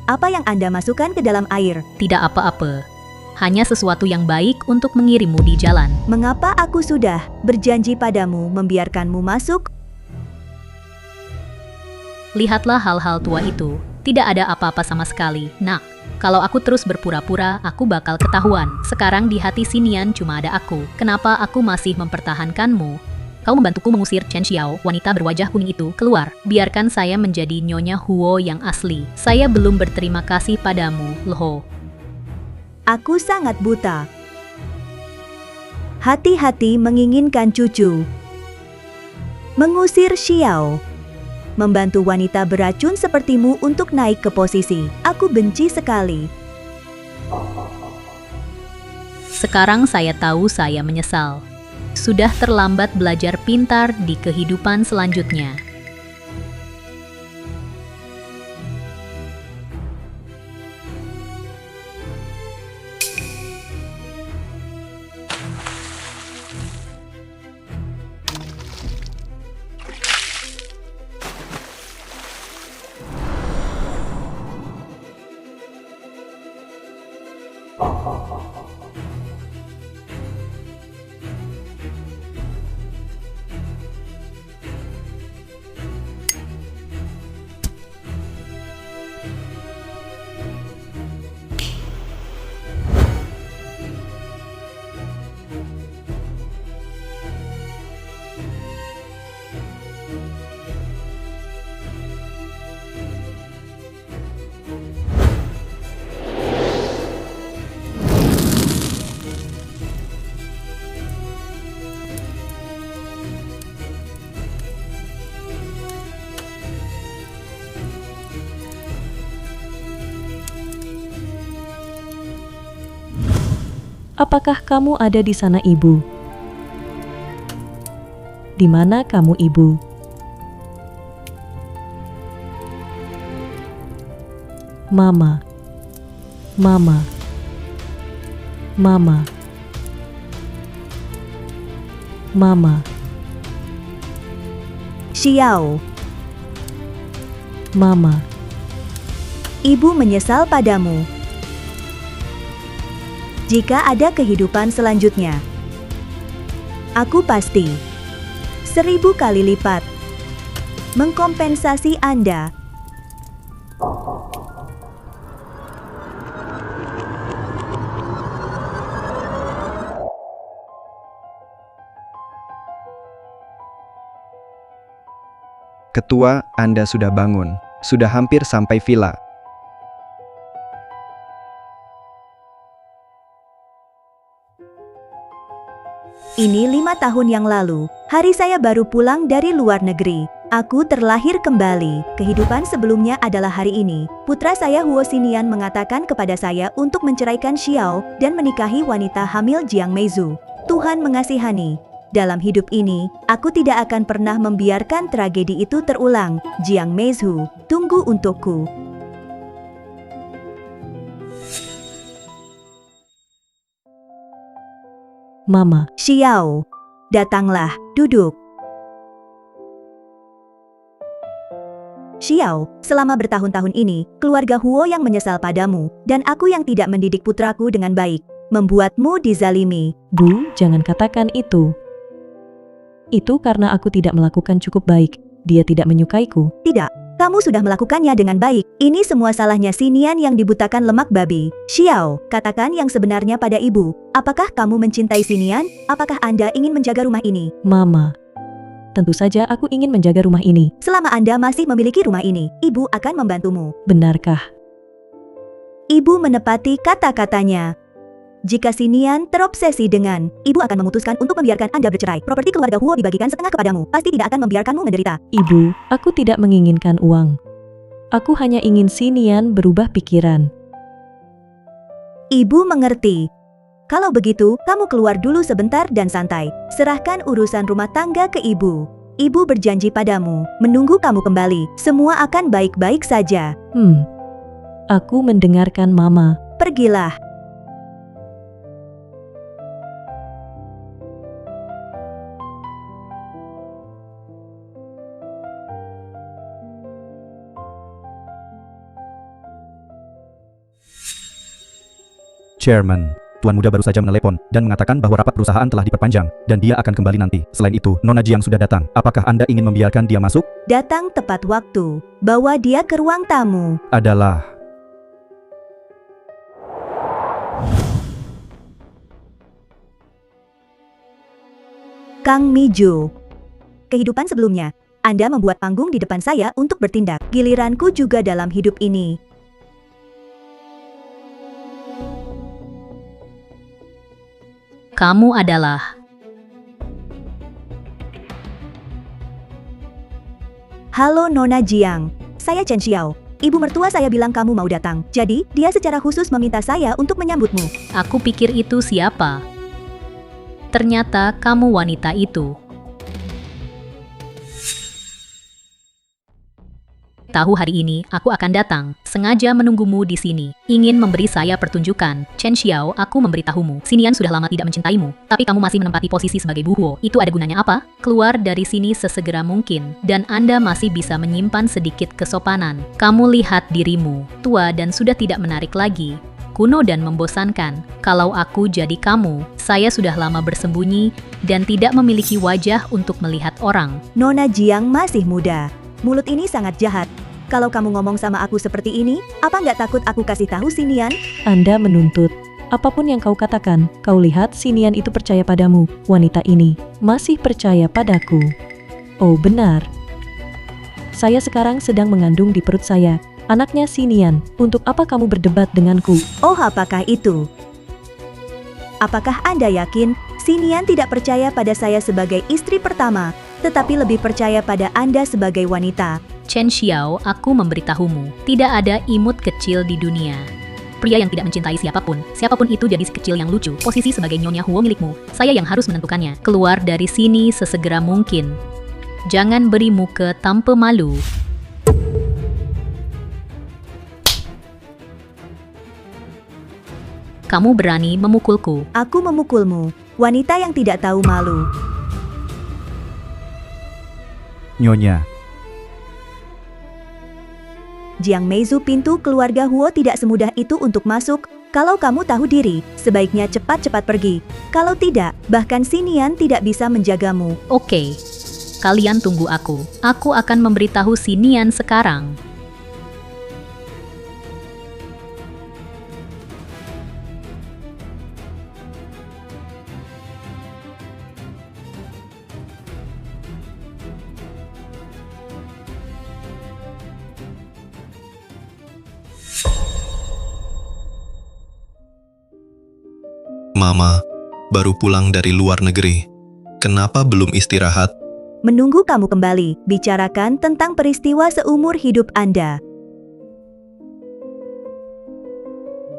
Apa yang Anda masukkan ke dalam air? Tidak apa-apa. Hanya sesuatu yang baik untuk mengirimmu di jalan. Mengapa aku sudah berjanji padamu membiarkanmu masuk? Lihatlah hal-hal tua itu. Tidak ada apa-apa sama sekali. Nak, kalau aku terus berpura-pura, aku bakal ketahuan. Sekarang di hati Xinian cuma ada aku. Kenapa aku masih mempertahankanmu? Kau membantuku mengusir Chen Xiao, wanita berwajah kuning itu, keluar. Biarkan saya menjadi Nyonya Huo yang asli. Saya belum berterima kasih padamu, Leho. Aku sangat buta. Hati-hati menginginkan cucu. Mengusir Xiao. Membantu wanita beracun sepertimu untuk naik ke posisi. Aku benci sekali. Sekarang saya tahu saya menyesal. Sudah terlambat belajar pintar di kehidupan selanjutnya. Apakah kamu ada di sana, Ibu? Di mana kamu, Ibu? Mama. Mama. Mama. Mama. Xiao. Mama. Ibu menyesal padamu. Jika ada kehidupan selanjutnya, aku pasti 1000 kali lipat mengkompensasi Anda. Ketua, Anda sudah bangun. Sudah hampir sampai villa. Ini 5 tahun yang lalu, hari saya baru pulang dari luar negeri. Aku terlahir kembali. Kehidupan sebelumnya adalah hari ini. Putra saya Huo Xinian mengatakan kepada saya untuk menceraikan Xiao dan menikahi wanita hamil Jiang Meizu. Tuhan mengasihani. Dalam hidup ini, aku tidak akan pernah membiarkan tragedi itu terulang. Jiang Meizu, tunggu untukku. Mama. Xiao, datanglah, duduk. Xiao, selama bertahun-tahun ini, keluarga Huo yang menyesal padamu, dan aku yang tidak mendidik putraku dengan baik, membuatmu dizalimi. Bu, jangan katakan itu. Itu karena aku tidak melakukan cukup baik. Dia tidak menyukaiku. Tidak, kamu sudah melakukannya dengan baik. Ini semua salahnya Xinian yang dibutakan lemak babi. Xiao, katakan yang sebenarnya pada ibu. Apakah kamu mencintai Xinian? Apakah Anda ingin menjaga rumah ini? Mama. Tentu saja aku ingin menjaga rumah ini. Selama Anda masih memiliki rumah ini, ibu akan membantumu. Benarkah? Ibu menepati kata-katanya. Jika Xinian terobsesi dengan, ibu akan memutuskan untuk membiarkan Anda bercerai. Properti keluarga Huo dibagikan setengah kepadamu. Pasti tidak akan membiarkanmu menderita. Ibu, aku tidak menginginkan uang. Aku hanya ingin Xinian berubah pikiran. Ibu mengerti. Kalau begitu, kamu keluar dulu sebentar dan santai. Serahkan urusan rumah tangga ke ibu. Ibu berjanji padamu, menunggu kamu kembali. Semua akan baik-baik saja. Aku mendengarkan Mama. Pergilah. Chairman, Tuan Muda baru saja menelepon dan mengatakan bahwa rapat perusahaan telah diperpanjang dan dia akan kembali nanti. Selain itu, Nona Jiang sudah datang. Apakah Anda ingin membiarkan dia masuk? Datang tepat waktu. Bawa dia ke ruang tamu. Adalah Kang Mijo. Kehidupan sebelumnya, Anda membuat panggung di depan saya untuk bertindak. Giliranku juga dalam hidup ini. Kamu adalah... Halo Nona Jiang, saya Chen Xiao. Ibu mertua saya bilang kamu mau datang, jadi dia secara khusus meminta saya untuk menyambutmu. Aku pikir itu siapa? Ternyata kamu wanita itu. Tahu hari ini aku akan datang, sengaja menunggumu di sini. Ingin memberi saya pertunjukan. Chen Xiao, aku memberitahumu. Sinian sudah lama tidak mencintaimu, tapi kamu masih menempati posisi sebagai buhuo. Itu ada gunanya apa? Keluar dari sini sesegera mungkin, dan Anda masih bisa menyimpan sedikit kesopanan. Kamu lihat dirimu, tua dan sudah tidak menarik lagi. Kuno dan membosankan. Kalau aku jadi kamu, saya sudah lama bersembunyi dan tidak memiliki wajah untuk melihat orang. Nona Jiang masih muda. Mulut ini sangat jahat. Kalau kamu ngomong sama aku seperti ini, apa nggak takut aku kasih tahu Sinian? Anda menuntut. Apapun yang kau katakan, kau lihat Sinian itu percaya padamu. Wanita ini masih percaya padaku. Oh benar. Saya sekarang sedang mengandung di perut saya. Anaknya Sinian. Untuk apa kamu berdebat denganku? Oh apakah itu? Apakah Anda yakin Sinian tidak percaya pada saya sebagai istri pertama, tetapi lebih percaya pada Anda sebagai wanita? Chen Xiao, aku memberitahumu, tidak ada imut kecil di dunia. Pria yang tidak mencintai siapapun, siapapun itu gadis kecil yang lucu, posisi sebagai nyonya Huo milikmu, saya yang harus menentukannya. Keluar dari sini sesegera mungkin. Jangan beri muka tanpa malu. Kamu berani memukulku. Aku memukulmu, wanita yang tidak tahu malu. Nyonya. Jiang Meizu, pintu keluarga Huo tidak semudah itu untuk masuk. Kalau kamu tahu diri, sebaiknya cepat-cepat pergi. Kalau tidak, bahkan Sinian tidak bisa menjagamu. Oke, kalian tunggu aku. Aku akan memberitahu Sinian sekarang. Mama, baru pulang dari luar negeri. Kenapa belum istirahat? Menunggu kamu kembali, bicarakan tentang peristiwa seumur hidup Anda.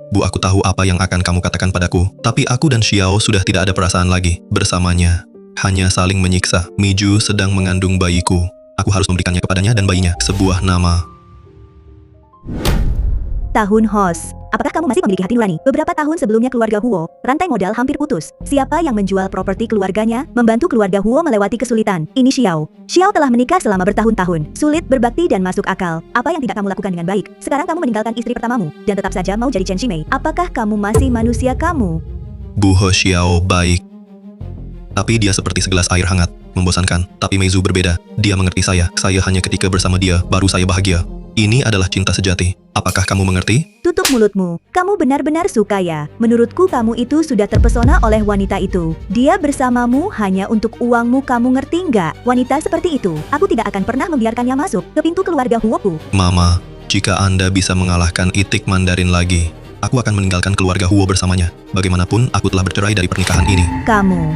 Bu, aku tahu apa yang akan kamu katakan padaku, tapi aku dan Xiao sudah tidak ada perasaan lagi bersamanya. Hanya saling menyiksa. Miju sedang mengandung bayiku. Aku harus memberikannya kepadanya dan bayinya sebuah nama. Tahun Hos. Apakah kamu masih memiliki hati nurani? Beberapa tahun sebelumnya keluarga Huo, rantai modal hampir putus. Siapa yang menjual properti keluarganya, membantu keluarga Huo melewati kesulitan? Ini Xiao. Xiao telah menikah selama bertahun-tahun. Sulit, berbakti dan masuk akal. Apa yang tidak kamu lakukan dengan baik? Sekarang kamu meninggalkan istri pertamamu, dan tetap saja mau jadi Chen Shimei. Apakah kamu masih manusia kamu? Bu He Xiao baik. Tapi dia seperti segelas air hangat, membosankan. Tapi Meizu berbeda. Dia mengerti saya. Saya hanya ketika bersama dia, baru saya bahagia. Ini adalah cinta sejati. Apakah kamu mengerti? Tutup mulutmu. Kamu benar-benar suka ya. Menurutku kamu itu sudah terpesona oleh wanita itu. Dia bersamamu hanya untuk uangmu, kamu ngerti nggak? Wanita seperti itu, aku tidak akan pernah membiarkannya masuk ke pintu keluarga Huoku. Mama, jika Anda bisa mengalahkan Itik Mandarin lagi, aku akan meninggalkan keluarga Huo bersamanya. Bagaimanapun, aku telah bercerai dari pernikahan ini. Kamu.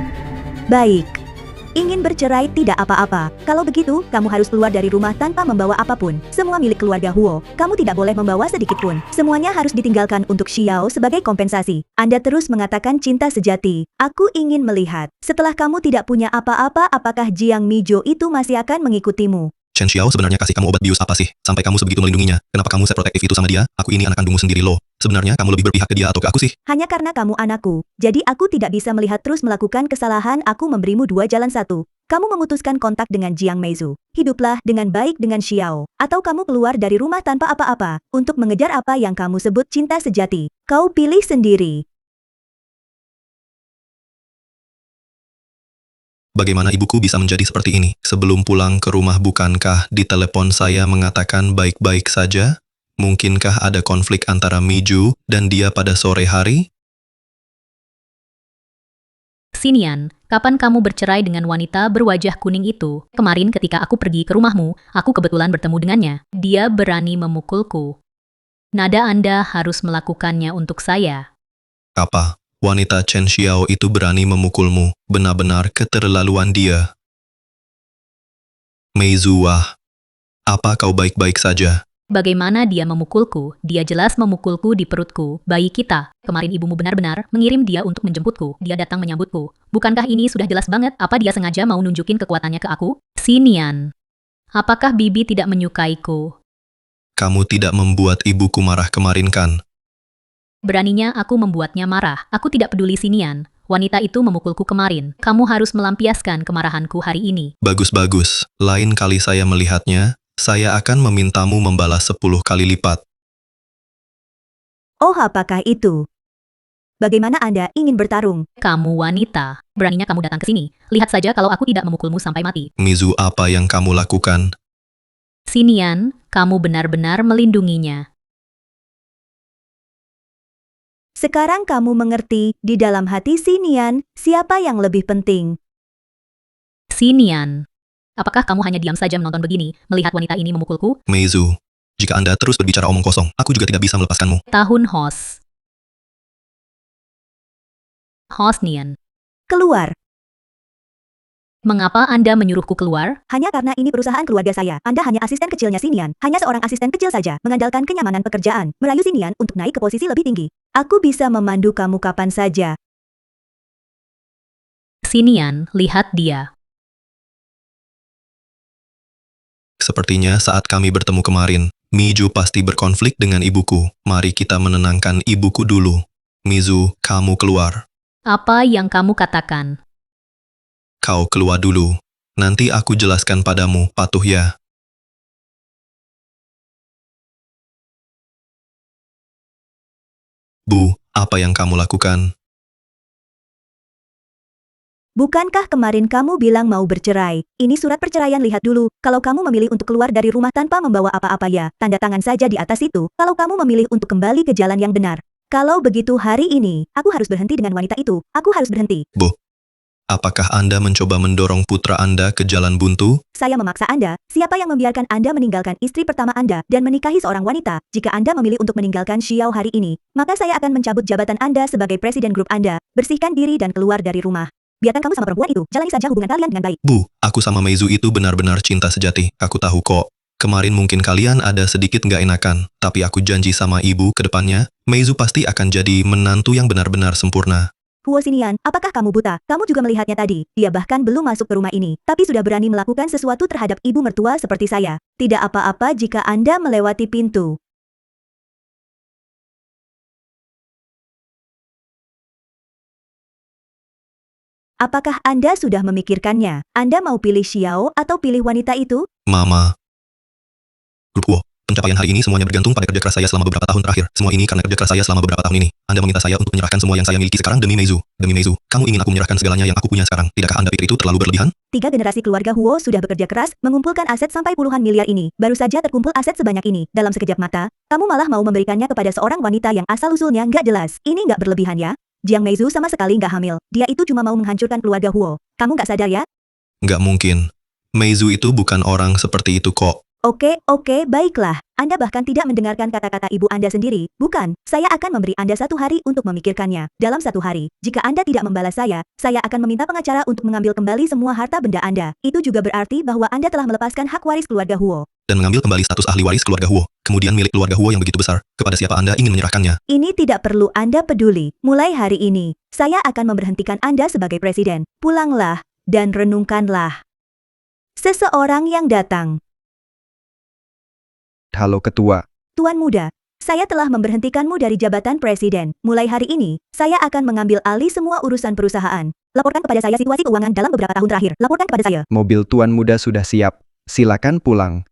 Baik. Ingin bercerai tidak apa-apa. Kalau begitu, kamu harus keluar dari rumah tanpa membawa apapun. Semua milik keluarga Huo. Kamu tidak boleh membawa sedikit pun. Semuanya harus ditinggalkan untuk Xiao sebagai kompensasi. Anda terus mengatakan cinta sejati. Aku ingin melihat. Setelah kamu tidak punya apa-apa, apakah Jiang Mijo itu masih akan mengikutimu? Chen Xiao sebenarnya kasih kamu obat bius apa sih? Sampai kamu sebegitu melindunginya. Kenapa kamu seprotektif itu sama dia? Aku ini anak kandungmu sendiri loh. Sebenarnya kamu lebih berpihak ke dia atau ke aku sih? Hanya karena kamu anakku. Jadi aku tidak bisa melihat terus melakukan kesalahan. Aku memberimu dua jalan satu. Kamu memutuskan kontak dengan Jiang Meizu. Hiduplah dengan baik dengan Xiao. Atau kamu keluar dari rumah tanpa apa-apa. Untuk mengejar apa yang kamu sebut cinta sejati. Kau pilih sendiri. Bagaimana ibuku bisa menjadi seperti ini? Sebelum pulang ke rumah bukankah di telepon saya mengatakan baik-baik saja? Mungkinkah ada konflik antara Miju dan dia pada sore hari? Sinian, kapan kamu bercerai dengan wanita berwajah kuning itu? Kemarin ketika aku pergi ke rumahmu, aku kebetulan bertemu dengannya. Dia berani memukulku. Nada Anda harus melakukannya untuk saya. Apa? Wanita Chen Xiao itu berani memukulmu. Benar-benar keterlaluan dia. Meizu, wah. Apa kau baik-baik saja? Bagaimana dia memukulku? Dia jelas memukulku di perutku. Bayi kita. Kemarin ibumu benar-benar mengirim dia untuk menjemputku. Dia datang menyambutku. Bukankah ini sudah jelas banget? Apa dia sengaja mau nunjukin kekuatannya ke aku? Sinian. Apakah Bibi tidak menyukaiku? Kamu tidak membuat ibuku marah kemarin kan? Beraninya aku membuatnya marah. Aku tidak peduli Sinian. Wanita itu memukulku kemarin. Kamu harus melampiaskan kemarahanku hari ini. Bagus-bagus. Lain kali saya melihatnya, saya akan memintamu membalas 10 kali lipat. Oh, apakah itu? Bagaimana Anda ingin bertarung? Kamu wanita. Beraninya kamu datang ke sini. Lihat saja kalau aku tidak memukulmu sampai mati. Mizu, apa yang kamu lakukan? Sinian, kamu benar-benar melindunginya. Sekarang kamu mengerti, di dalam hati Sinian, siapa yang lebih penting. Sinian. Apakah kamu hanya diam saja menonton begini, melihat wanita ini memukulku? Meizu, jika Anda terus berbicara omong kosong, aku juga tidak bisa melepaskanmu. Tahun Hos. Hosnian. Keluar. Mengapa Anda menyuruhku keluar? Hanya karena ini perusahaan keluarga saya. Anda hanya asisten kecilnya Sinian. Hanya seorang asisten kecil saja, mengandalkan kenyamanan pekerjaan, merayu Sinian untuk naik ke posisi lebih tinggi. Aku bisa memandu kamu kapan saja. Sinian, lihat dia. Sepertinya saat kami bertemu kemarin, Miju pasti berkonflik dengan ibuku. Mari kita menenangkan ibuku dulu. Mizu, kamu keluar. Apa yang kamu katakan? Kau keluar dulu. Nanti aku jelaskan padamu, patuh ya. Bu, apa yang kamu lakukan? Bukankah kemarin kamu bilang mau bercerai? Ini surat perceraian, lihat dulu. Kalau kamu memilih untuk keluar dari rumah tanpa membawa apa-apa ya, tanda tangan saja di atas itu. Kalau kamu memilih untuk kembali ke jalan yang benar. Kalau begitu hari ini, aku harus berhenti dengan wanita itu. Aku harus berhenti. Bu, apakah Anda mencoba mendorong putra Anda ke jalan buntu? Saya memaksa Anda. Siapa yang membiarkan Anda meninggalkan istri pertama Anda dan menikahi seorang wanita? Jika Anda memilih untuk meninggalkan Xiao hari ini, maka saya akan mencabut jabatan Anda sebagai presiden grup Anda. Bersihkan diri dan keluar dari rumah. Biarkan kamu sama perempuan itu. Jalani saja hubungan kalian dengan baik. Bu, aku sama Meizu itu benar-benar cinta sejati. Aku tahu kok. Kemarin mungkin kalian ada sedikit nggak enakan, tapi aku janji sama ibu ke depannya, Meizu pasti akan jadi menantu yang benar-benar sempurna. Huo Xinian, apakah kamu buta? Kamu juga melihatnya tadi. Dia bahkan belum masuk ke rumah ini, tapi sudah berani melakukan sesuatu terhadap ibu mertua seperti saya. Tidak apa-apa jika Anda melewati pintu. Apakah Anda sudah memikirkannya? Anda mau pilih Xiao atau pilih wanita itu? Mama. Grup Wo, pencapaian hari ini semuanya bergantung pada kerja keras saya selama beberapa tahun terakhir. Semua ini karena kerja keras saya selama beberapa tahun ini. Anda meminta saya untuk menyerahkan semua yang saya miliki sekarang demi Meizu. Demi Meizu, kamu ingin aku menyerahkan segalanya yang aku punya sekarang. Tidakkah Anda pikir itu terlalu berlebihan? 3 generasi keluarga Huo sudah bekerja keras, mengumpulkan aset sampai puluhan miliar ini. Baru saja terkumpul aset sebanyak ini. Dalam sekejap mata, kamu malah mau memberikannya kepada seorang wanita yang asal-usulnya nggak jelas. Ini nggak berlebihan ya? Jiang Meizu sama sekali nggak hamil. Dia itu cuma mau menghancurkan keluarga Huo. Kamu nggak sadar ya? Nggak mungkin. Meizu itu bukan orang seperti itu kok. Oke, baiklah. Anda bahkan tidak mendengarkan kata-kata ibu Anda sendiri. Bukan, saya akan memberi Anda 1 hari untuk memikirkannya. Dalam 1 hari, jika Anda tidak membalas saya akan meminta pengacara untuk mengambil kembali semua harta benda Anda. Itu juga berarti bahwa Anda telah melepaskan hak waris keluarga Huo. Dan mengambil kembali status ahli waris keluarga Huo. Kemudian milik keluarga Huo yang begitu besar. Kepada siapa Anda ingin menyerahkannya? Ini tidak perlu Anda peduli. Mulai hari ini, saya akan memberhentikan Anda sebagai presiden. Pulanglah dan renungkanlah. Seseorang yang datang. Halo ketua. Tuan muda, saya telah memberhentikanmu dari jabatan presiden. Mulai hari ini, saya akan mengambil alih semua urusan perusahaan. Laporkan kepada saya situasi keuangan dalam beberapa tahun terakhir. Laporkan kepada saya. Mobil tuan muda sudah siap. Silakan pulang.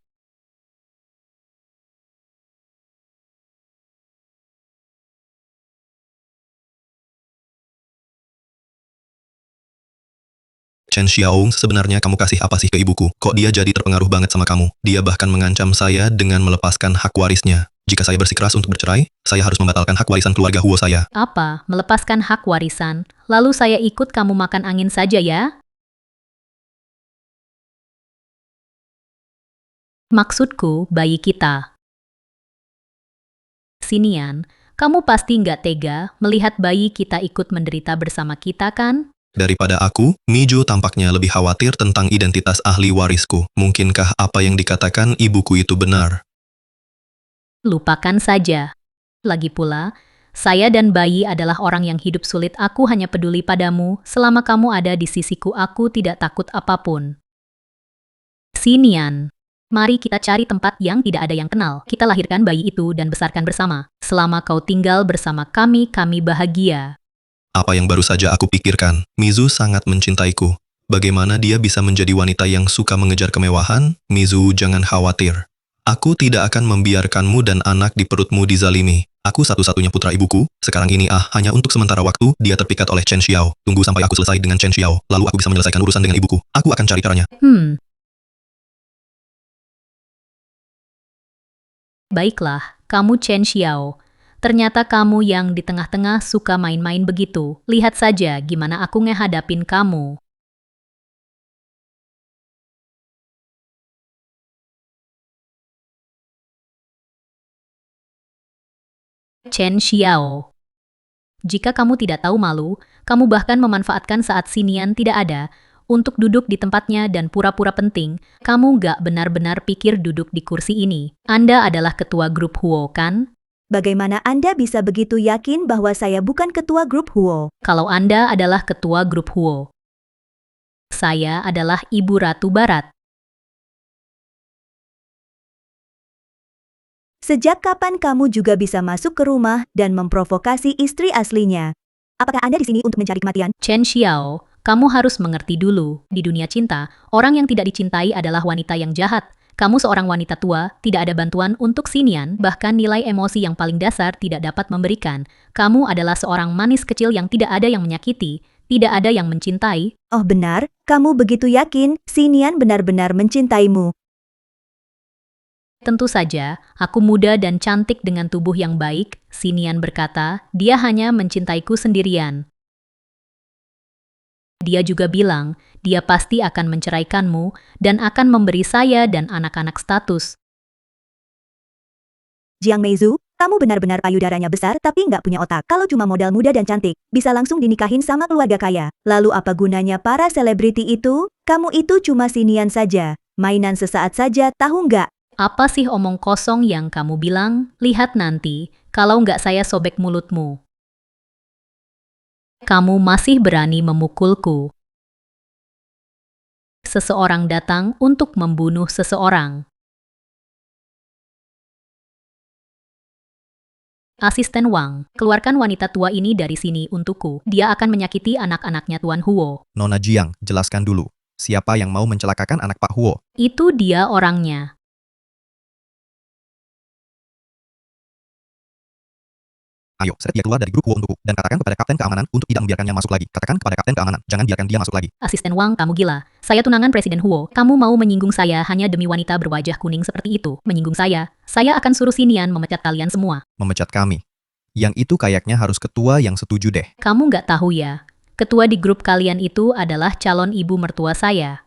Chen Xiaong, sebenarnya kamu kasih apa sih ke ibuku? Kok dia jadi terpengaruh banget sama kamu? Dia bahkan mengancam saya dengan melepaskan hak warisnya. Jika saya bersikeras untuk bercerai, saya harus membatalkan hak warisan keluarga Huo saya. Apa? Melepaskan hak warisan? Lalu saya ikut kamu makan angin saja ya? Maksudku, bayi kita. Sinian, kamu pasti nggak tega melihat bayi kita ikut menderita bersama kita kan? Daripada aku, Mijo tampaknya lebih khawatir tentang identitas ahli warisku. Mungkinkah apa yang dikatakan ibuku itu benar? Lupakan saja. Lagi pula, saya dan bayi adalah orang yang hidup sulit. Aku hanya peduli padamu. Selama kamu ada di sisiku, aku tidak takut apapun. Sinian, mari kita cari tempat yang tidak ada yang kenal. Kita lahirkan bayi itu dan besarkan bersama. Selama kau tinggal bersama kami bahagia. Apa yang baru saja aku pikirkan, Mizu sangat mencintaiku. Bagaimana dia bisa menjadi wanita yang suka mengejar kemewahan? Mizu, jangan khawatir. Aku tidak akan membiarkanmu dan anak di perutmu dizalimi. Aku satu-satunya putra ibuku, sekarang ini hanya untuk sementara waktu, dia terpikat oleh Chen Xiao. Tunggu sampai aku selesai dengan Chen Xiao, lalu aku bisa menyelesaikan urusan dengan ibuku. Aku akan cari caranya. Baiklah, kamu Chen Xiao. Ternyata kamu yang di tengah-tengah suka main-main begitu. Lihat saja gimana aku ngehadapin kamu. Chen Xiao. Jika kamu tidak tahu malu, kamu bahkan memanfaatkan saat Sinian tidak ada untuk duduk di tempatnya dan pura-pura penting. Kamu gak benar-benar pikir duduk di kursi ini. Anda adalah ketua grup Huo, kan? Bagaimana Anda bisa begitu yakin bahwa saya bukan ketua grup Huo? Kalau Anda adalah ketua grup Huo, saya adalah Ibu Ratu Barat. Sejak kapan kamu juga bisa masuk ke rumah dan memprovokasi istri aslinya? Apakah Anda di sini untuk mencari kematian? Chen Xiao, kamu harus mengerti dulu. Di dunia cinta, orang yang tidak dicintai adalah wanita yang jahat. Kamu seorang wanita tua, tidak ada bantuan untuk Sinian, bahkan nilai emosi yang paling dasar tidak dapat memberikan. Kamu adalah seorang manis kecil yang tidak ada yang menyakiti, tidak ada yang mencintai. Oh benar, kamu begitu yakin Sinian benar-benar mencintaimu? Tentu saja, aku muda dan cantik dengan tubuh yang baik, Sinian berkata, dia hanya mencintaiku sendirian. Dia juga bilang, dia pasti akan menceraikanmu dan akan memberi saya dan anak-anak status. Jiang Meizu, kamu benar-benar payudaranya besar tapi nggak punya otak. Kalau cuma modal muda dan cantik, bisa langsung dinikahin sama keluarga kaya. Lalu apa gunanya para selebriti itu? Kamu itu cuma Sinian saja. Mainan sesaat saja, tahu nggak? Apa sih omong kosong yang kamu bilang? Lihat nanti, kalau nggak saya sobek mulutmu. Kamu masih berani memukulku. Seseorang datang untuk membunuh seseorang. Asisten Wang, keluarkan wanita tua ini dari sini untukku. Dia akan menyakiti anak-anaknya Tuan Huo. Nona Jiang, jelaskan dulu. Siapa yang mau mencelakakan anak Pak Huo? Itu dia orangnya. Ayo, seret dia keluar dari grup Huo untukku, dan katakan kepada Kapten Keamanan untuk tidak membiarkannya masuk lagi. Katakan kepada Kapten Keamanan, jangan biarkan dia masuk lagi. Asisten Wang, kamu gila. Saya tunangan Presiden Huo. Kamu mau menyinggung saya hanya demi wanita berwajah kuning seperti itu. Menyinggung saya akan suruh Sinian memecat kalian semua. Memecat kami. Yang itu kayaknya harus ketua yang setuju deh. Kamu nggak tahu ya, ketua di grup kalian itu adalah calon ibu mertua saya.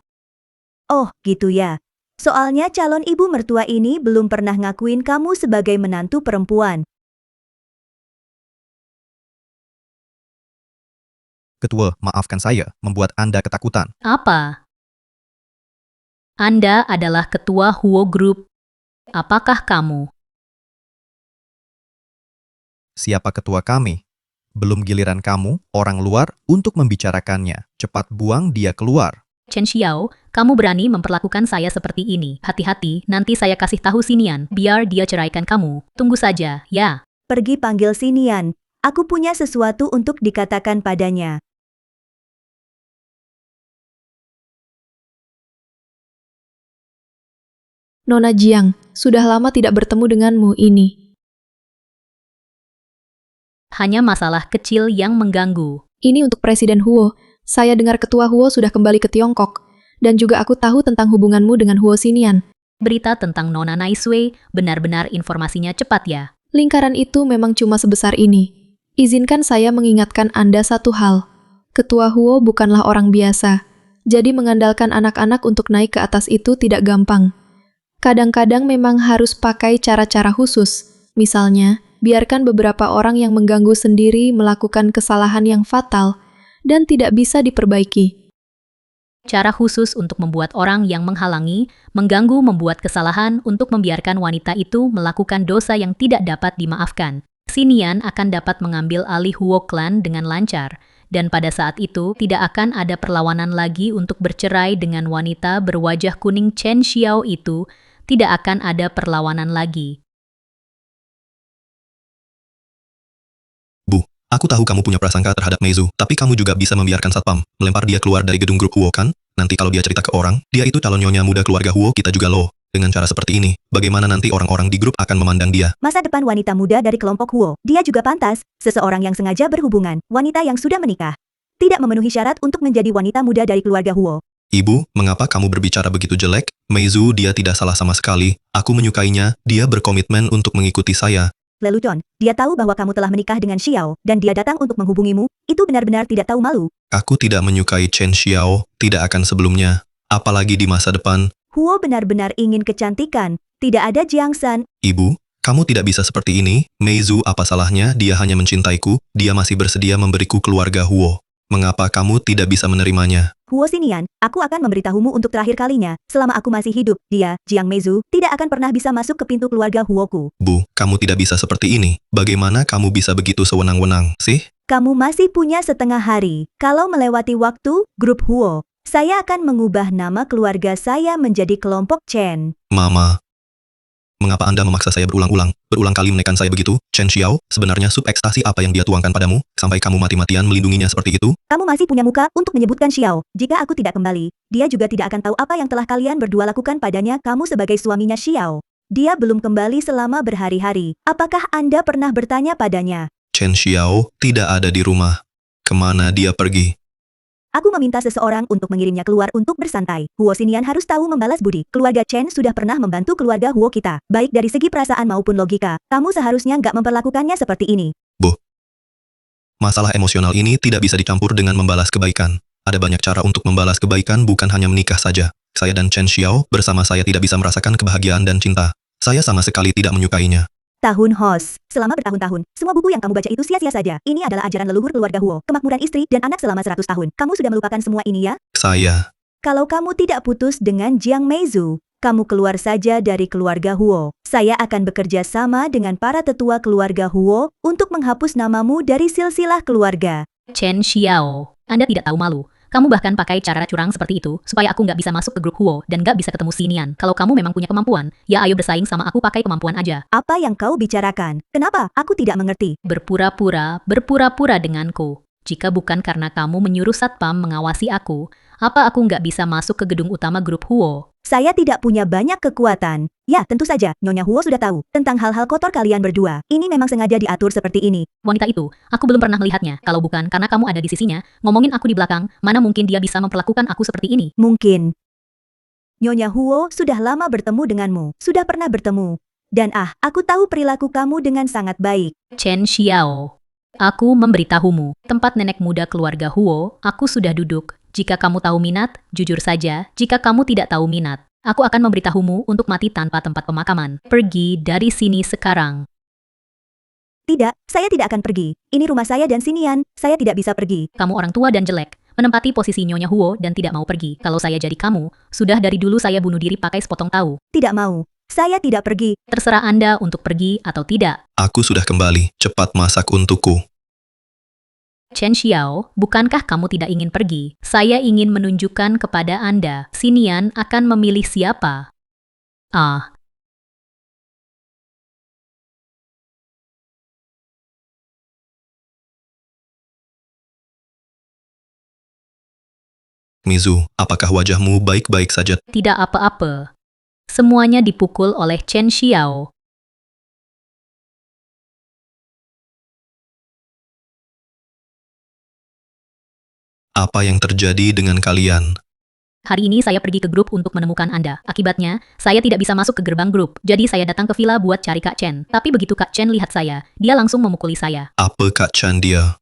Oh, gitu ya. Soalnya calon ibu mertua ini belum pernah ngakuin kamu sebagai menantu perempuan. Ketua, maafkan saya, membuat Anda ketakutan. Apa? Anda adalah ketua Huo Group. Apakah kamu? Siapa ketua kami? Belum giliran kamu, orang luar, untuk membicarakannya. Cepat buang dia keluar. Chen Xiao, kamu berani memperlakukan saya seperti ini. Hati-hati, nanti saya kasih tahu Sinian, biar dia ceraikan kamu. Tunggu saja, ya. Pergi panggil Sinian. Aku punya sesuatu untuk dikatakan padanya. Nona Jiang, sudah lama tidak bertemu denganmu ini. Hanya masalah kecil yang mengganggu. Ini untuk Presiden Huo. Saya dengar ketua Huo sudah kembali ke Tiongkok, dan juga aku tahu tentang hubunganmu dengan Huo Xinian. Berita tentang Nona Naisui benar-benar informasinya cepat ya. Lingkaran itu memang cuma sebesar ini. Izinkan saya mengingatkan Anda satu hal. Ketua Huo bukanlah orang biasa, jadi mengandalkan anak-anak untuk naik ke atas itu tidak gampang. Kadang-kadang memang harus pakai cara-cara khusus. Misalnya, biarkan beberapa orang yang mengganggu sendiri melakukan kesalahan yang fatal dan tidak bisa diperbaiki. Cara khusus untuk membuat orang yang menghalangi, mengganggu membuat kesalahan untuk membiarkan wanita itu melakukan dosa yang tidak dapat dimaafkan. Xinian akan dapat mengambil alih Huo Clan dengan lancar, dan pada saat itu tidak akan ada perlawanan lagi untuk bercerai dengan wanita berwajah kuning Chen Xiao itu, tidak akan ada perlawanan lagi. Bu, aku tahu kamu punya prasangka terhadap Meizu, tapi kamu juga bisa membiarkan satpam melempar dia keluar dari gedung grup Huo kan? Nanti kalau dia cerita ke orang, dia itu calon nyonya muda keluarga Huo kita juga loh. Dengan cara seperti ini, bagaimana nanti orang-orang di grup akan memandang dia? Masa depan wanita muda dari kelompok Huo, dia juga pantas, seseorang yang sengaja berhubungan, wanita yang sudah menikah. Tidak memenuhi syarat untuk menjadi wanita muda dari keluarga Huo. Ibu, mengapa kamu berbicara begitu jelek? Meizu dia tidak salah sama sekali. Aku menyukainya, dia berkomitmen untuk mengikuti saya. Lelucon, dia tahu bahwa kamu telah menikah dengan Xiao, dan dia datang untuk menghubungimu, itu benar-benar tidak tahu malu. Aku tidak menyukai Chen Xiao, tidak akan sebelumnya. Apalagi di masa depan. Huo benar-benar ingin kecantikan, tidak ada Jiang San. Ibu, kamu tidak bisa seperti ini. Meizu apa salahnya, dia hanya mencintaiku, dia masih bersedia memberiku keluarga Huo. Mengapa kamu tidak bisa menerimanya? Huo Xinian, aku akan memberitahumu untuk terakhir kalinya, selama aku masih hidup, dia, Jiang Meizu, tidak akan pernah bisa masuk ke pintu keluarga Huoku. Bu, kamu tidak bisa seperti ini. Bagaimana kamu bisa begitu sewenang-wenang, sih? Kamu masih punya setengah hari. Kalau melewati waktu, grup Huo, saya akan mengubah nama keluarga saya menjadi kelompok Chen. Mama. Mengapa Anda memaksa saya berulang kali menekan saya begitu? Chen Xiao, sebenarnya sub ekstasi apa yang dia tuangkan padamu, sampai kamu mati-matian melindunginya seperti itu? Kamu masih punya muka untuk menyebutkan Xiao. Jika aku tidak kembali, dia juga tidak akan tahu apa yang telah kalian berdua lakukan padanya kamu sebagai suaminya Xiao. Dia belum kembali selama berhari-hari. Apakah Anda pernah bertanya padanya? Chen Xiao tidak ada di rumah. Kemana dia pergi? Aku meminta seseorang untuk mengirimnya keluar untuk bersantai. Huo Xinian harus tahu membalas budi. Keluarga Chen sudah pernah membantu keluarga Huo kita. Baik dari segi perasaan maupun logika. Kamu seharusnya nggak memperlakukannya seperti ini. Bu, masalah emosional ini tidak bisa dicampur dengan membalas kebaikan. Ada banyak cara untuk membalas kebaikan, bukan hanya menikah saja. Saya dan Chen Xiao bersama saya tidak bisa merasakan kebahagiaan dan cinta. Saya sama sekali tidak menyukainya. Tahun Hos. Selama bertahun-tahun, semua buku yang kamu baca itu sia-sia saja. Ini adalah ajaran leluhur keluarga Huo, kemakmuran istri dan anak selama 100 tahun. Kamu sudah melupakan semua ini ya? Saya. Kalau kamu tidak putus dengan Jiang Meizu, kamu keluar saja dari keluarga Huo. Saya akan bekerja sama dengan para tetua keluarga Huo untuk menghapus namamu dari silsilah keluarga. Chen Xiao, Anda tidak tahu malu. Kamu bahkan pakai cara curang seperti itu, supaya aku nggak bisa masuk ke grup Huo dan nggak bisa ketemu Xinian. Kalau kamu memang punya kemampuan, ya ayo bersaing sama aku pakai kemampuan aja. Apa yang kau bicarakan? Kenapa? Aku tidak mengerti. Berpura-pura denganku. Jika bukan karena kamu menyuruh satpam mengawasi aku, apa aku nggak bisa masuk ke gedung utama grup Huo? Saya tidak punya banyak kekuatan. Ya, tentu saja, Nyonya Huo sudah tahu tentang hal-hal kotor kalian berdua. Ini memang sengaja diatur seperti ini. Wanita itu, aku belum pernah melihatnya. Kalau bukan karena kamu ada di sisinya, ngomongin aku di belakang, mana mungkin dia bisa memperlakukan aku seperti ini? Mungkin. Nyonya Huo sudah lama bertemu denganmu, sudah pernah bertemu. Dan aku tahu perilaku kamu dengan sangat baik. Chen Xiao, aku memberitahumu, tempat nenek muda keluarga Huo, aku sudah duduk. Jika kamu tahu minat, jujur saja, jika kamu tidak tahu minat, aku akan memberitahumu untuk mati tanpa tempat pemakaman. Pergi dari sini sekarang. Tidak, saya tidak akan pergi. Ini rumah saya dan Xinian, saya tidak bisa pergi. Kamu orang tua dan jelek, menempati posisi Nyonya Huo dan tidak mau pergi. Kalau saya jadi kamu, sudah dari dulu saya bunuh diri pakai sepotong tahu. Tidak mau. Saya tidak pergi. Terserah Anda untuk pergi atau tidak. Aku sudah kembali. Cepat masak untukku. Chen Xiao, bukankah kamu tidak ingin pergi? Saya ingin menunjukkan kepada Anda, Xinian akan memilih siapa. Meizu, apakah wajahmu baik-baik saja? Tidak apa-apa. Semuanya dipukul oleh Chen Xiao. Apa yang terjadi dengan kalian? Hari ini saya pergi ke grup untuk menemukan Anda. Akibatnya, saya tidak bisa masuk ke gerbang grup. Jadi saya datang ke villa buat cari Kak Chen. Tapi begitu Kak Chen lihat saya, dia langsung memukuli saya. Apa Kak Chan dia?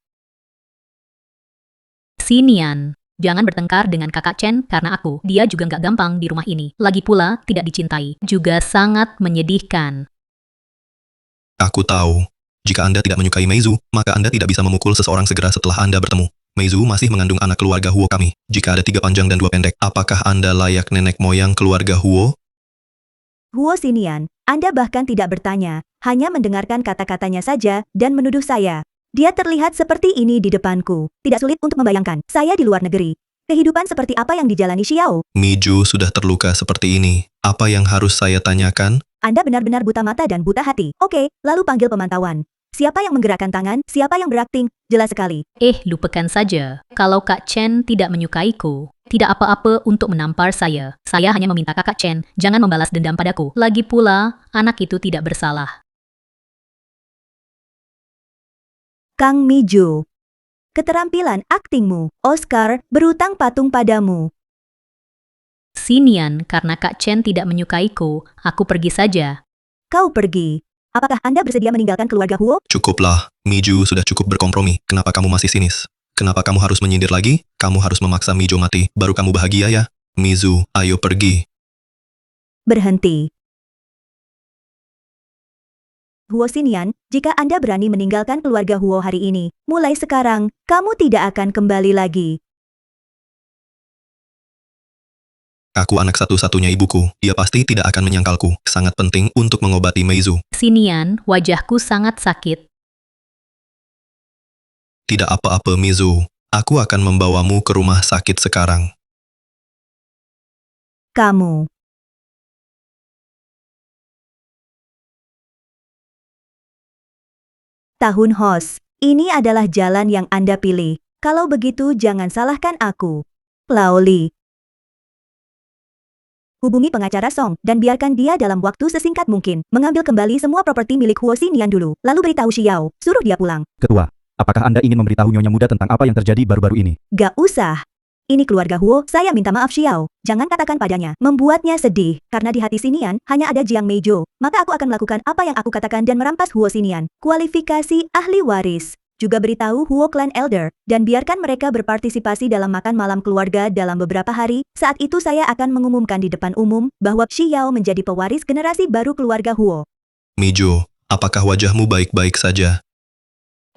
Si Nian, jangan bertengkar dengan Kakak Chen karena aku. Dia juga nggak gampang di rumah ini. Lagi pula, tidak dicintai. Juga sangat menyedihkan. Aku tahu. Jika Anda tidak menyukai Meizu, maka Anda tidak bisa memukul seseorang segera setelah Anda bertemu. Meizu masih mengandung anak keluarga Huo kami. Jika ada 3 panjang dan 2 pendek, apakah Anda layak nenek moyang keluarga Huo? Huo Xinian, Anda bahkan tidak bertanya, hanya mendengarkan kata-katanya saja dan menuduh saya. Dia terlihat seperti ini di depanku. Tidak sulit untuk membayangkan, saya di luar negeri. Kehidupan seperti apa yang dijalani Xiao? Miju sudah terluka seperti ini. Apa yang harus saya tanyakan? Anda benar-benar buta mata dan buta hati. Oke, lalu panggil pemantauan. Siapa yang menggerakkan tangan, siapa yang berakting, jelas sekali. Lupakan saja. Kalau Kak Chen tidak menyukaiku, tidak apa-apa untuk menampar saya. Saya hanya meminta Kakak Chen, jangan membalas dendam padaku. Lagi pula, anak itu tidak bersalah. Kang Miju. Keterampilan aktingmu, Oscar, berutang patung padamu. Si Nian, karena Kak Chen tidak menyukaiku, aku pergi saja. Kau pergi. Apakah Anda bersedia meninggalkan keluarga Huo? Cukuplah. Miju sudah cukup berkompromi. Kenapa kamu masih sinis? Kenapa kamu harus menyindir lagi? Kamu harus memaksa Mijo mati, baru kamu bahagia ya? Mizu, ayo pergi. Berhenti. Huo Xinian, jika Anda berani meninggalkan keluarga Huo hari ini, mulai sekarang, kamu tidak akan kembali lagi. Aku anak satu-satunya ibuku. Dia pasti tidak akan menyangkalku. Sangat penting untuk mengobati Meizu. Si Nian, wajahku sangat sakit. Tidak apa-apa Mizu. Aku akan membawamu ke rumah sakit sekarang. Kamu. Tahun Hos, ini adalah jalan yang Anda pilih. Kalau begitu jangan salahkan aku. Laoli. Hubungi pengacara Song dan biarkan dia dalam waktu sesingkat mungkin mengambil kembali semua properti milik Huo Xinian dulu. Lalu beritahu Xiao, suruh dia pulang. Ketua, apakah Anda ingin memberitahu Nyonya Muda tentang apa yang terjadi baru-baru ini? Gak usah. Ini keluarga Huo, saya minta maaf Xiao. Jangan katakan padanya, membuatnya sedih. Karena di hati Xinian, hanya ada Jiang Meijo. Maka aku akan melakukan apa yang aku katakan dan merampas Huo Xinian. Kualifikasi ahli waris. Juga beritahu Huo Clan Elder, dan biarkan mereka berpartisipasi dalam makan malam keluarga dalam beberapa hari. Saat itu saya akan mengumumkan di depan umum, bahwa Xiao menjadi pewaris generasi baru keluarga Huo. Mijo, apakah wajahmu baik-baik saja?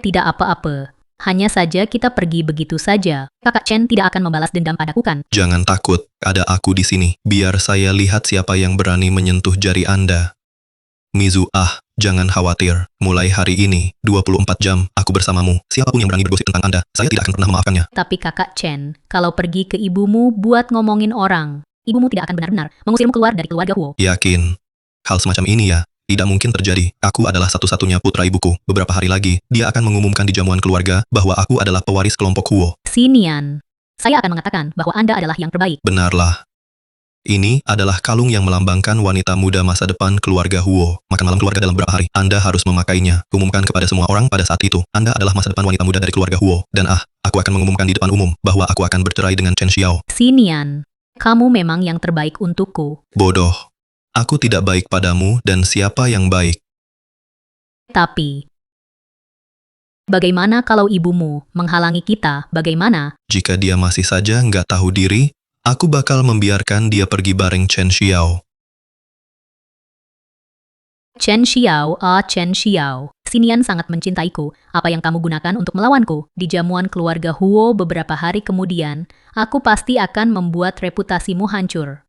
Tidak apa-apa. Hanya saja kita pergi begitu saja. Kakak Chen tidak akan membalas dendam padaku kan? Jangan takut, ada aku di sini. Biar saya lihat siapa yang berani menyentuh jari Anda. Mizu, jangan khawatir. Mulai hari ini, 24 jam, aku bersamamu. Siapapun yang berani bergosip tentang Anda, saya tidak akan pernah memaafkannya. Tapi Kakak Chen, kalau pergi ke ibumu buat ngomongin orang, ibumu tidak akan benar-benar mengusirmu keluar dari keluarga Huo. Yakin. Hal semacam ini ya, tidak mungkin terjadi. Aku adalah satu-satunya putra ibuku. Beberapa hari lagi, dia akan mengumumkan di jamuan keluarga bahwa aku adalah pewaris kelompok Huo. Si Nian, saya akan mengatakan bahwa Anda adalah yang terbaik. Benarlah. Ini adalah kalung yang melambangkan wanita muda masa depan keluarga Huo. Makan malam keluarga dalam beberapa hari. Anda harus memakainya. Umumkan kepada semua orang pada saat itu. Anda adalah masa depan wanita muda dari keluarga Huo. Dan aku akan mengumumkan di depan umum bahwa aku akan bercerai dengan Chen Xiao. Si Nian, kamu memang yang terbaik untukku. Bodoh. Aku tidak baik padamu dan siapa yang baik? Tapi, bagaimana kalau ibumu menghalangi kita? Bagaimana? Jika dia masih saja nggak tahu diri, aku bakal membiarkan dia pergi bareng Chen Xiao. Chen Xiao, Chen Xiao. Si Nian sangat mencintaiku. Apa yang kamu gunakan untuk melawanku? Di jamuan keluarga Huo beberapa hari kemudian, aku pasti akan membuat reputasimu hancur.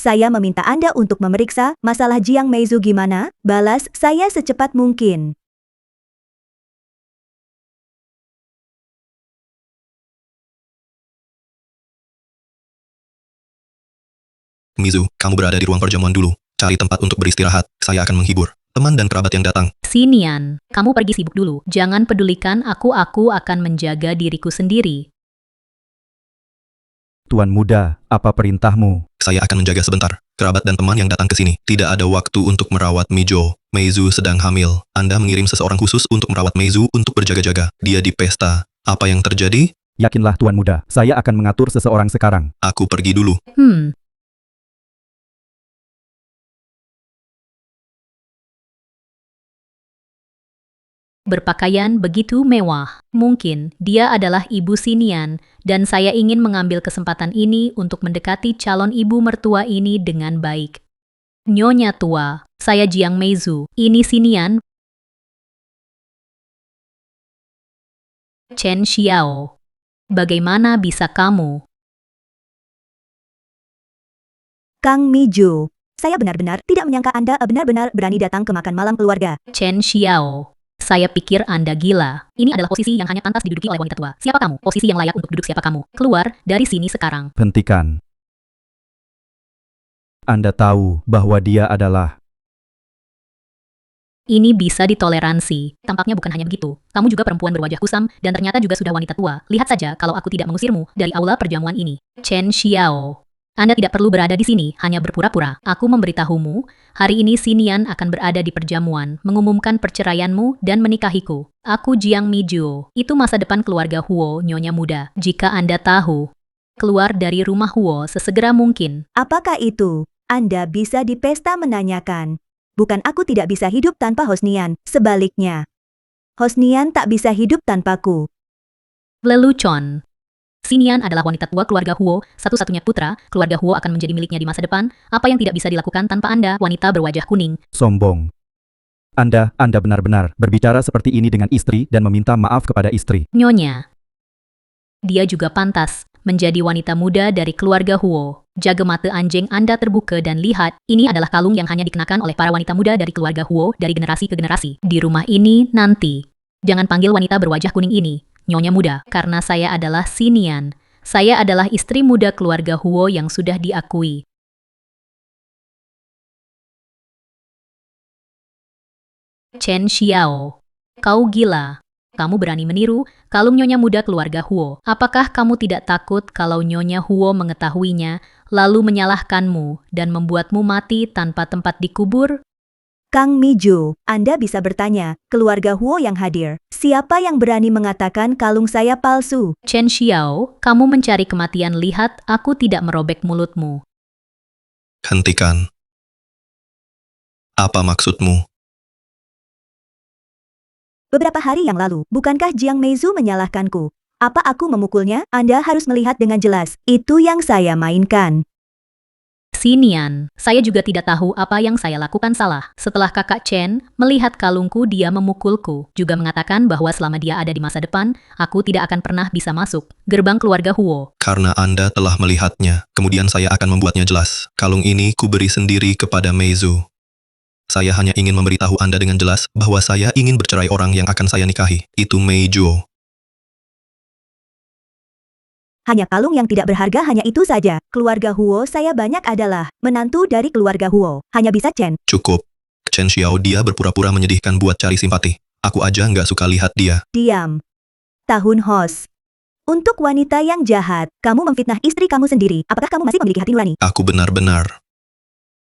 saya meminta Anda untuk memeriksa masalah Jiang Meizu gimana? Balas saya secepat mungkin. Mizu, kamu berada di ruang perjamuan dulu. Cari tempat untuk beristirahat, saya akan menghibur teman dan kerabat yang datang. Sinian, kamu pergi sibuk dulu. Jangan pedulikan aku akan menjaga diriku sendiri. Tuan muda, apa perintahmu? Saya akan menjaga sebentar. Kerabat dan teman yang datang ke sini. Tidak ada waktu untuk merawat Mijo. Meizu sedang hamil. Anda mengirim seseorang khusus untuk merawat Meizu untuk berjaga-jaga. Dia di pesta. Apa yang terjadi? Yakinlah tuan muda, saya akan mengatur seseorang sekarang. Aku pergi dulu. Berpakaian begitu mewah. Mungkin dia adalah ibu Sinian, dan saya ingin mengambil kesempatan ini untuk mendekati calon ibu mertua ini dengan baik. Nyonya tua, saya Jiang Meizu. Ini Sinian. Chen Xiao. Bagaimana bisa kamu? Kang Mijo, saya benar-benar tidak menyangka Anda benar-benar berani datang ke makan malam keluarga. Chen Xiao. Saya pikir Anda gila. Ini adalah posisi yang hanya pantas diduduki oleh wanita tua. Siapa kamu? Posisi yang layak untuk duduk siapa kamu? Keluar dari sini sekarang. Hentikan. Anda tahu bahwa dia adalah... Ini bisa ditoleransi. Tampaknya bukan hanya begitu. Kamu juga perempuan berwajah kusam, dan ternyata juga sudah wanita tua. Lihat saja kalau aku tidak mengusirmu dari aula perjamuan ini. Chen Xiao. Anda tidak perlu berada di sini, hanya berpura-pura. Aku memberitahumu, hari ini Sinian akan berada di perjamuan, mengumumkan perceraianmu dan menikahiku. Aku Jiang Mijo. Itu masa depan keluarga Huo, nyonya muda. Jika Anda tahu, keluar dari rumah Huo sesegera mungkin. Apakah itu? Anda bisa di pesta menanyakan. Bukan aku tidak bisa hidup tanpa Hosnian, sebaliknya. Hosnian tak bisa hidup tanpaku. Lelucon. Sinian adalah wanita tua keluarga Huo, satu-satunya putra, keluarga Huo akan menjadi miliknya di masa depan, apa yang tidak bisa dilakukan tanpa Anda, wanita berwajah kuning. Sombong. Anda benar-benar berbicara seperti ini dengan istri dan meminta maaf kepada istri. Nyonya. Dia juga pantas menjadi wanita muda dari keluarga Huo. Jaga mata anjing Anda terbuka dan lihat, ini adalah kalung yang hanya dikenakan oleh para wanita muda dari keluarga Huo dari generasi ke generasi. Di rumah ini nanti. Jangan panggil wanita berwajah kuning ini Nyonya muda, karena saya adalah Sinian. Saya adalah istri muda keluarga Huo yang sudah diakui. Chen Xiao. Kau gila. Kamu berani meniru kalung nyonya muda keluarga Huo. Apakah kamu tidak takut kalau nyonya Huo mengetahuinya, lalu menyalahkanmu dan membuatmu mati tanpa tempat dikubur? Kang Mijo, Anda bisa bertanya, keluarga Huo yang hadir, siapa yang berani mengatakan kalung saya palsu? Chen Xiao, kamu mencari kematian, lihat aku tidak merobek mulutmu. Hentikan. Apa maksudmu? Beberapa hari yang lalu, bukankah Jiang Meizu menyalahkanku? Apa aku memukulnya? Anda harus melihat dengan jelas, itu yang saya mainkan. Sinian, saya juga tidak tahu apa yang saya lakukan salah. Setelah kakak Chen melihat kalungku, dia memukulku. Juga mengatakan bahwa selama dia ada di masa depan, aku tidak akan pernah bisa masuk gerbang keluarga Huo. Karena Anda telah melihatnya, kemudian saya akan membuatnya jelas. Kalung ini kuberi sendiri kepada Meizu. Saya hanya ingin memberitahu Anda dengan jelas bahwa saya ingin bercerai orang yang akan saya nikahi. Itu Meijo. Hanya kalung yang tidak berharga, hanya itu saja. Keluarga Huo saya banyak adalah menantu dari keluarga Huo. Hanya bisa Chen. Cukup. Chen Xiao dia berpura-pura menyedihkan buat cari simpati. Aku aja nggak suka lihat dia. Diam. Tahun Hos. Untuk wanita yang jahat, kamu memfitnah istri kamu sendiri. Apakah kamu masih memiliki hati nurani? Aku benar-benar.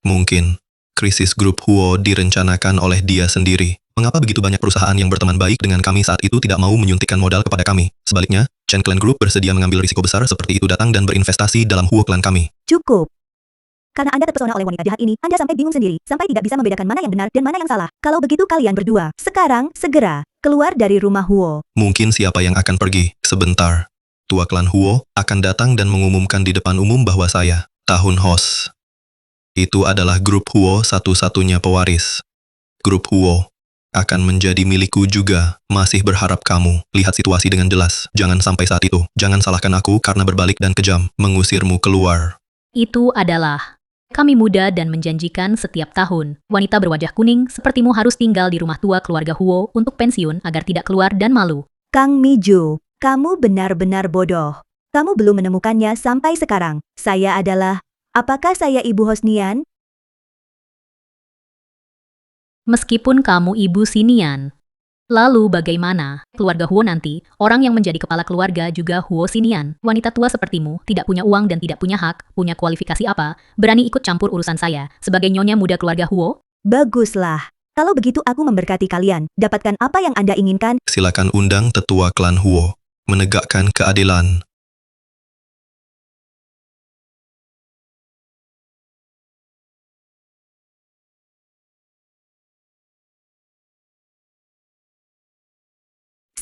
Mungkin, krisis grup Huo direncanakan oleh dia sendiri. Mengapa begitu banyak perusahaan yang berteman baik dengan kami saat itu tidak mau menyuntikkan modal kepada kami? Sebaliknya, Chen Clan Group bersedia mengambil risiko besar seperti itu datang dan berinvestasi dalam Huo Clan kami. Cukup. Karena Anda terpesona oleh wanita jahat ini, Anda sampai bingung sendiri, sampai tidak bisa membedakan mana yang benar dan mana yang salah. Kalau begitu kalian berdua, sekarang, segera, keluar dari rumah Huo. Mungkin siapa yang akan pergi? Sebentar. Tua Klan Huo akan datang dan mengumumkan di depan umum bahwa saya, Tahun Hos. Itu adalah grup Huo satu-satunya pewaris. Grup Huo akan menjadi milikku juga. Masih berharap kamu lihat situasi dengan jelas. Jangan sampai saat itu. Jangan salahkan aku karena berbalik dan kejam, mengusirmu keluar. Itu adalah Kami muda dan menjanjikan setiap tahun. Wanita berwajah kuning sepertimu harus tinggal di rumah tua keluarga Huo untuk pensiun agar tidak keluar dan malu. Kang Miju, kamu benar-benar bodoh. Kamu belum menemukannya sampai sekarang. Saya adalah... Apakah saya Ibu Hosnian? Meskipun kamu ibu Sinian. Lalu bagaimana? Keluarga Huo nanti, orang yang menjadi kepala keluarga juga Huo Sinian. Wanita tua sepertimu, tidak punya uang dan tidak punya hak, punya kualifikasi apa, berani ikut campur urusan saya, sebagai nyonya muda keluarga Huo? Baguslah. Kalau begitu aku memberkati kalian. Dapatkan apa yang Anda inginkan. Silakan undang tetua klan Huo. Menegakkan keadilan.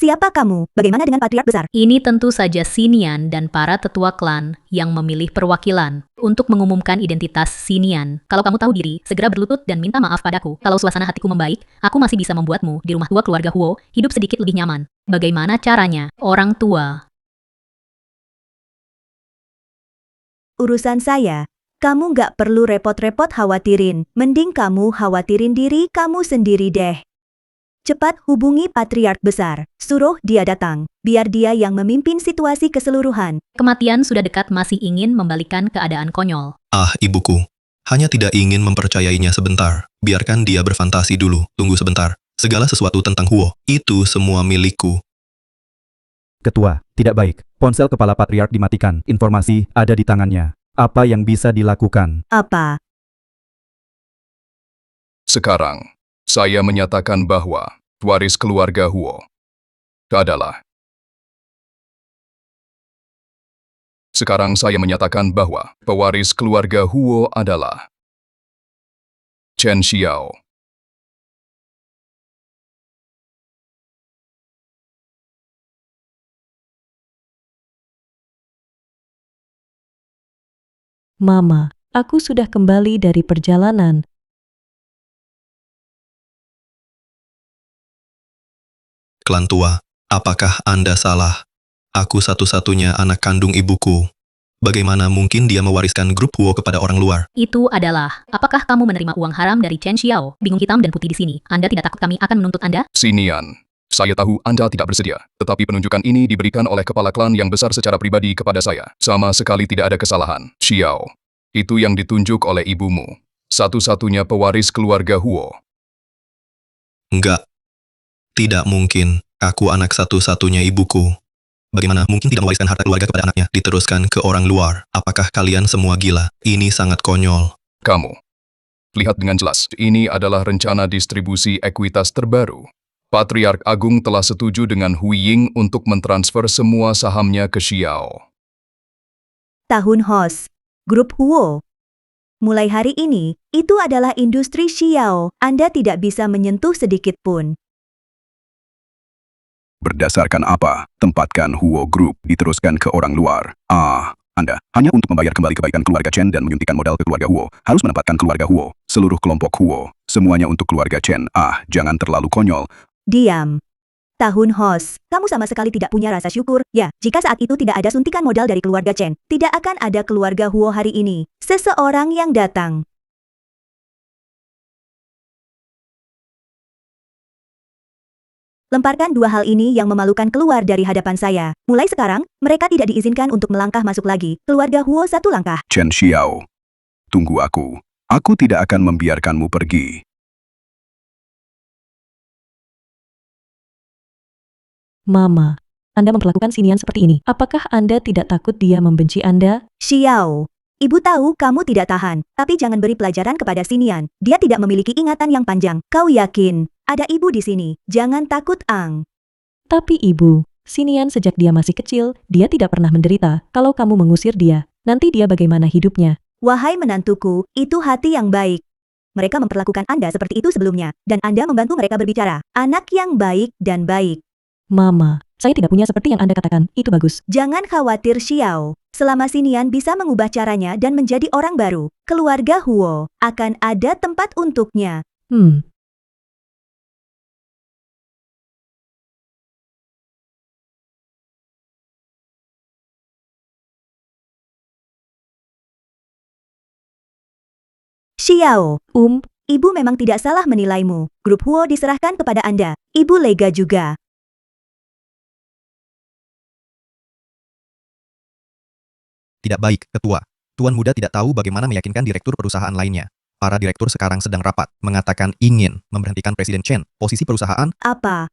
Siapa kamu? Bagaimana dengan patriark besar? Ini tentu saja Sinian dan para tetua klan yang memilih perwakilan untuk mengumumkan identitas Sinian. Kalau kamu tahu diri, segera berlutut dan minta maaf padaku. Kalau suasana hatiku membaik, aku masih bisa membuatmu di rumah tua keluarga Huo hidup sedikit lebih nyaman. Bagaimana caranya? Orang tua. Urusan saya. Kamu nggak perlu repot-repot khawatirin. Mending kamu khawatirin diri kamu sendiri deh. Cepat hubungi patriark besar. Suruh dia datang. Biar dia yang memimpin situasi keseluruhan. Kematian sudah dekat masih ingin membalikan keadaan konyol. Ah, ibuku. Hanya tidak ingin mempercayainya sebentar. Biarkan dia berfantasi dulu. Tunggu sebentar. Segala sesuatu tentang Huo, itu semua milikku. Ketua, tidak baik. Ponsel kepala patriark dimatikan. Informasi ada di tangannya. Apa yang bisa dilakukan? Apa? Sekarang, saya menyatakan bahwa waris keluarga Huo adalah. Sekarang saya menyatakan bahwa pewaris keluarga Huo adalah Chen Xiao. Mama, aku sudah kembali dari perjalanan. Klan tua, apakah Anda salah? Aku satu-satunya anak kandung ibuku. Bagaimana mungkin dia mewariskan grup Huo kepada orang luar? Itu adalah, apakah kamu menerima uang haram dari Chen Xiao? Bingung hitam dan putih di sini. Anda tidak takut kami akan menuntut Anda? Sinian, saya tahu Anda tidak bersedia, tetapi penunjukan ini diberikan oleh kepala klan yang besar secara pribadi kepada saya. Sama sekali tidak ada kesalahan. Xiao, itu yang ditunjuk oleh ibumu. Satu-satunya pewaris keluarga Huo. Enggak. Tidak mungkin. Aku anak satu-satunya ibuku. Bagaimana mungkin tidak mewariskan harta keluarga kepada anaknya, diteruskan ke orang luar? Apakah kalian semua gila? Ini sangat konyol. Kamu. Lihat dengan jelas, ini adalah rencana distribusi ekuitas terbaru. Patriark Agung telah setuju dengan Hui Ying untuk mentransfer semua sahamnya ke Xiao. Tahun Hos. Grup Huo. Mulai hari ini, itu adalah industri Xiao. Anda tidak bisa menyentuh sedikit pun. Berdasarkan apa? Tempatkan Huo Group diteruskan ke orang luar. Anda, hanya untuk membayar kembali kebaikan keluarga Chen dan menyuntikkan modal ke keluarga Huo, harus menempatkan keluarga Huo, seluruh kelompok Huo, semuanya untuk keluarga Chen. Jangan terlalu konyol. Diam. Tahun Hos, kamu sama sekali tidak punya rasa syukur. Ya, jika saat itu tidak ada suntikan modal dari keluarga Chen, tidak akan ada keluarga Huo hari ini. Seseorang yang datang. Lemparkan dua hal ini yang memalukan keluar dari hadapan saya. Mulai sekarang, mereka tidak diizinkan untuk melangkah masuk lagi. Keluarga Huo satu langkah. Chen Xiao, tunggu aku. Aku tidak akan membiarkanmu pergi. Mama, Anda memperlakukan Sinian seperti ini. Apakah Anda tidak takut dia membenci Anda? Xiao. Ibu tahu kamu tidak tahan, tapi jangan beri pelajaran kepada Sinian. Dia tidak memiliki ingatan yang panjang. Kau yakin? Ada ibu di sini. Jangan takut, Ang. Tapi ibu, Sinian sejak dia masih kecil, dia tidak pernah menderita. Kalau kamu mengusir dia, nanti dia bagaimana hidupnya? Wahai menantuku, itu hati yang baik. Mereka memperlakukan Anda seperti itu sebelumnya, dan Anda membantu mereka berbicara. Anak yang baik dan baik. Mama, saya tidak punya seperti yang Anda katakan. Itu bagus. Jangan khawatir, Xiao. Selama Sinian bisa mengubah caranya dan menjadi orang baru, keluarga Huo akan ada tempat untuknya. Xiao, Um, Ibu memang tidak salah menilaimu. Grup Huo diserahkan kepada Anda. Ibu lega juga. Tidak baik, Ketua. Tuan Muda tidak tahu bagaimana meyakinkan direktur perusahaan lainnya. Para direktur sekarang sedang rapat, mengatakan ingin memberhentikan Presiden Chen. Posisi perusahaan Apa?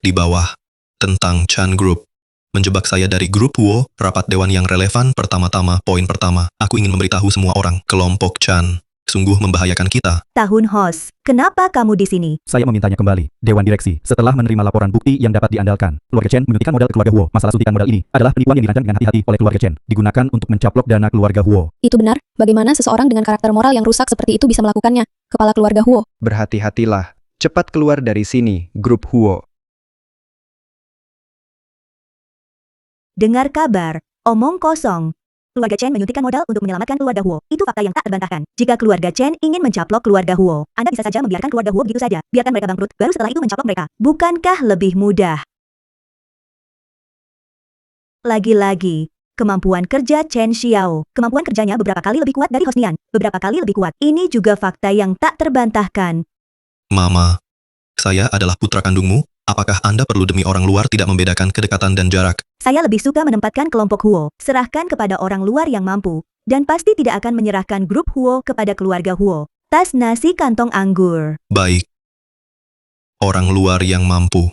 di bawah. Tentang Chan Group. Menjebak saya dari grup Huo, rapat dewan yang relevan pertama-tama. Poin pertama, aku ingin memberitahu semua orang, kelompok Chan sungguh membahayakan kita. Tahun Hos, kenapa kamu di sini? Saya memintanya kembali. Dewan Direksi, setelah menerima laporan bukti yang dapat diandalkan, keluarga Chen menyuntikkan modal ke keluarga Huo. Masalah suntikan modal ini adalah penipuan yang dirancang dengan hati-hati oleh keluarga Chen, digunakan untuk mencaplok dana keluarga Huo. Itu benar? Bagaimana seseorang dengan karakter moral yang rusak seperti itu bisa melakukannya? Kepala keluarga Huo. Berhati-hatilah. Cepat keluar dari sini, grup Huo. Dengar kabar, omong kosong. Keluarga Chen menyuntikkan modal untuk menyelamatkan keluarga Huo. Itu fakta yang tak terbantahkan. Jika keluarga Chen ingin mencaplok keluarga Huo, Anda bisa saja membiarkan keluarga Huo begitu saja. Biarkan mereka bangkrut, baru setelah itu mencaplok mereka. Bukankah lebih mudah? Lagi-lagi, kemampuan kerja Chen Xiao. Kemampuan kerjanya beberapa kali lebih kuat dari Hosnian. Beberapa kali lebih kuat. Ini juga fakta yang tak terbantahkan. Mama, saya adalah putra kandungmu. Apakah Anda perlu demi orang luar tidak membedakan kedekatan dan jarak? Saya lebih suka menempatkan kelompok Huo. Serahkan kepada orang luar yang mampu. Dan pasti tidak akan menyerahkan grup Huo kepada keluarga Huo. Tas nasi kantong anggur. Baik. Orang luar yang mampu.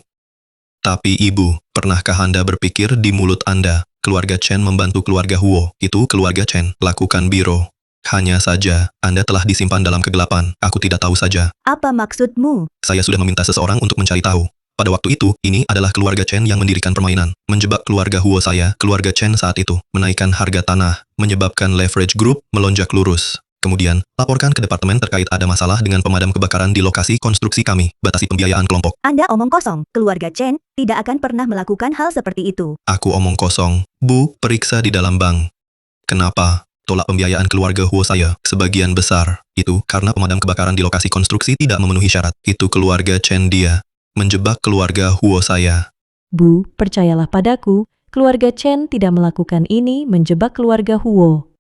Tapi Ibu, pernahkah Anda berpikir di mulut Anda, keluarga Chen membantu keluarga Huo? Itu keluarga Chen. Lakukan biro. Hanya saja, Anda telah disimpan dalam kegelapan. Aku tidak tahu saja. Apa maksudmu? Saya sudah meminta seseorang untuk mencari tahu. Pada waktu itu, ini adalah keluarga Chen yang mendirikan permainan, menjebak keluarga Huo saya, keluarga Chen saat itu, menaikkan harga tanah, menyebabkan leverage group melonjak lurus. Kemudian, laporkan ke departemen terkait ada masalah dengan pemadam kebakaran di lokasi konstruksi kami, batasi pembiayaan kelompok. Anda omong kosong. Keluarga Chen tidak akan pernah melakukan hal seperti itu. Aku omong kosong. Bu, periksa di dalam bank. Kenapa? Tolak pembiayaan keluarga Huo saya, sebagian besar. Itu karena pemadam kebakaran di lokasi konstruksi tidak memenuhi syarat. Itu keluarga Chen dia. Menjebak keluarga Huo saya. Bu, percayalah padaku, keluarga Chen tidak melakukan ini menjebak keluarga Huo.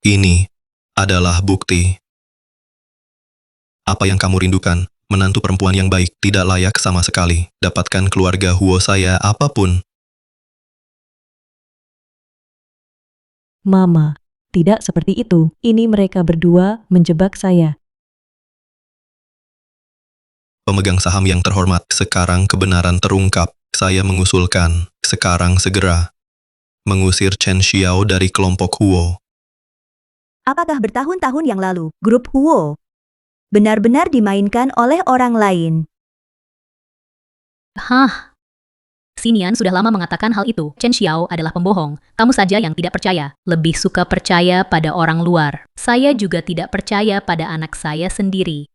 Ini adalah bukti. Apa yang kamu rindukan? Menantu perempuan yang baik, tidak layak sama sekali. Dapatkan keluarga Huo saya apapun. Mama, tidak seperti itu. Ini mereka berdua menjebak saya. Pemegang saham yang terhormat, sekarang kebenaran terungkap. Saya mengusulkan, sekarang segera, mengusir Chen Xiao dari kelompok Huo. Apakah bertahun-tahun yang lalu, grup Huo benar-benar dimainkan oleh orang lain? Hah? Xinian sudah lama mengatakan hal itu. Chen Xiao adalah pembohong. Kamu saja yang tidak percaya. Lebih suka percaya pada orang luar. Saya juga tidak percaya pada anak saya sendiri.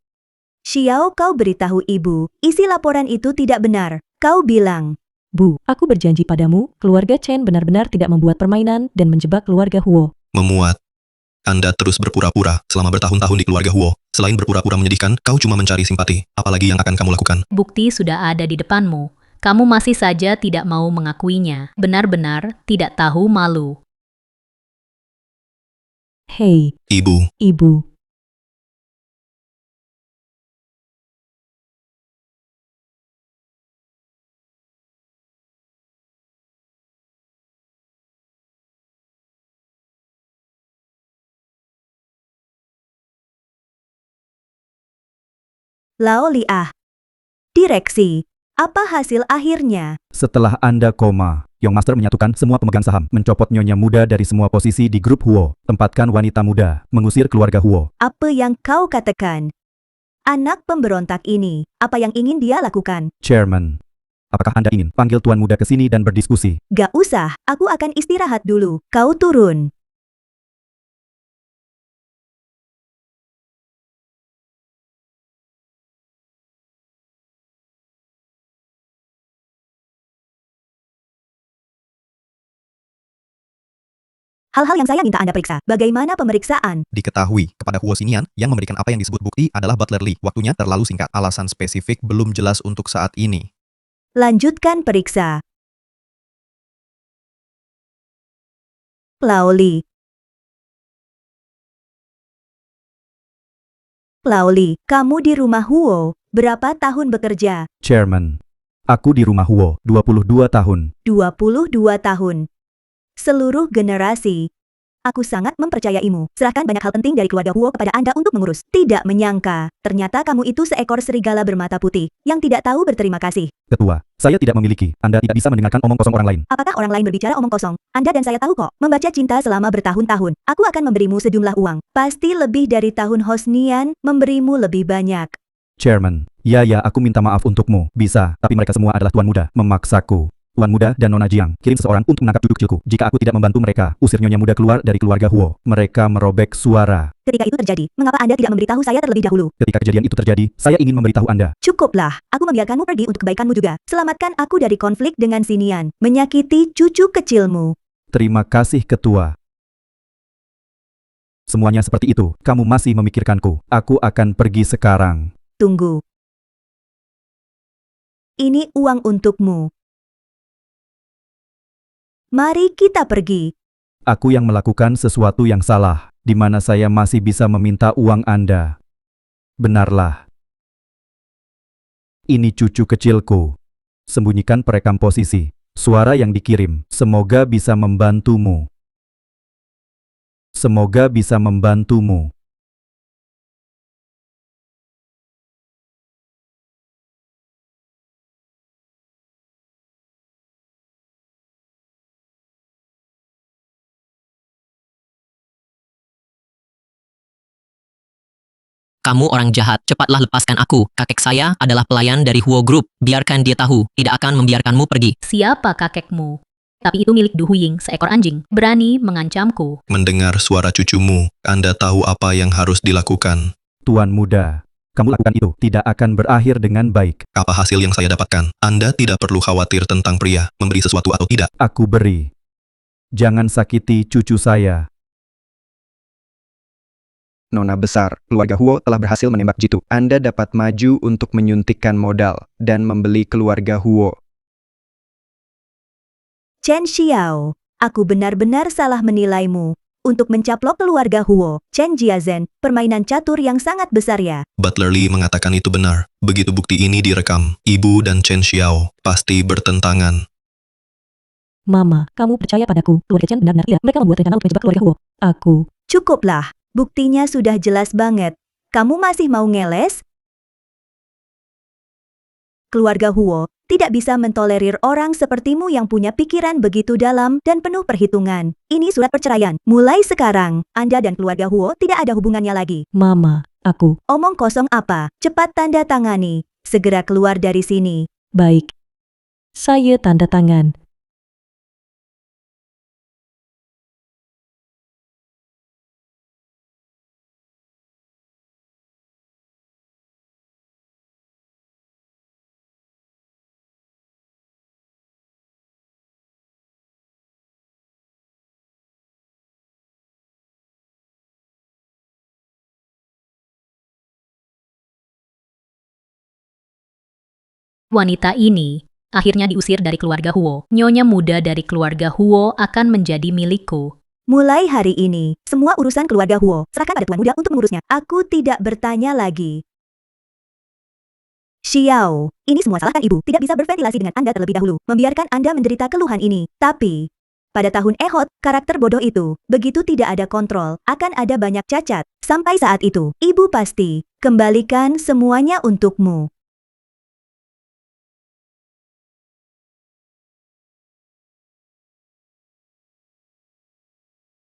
Xiao, kau beritahu ibu, isi laporan itu tidak benar. Kau bilang, Bu, aku berjanji padamu, keluarga Chen benar-benar tidak membuat permainan dan menjebak keluarga Huo. Memuat. Anda terus berpura-pura selama bertahun-tahun di keluarga Huo. Selain berpura-pura menyedihkan, kau cuma mencari simpati. Apalagi yang akan kamu lakukan? Bukti sudah ada di depanmu. Kamu masih saja tidak mau mengakuinya. Benar-benar tidak tahu malu. Hei, Ibu, Ibu. Lao Liah. Direksi, apa hasil akhirnya? Setelah Anda koma, Young Master menyatukan semua pemegang saham, mencopot nyonya muda dari semua posisi di grup Huo, tempatkan wanita muda, mengusir keluarga Huo. Apa yang kau katakan? Anak pemberontak ini, apa yang ingin dia lakukan? Chairman, apakah Anda ingin panggil Tuan Muda ke sini dan berdiskusi? Gak usah, aku akan istirahat dulu. Kau turun. Hal-hal yang saya minta Anda periksa. Bagaimana pemeriksaan? diketahui kepada Huo Xinian yang memberikan apa yang disebut bukti adalah Butler Lee. Waktunya terlalu singkat. Alasan spesifik belum jelas untuk saat ini. Lanjutkan periksa. Laoli. Laoli, kamu di rumah Huo, berapa tahun bekerja? Chairman. Aku di rumah Huo, 22 tahun. 22 tahun. Seluruh generasi. Aku sangat mempercayaimu. Serahkan banyak hal penting dari keluarga Huo kepada Anda untuk mengurus. Tidak menyangka, ternyata kamu itu seekor serigala bermata putih, yang tidak tahu berterima kasih. Ketua, saya tidak memiliki. Anda tidak bisa mendengarkan omong kosong orang lain. Apakah orang lain berbicara omong kosong? Anda dan saya tahu kok, membaca cinta selama bertahun-tahun. Aku akan memberimu sejumlah uang. Pasti lebih dari tahun Hosnian, memberimu lebih banyak. Chairman. Ya, aku minta maaf untukmu. Bisa, tapi mereka semua adalah tuan muda. Memaksaku. Tuan muda dan Nona Jiang, kirim seseorang untuk menangkap cucu kecilku. Jika aku tidak membantu mereka, usir Nyonya muda keluar dari keluarga Huo. Mereka merobek suara. Ketika itu terjadi, mengapa Anda tidak memberitahu saya terlebih dahulu? Ketika kejadian itu terjadi, saya ingin memberitahu Anda. Cukuplah, aku membiarkanmu pergi untuk kebaikanmu juga. Selamatkan aku dari konflik dengan Sinian, menyakiti cucu kecilmu. Terima kasih, Ketua. Semuanya seperti itu. Kamu masih memikirkanku. Aku akan pergi sekarang. Tunggu. Ini uang untukmu. Mari kita pergi. Aku yang melakukan sesuatu yang salah, di mana saya masih bisa meminta uang Anda. Benarlah. Ini cucu kecilku. Sembunyikan perekam posisi. Suara yang dikirim. Semoga bisa membantumu. Semoga bisa membantumu. Kamu orang jahat, cepatlah lepaskan aku. Kakek saya adalah pelayan dari Huo Group. Biarkan dia tahu, tidak akan membiarkanmu pergi. Siapa kakekmu? Tapi itu milik Du Huying, seekor anjing. Berani mengancamku. Mendengar suara cucumu, Anda tahu apa yang harus dilakukan. Tuan muda, kamu lakukan itu tidak akan berakhir dengan baik. Apa hasil yang saya dapatkan? Anda tidak perlu khawatir tentang pria, memberi sesuatu atau tidak. Aku beri. Jangan sakiti cucu saya. Nona besar, keluarga Huo telah berhasil menembak jitu. Anda dapat maju untuk menyuntikkan modal dan membeli keluarga Huo. Chen Xiao, aku benar-benar salah menilaimu. Untuk mencaplok keluarga Huo, Chen Jiazhen, permainan catur yang sangat besar ya. Butler Lee mengatakan itu benar. Begitu bukti ini direkam, Ibu dan Chen Xiao pasti bertentangan. Mama, kamu percaya padaku. Keluarga Chen benar-benar tidak. Mereka membuat rencana untuk menjebak keluarga Huo. Aku. Cukuplah. Buktinya sudah jelas banget. Kamu masih mau ngeles? Keluarga Huo tidak bisa mentolerir orang sepertimu yang punya pikiran begitu dalam dan penuh perhitungan. Ini surat perceraian. Mulai sekarang, Anda dan keluarga Huo tidak ada hubungannya lagi. Mama, aku. Omong kosong apa? Cepat tanda tangani. Segera keluar dari sini. Baik. Saya tanda tangan. Wanita ini akhirnya diusir dari keluarga Huo. Nyonya muda dari keluarga Huo akan menjadi milikku. Mulai hari ini, semua urusan keluarga Huo serahkan pada tuan muda untuk mengurusnya. Aku tidak bertanya lagi. Xiao, ini semua salahkan ibu. Tidak bisa berventilasi dengan Anda terlebih dahulu. Membiarkan Anda menderita keluhan ini. Tapi, pada tahun Ehot, karakter bodoh itu, begitu tidak ada kontrol, akan ada banyak cacat. Sampai saat itu, ibu pasti kembalikan semuanya untukmu.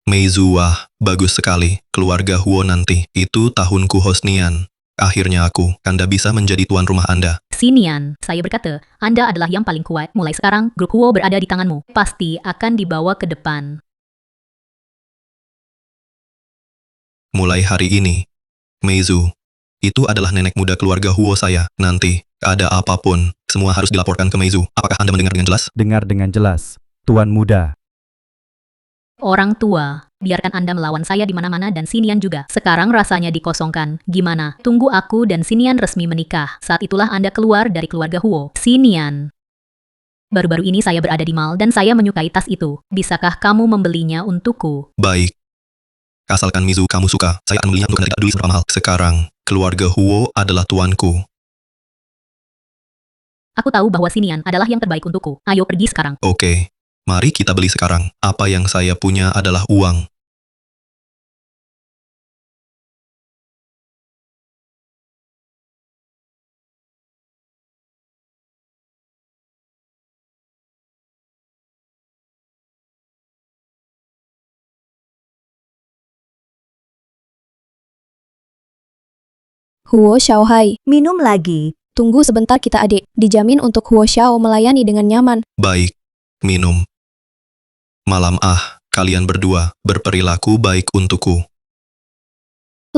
Meizuah, bagus sekali. Keluarga Huo nanti. Itu tahunku Hosnian. Akhirnya Anda bisa menjadi tuan rumah Anda. Sinian, saya berkata, Anda adalah yang paling kuat. Mulai sekarang, grup Huo berada di tanganmu. Pasti akan dibawa ke depan. Mulai hari ini, Meizu, itu adalah nenek muda keluarga Huo saya. Nanti, ada apapun, semua harus dilaporkan ke Meizu. Apakah Anda mendengar dengan jelas? Dengar dengan jelas, tuan muda. Orang tua, biarkan Anda melawan saya di mana-mana dan Sinian juga. Sekarang rasanya dikosongkan. Gimana? Tunggu aku dan Sinian resmi menikah. Saat itulah Anda keluar dari keluarga Huo. Sinian. Baru-baru ini saya berada di mall dan saya menyukai tas itu. Bisakah kamu membelinya untukku? Baik. Asalkan Mizu kamu suka, saya akan belinya untuk Anda, tidak peduli seberapa mahal. Sekarang, keluarga Huo adalah tuanku. Aku tahu bahwa Xinian adalah yang terbaik untukku. Ayo pergi sekarang. Oke. Mari kita beli sekarang. Apa yang saya punya adalah uang. Huo Xiaohai, Minum lagi. tunggu sebentar kita adik. Dijamin untuk Huo Xiao melayani dengan nyaman. Baik. Minum. Malam kalian berdua berperilaku baik untukku.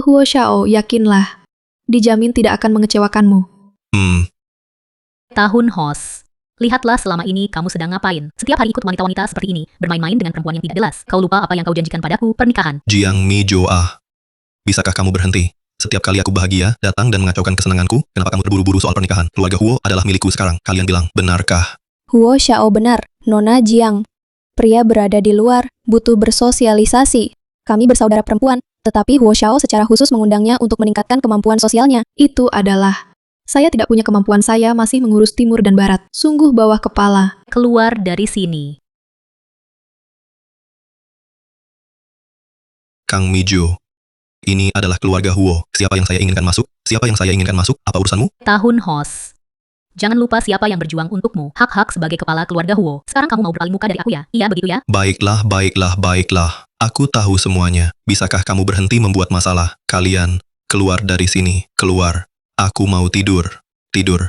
Huo Xiao, yakinlah. Dijamin tidak akan mengecewakanmu. Tahun Hos. Lihatlah selama ini kamu sedang ngapain. Setiap hari ikut wanita-wanita seperti ini, bermain-main dengan perempuan yang tidak jelas. Kau lupa apa yang kau janjikan padaku, pernikahan. Jiang Mi Jo Bisakah kamu berhenti? Setiap kali aku bahagia, datang dan mengacaukan kesenanganku, kenapa kamu terburu-buru soal pernikahan? Keluarga Huo adalah milikku sekarang. Kalian bilang, benarkah? Huo Xiao benar, Nona Jiang. Pria berada di luar, butuh bersosialisasi. Kami bersaudara perempuan, tetapi Huo Xiao secara khusus mengundangnya untuk meningkatkan kemampuan sosialnya. Itu adalah... Saya tidak punya kemampuan, saya masih mengurus timur dan barat. Sungguh bawah kepala. Keluar dari sini. Kang Mijo. Ini adalah keluarga Huo. Siapa yang saya inginkan masuk? Siapa yang saya inginkan masuk? Apa urusanmu? Tahun Hos. Jangan lupa siapa yang berjuang untukmu. Hak-hak sebagai kepala keluarga Huo. Sekarang kamu mau berpaling muka dari aku ya? Iya begitu ya? Baiklah, baiklah, baiklah. Aku tahu semuanya. Bisakah kamu berhenti membuat masalah? Kalian, keluar dari sini. Keluar. Aku mau tidur. Tidur.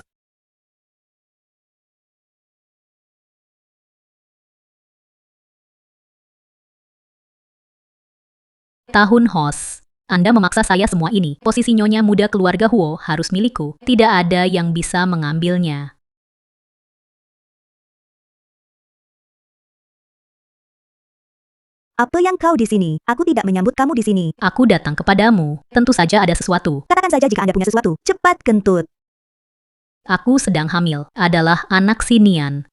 Tahun Hos. Anda memaksa saya semua ini. Posisi nyonya muda keluarga Huo harus milikku. Tidak ada yang bisa mengambilnya. Apa yang kau di sini? Aku tidak menyambut kamu di sini. Aku datang kepadamu. Tentu saja ada sesuatu. Katakan saja jika Anda punya sesuatu. Cepat kentut. Aku sedang hamil. Adalah anak Xinian.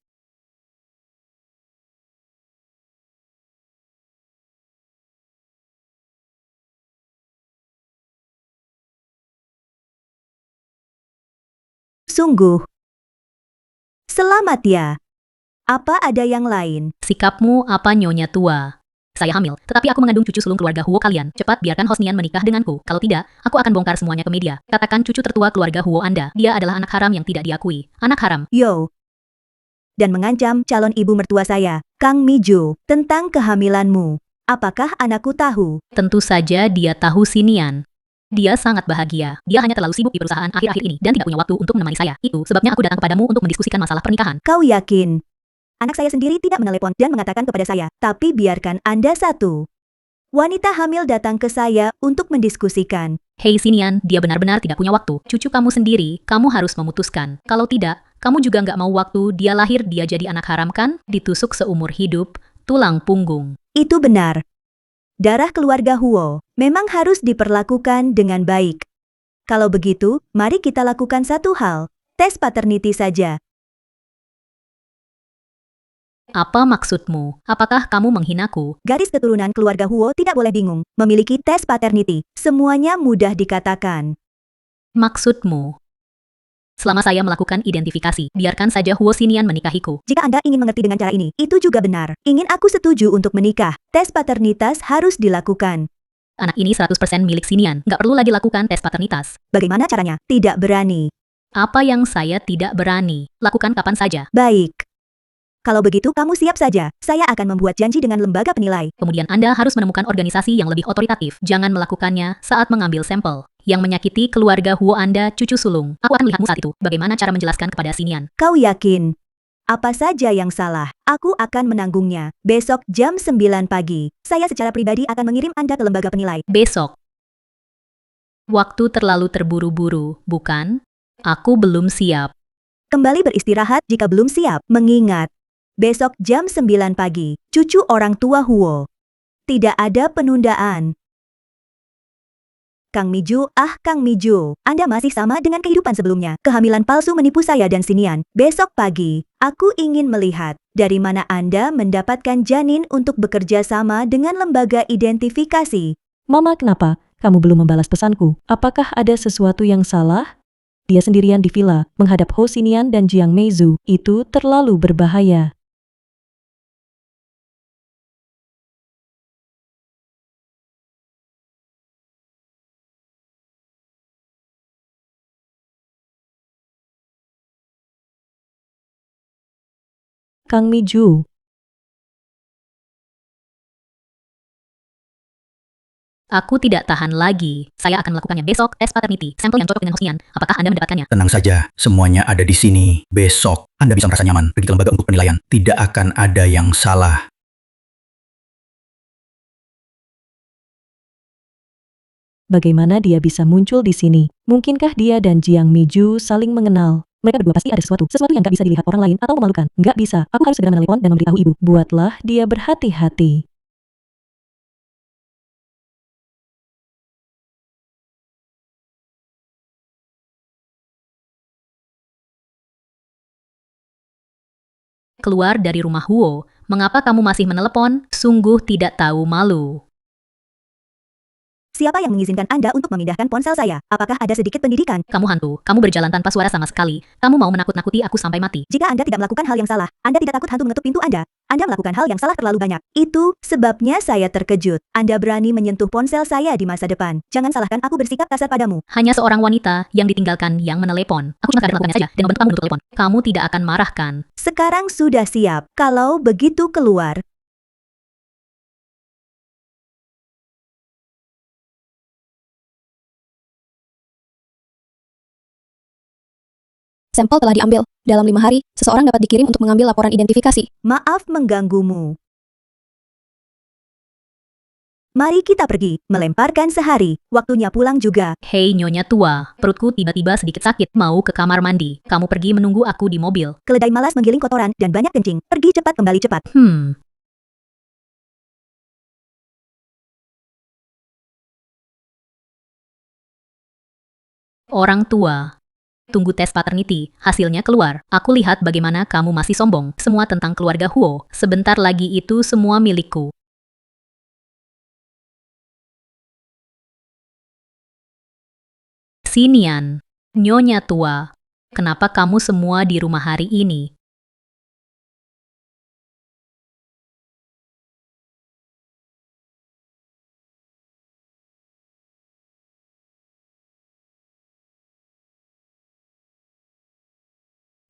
Sungguh. Selamat ya. Apa ada yang lain? Sikapmu apa nyonya tua? Saya hamil, tetapi aku mengandung cucu sulung keluarga Huo kalian. Cepat biarkan Hosnian menikah denganku. Kalau tidak, aku akan bongkar semuanya ke media. Katakan cucu tertua keluarga Huo Anda. Dia adalah anak haram yang tidak diakui. Anak haram. Yo. Dan mengancam calon ibu mertua saya, Kang Mijo, tentang kehamilanmu. Apakah anakku tahu? Tentu saja dia tahu Xinian. Dia sangat bahagia. Dia hanya terlalu sibuk di perusahaan akhir-akhir ini dan tidak punya waktu untuk menemani saya. Itu sebabnya aku datang kepadamu untuk mendiskusikan masalah pernikahan. Kau yakin? Anak saya sendiri tidak menelepon dan mengatakan kepada saya, tapi biarkan Anda satu wanita hamil datang ke saya untuk mendiskusikan. Hei Xinian, dia benar-benar tidak punya waktu. Cucu kamu sendiri, kamu harus memutuskan. Kalau tidak, kamu juga nggak mau waktu dia lahir dia jadi anak haram kan? Ditusuk seumur hidup, tulang punggung. Itu benar. Darah keluarga Huo memang harus diperlakukan dengan baik. Kalau begitu, mari kita lakukan satu hal, tes paternity saja. Apa maksudmu? Apakah kamu menghinaku? Garis keturunan keluarga Huo tidak boleh bingung, memiliki tes paternity. Semuanya mudah dikatakan. Maksudmu? Selama saya melakukan identifikasi, biarkan saja Huo Xinian menikahiku. Jika Anda ingin mengerti dengan cara ini, itu juga benar. Ingin aku setuju untuk menikah, tes paternitas harus dilakukan. Anak ini 100% milik Xinian, nggak perlu lagi lakukan tes paternitas. Bagaimana caranya? Tidak berani. Apa yang saya tidak berani? Lakukan kapan saja. Baik. Kalau begitu kamu siap saja, saya akan membuat janji dengan lembaga penilai. Kemudian Anda harus menemukan organisasi yang lebih otoritatif. Jangan melakukannya saat mengambil sampel. Yang menyakiti keluarga Huo Anda cucu sulung. Aku akan melihatmu saat itu. Bagaimana cara menjelaskan kepada Xinian? Kau yakin? Apa saja yang salah, aku akan menanggungnya. Besok jam 9 pagi, saya secara pribadi akan mengirim Anda ke lembaga penilai. Besok. Waktu terlalu terburu-buru, bukan? Aku belum siap. Kembali beristirahat jika belum siap. Mengingat, besok jam 9 pagi, cucu orang tua Huo. Tidak ada penundaan. Kang Miju, Kang Miju, Anda masih sama dengan kehidupan sebelumnya. Kehamilan palsu menipu saya dan Sinian. Besok pagi, aku ingin melihat dari mana Anda mendapatkan janin untuk bekerja sama dengan lembaga identifikasi. Mama, kenapa kamu belum membalas pesanku? Apakah ada sesuatu yang salah? Dia sendirian di villa, menghadap Ho Xinian dan Jiang Meizu. Itu terlalu berbahaya. Kang Miju, Aku tidak tahan lagi. Saya akan melakukannya besok, tes paternity, sampel yang cocok dengan Hosnian. Apakah Anda mendapatkannya? Tenang saja, semuanya ada di sini. Besok, Anda bisa merasa nyaman pergi ke lembaga untuk penilaian. Tidak akan ada yang salah. bagaimana dia bisa muncul di sini? Mungkinkah dia dan Jiang Miju saling mengenal? Mereka berdua pasti ada sesuatu yang nggak bisa dilihat orang lain atau memalukan. Nggak bisa, aku harus segera menelepon dan memberitahu ibu. Buatlah dia berhati-hati. Keluar dari rumah Huo, mengapa kamu masih menelepon? Sungguh tidak tahu malu. Siapa yang mengizinkan Anda untuk memindahkan ponsel saya? Apakah ada sedikit pendidikan? Kamu hantu, kamu berjalan tanpa suara sama sekali. Kamu mau menakut-nakuti aku sampai mati. Jika Anda tidak melakukan hal yang salah, Anda tidak takut hantu mengetuk pintu Anda. Anda melakukan hal yang salah terlalu banyak. Itu sebabnya saya terkejut. Anda berani menyentuh ponsel saya di masa depan. Jangan salahkan aku bersikap kasar padamu. Hanya seorang wanita yang ditinggalkan yang menelepon. Aku cuma kadang melakukannya saja dan membantu kamu untuk telepon. Kamu tidak akan marah kan? Sekarang sudah siap. Kalau begitu keluar. Sampel telah diambil. Dalam 5 hari, seseorang dapat dikirim untuk mengambil laporan identifikasi. Maaf mengganggumu. Mari kita pergi, melemparkan sehari. Waktunya pulang juga. Hei nyonya tua, perutku tiba-tiba sedikit sakit. Mau ke kamar mandi. Kamu pergi menunggu aku di mobil. Keledai malas menggiling kotoran dan banyak kencing. Pergi cepat kembali cepat. Orang tua. Tunggu tes paternity, hasilnya keluar. Aku lihat bagaimana kamu masih sombong. Semua tentang keluarga Huo. Sebentar lagi itu semua milikku. Sinian, nyonya tua. Kenapa kamu semua di rumah hari ini?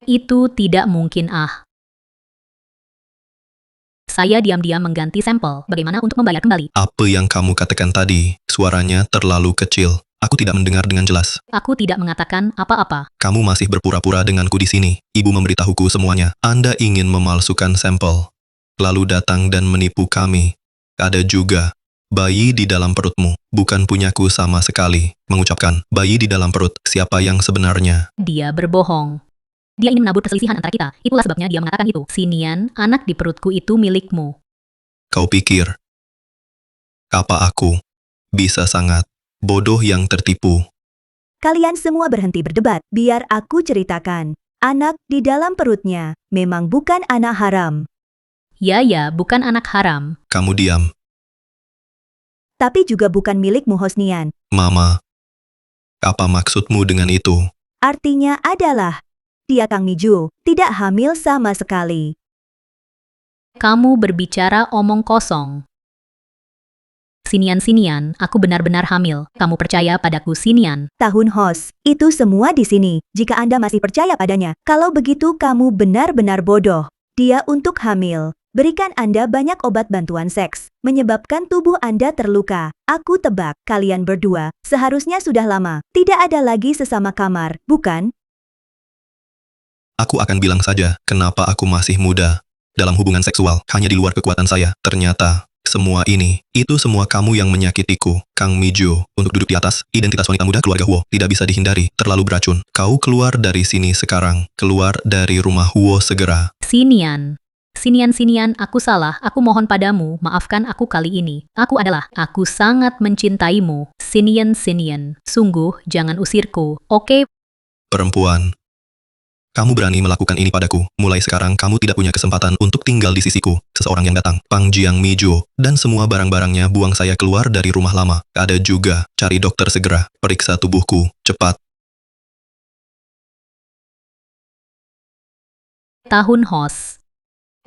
Itu tidak mungkin Saya diam-diam mengganti sampel. Bagaimana untuk membayar kembali? Apa yang kamu katakan tadi? Suaranya terlalu kecil. Aku tidak mendengar dengan jelas. Aku tidak mengatakan apa-apa. Kamu masih berpura-pura denganku di sini. Ibu memberitahuku semuanya. Anda ingin memalsukan sampel. Lalu datang dan menipu kami. Ada juga bayi di dalam perutmu. Bukan punyaku sama sekali. Mengucapkan bayi di dalam perut. Siapa yang sebenarnya? Dia berbohong. Dia ingin menabur perselisihan antara kita. Itulah sebabnya dia mengatakan itu. Sinian, anak di perutku itu milikmu. Kau pikir apa aku bisa sangat bodoh yang tertipu? Kalian semua berhenti berdebat. Biar aku ceritakan. Anak di dalam perutnya memang bukan anak haram. Ya, bukan anak haram. Kamu diam. Tapi juga bukan milikmu Hosnian. Mama, apa maksudmu dengan itu? Artinya adalah dia Kang Miju, tidak hamil sama sekali. Kamu berbicara omong kosong. Sinian, aku benar-benar hamil. Kamu percaya padaku, Sinian? Tahun Hos, itu semua di sini. Jika Anda masih percaya padanya, kalau begitu kamu benar-benar bodoh. Dia untuk hamil. Berikan Anda banyak obat bantuan seks, menyebabkan tubuh Anda terluka. Aku tebak, kalian berdua seharusnya sudah lama tidak ada lagi sesama kamar, bukan? Aku akan bilang saja, kenapa aku masih muda. Dalam hubungan seksual, hanya di luar kekuatan saya. Ternyata, semua ini, itu semua kamu yang menyakitiku. Kang Miju, untuk duduk di atas, identitas wanita muda keluarga Huo, tidak bisa dihindari, terlalu beracun. Kau keluar dari sini sekarang, keluar dari rumah Huo segera. Sinian, Sinian, aku salah, aku mohon padamu, maafkan aku kali ini. Aku sangat mencintaimu. Sinian, sungguh jangan usirku, oke? Perempuan, kamu berani melakukan ini padaku. Mulai sekarang kamu tidak punya kesempatan untuk tinggal di sisiku. Seseorang yang datang, Pang Jiang Mijo, dan semua barang-barangnya buang saya keluar dari rumah lama. Ada juga, cari dokter segera, periksa tubuhku, cepat. Tahun Hos.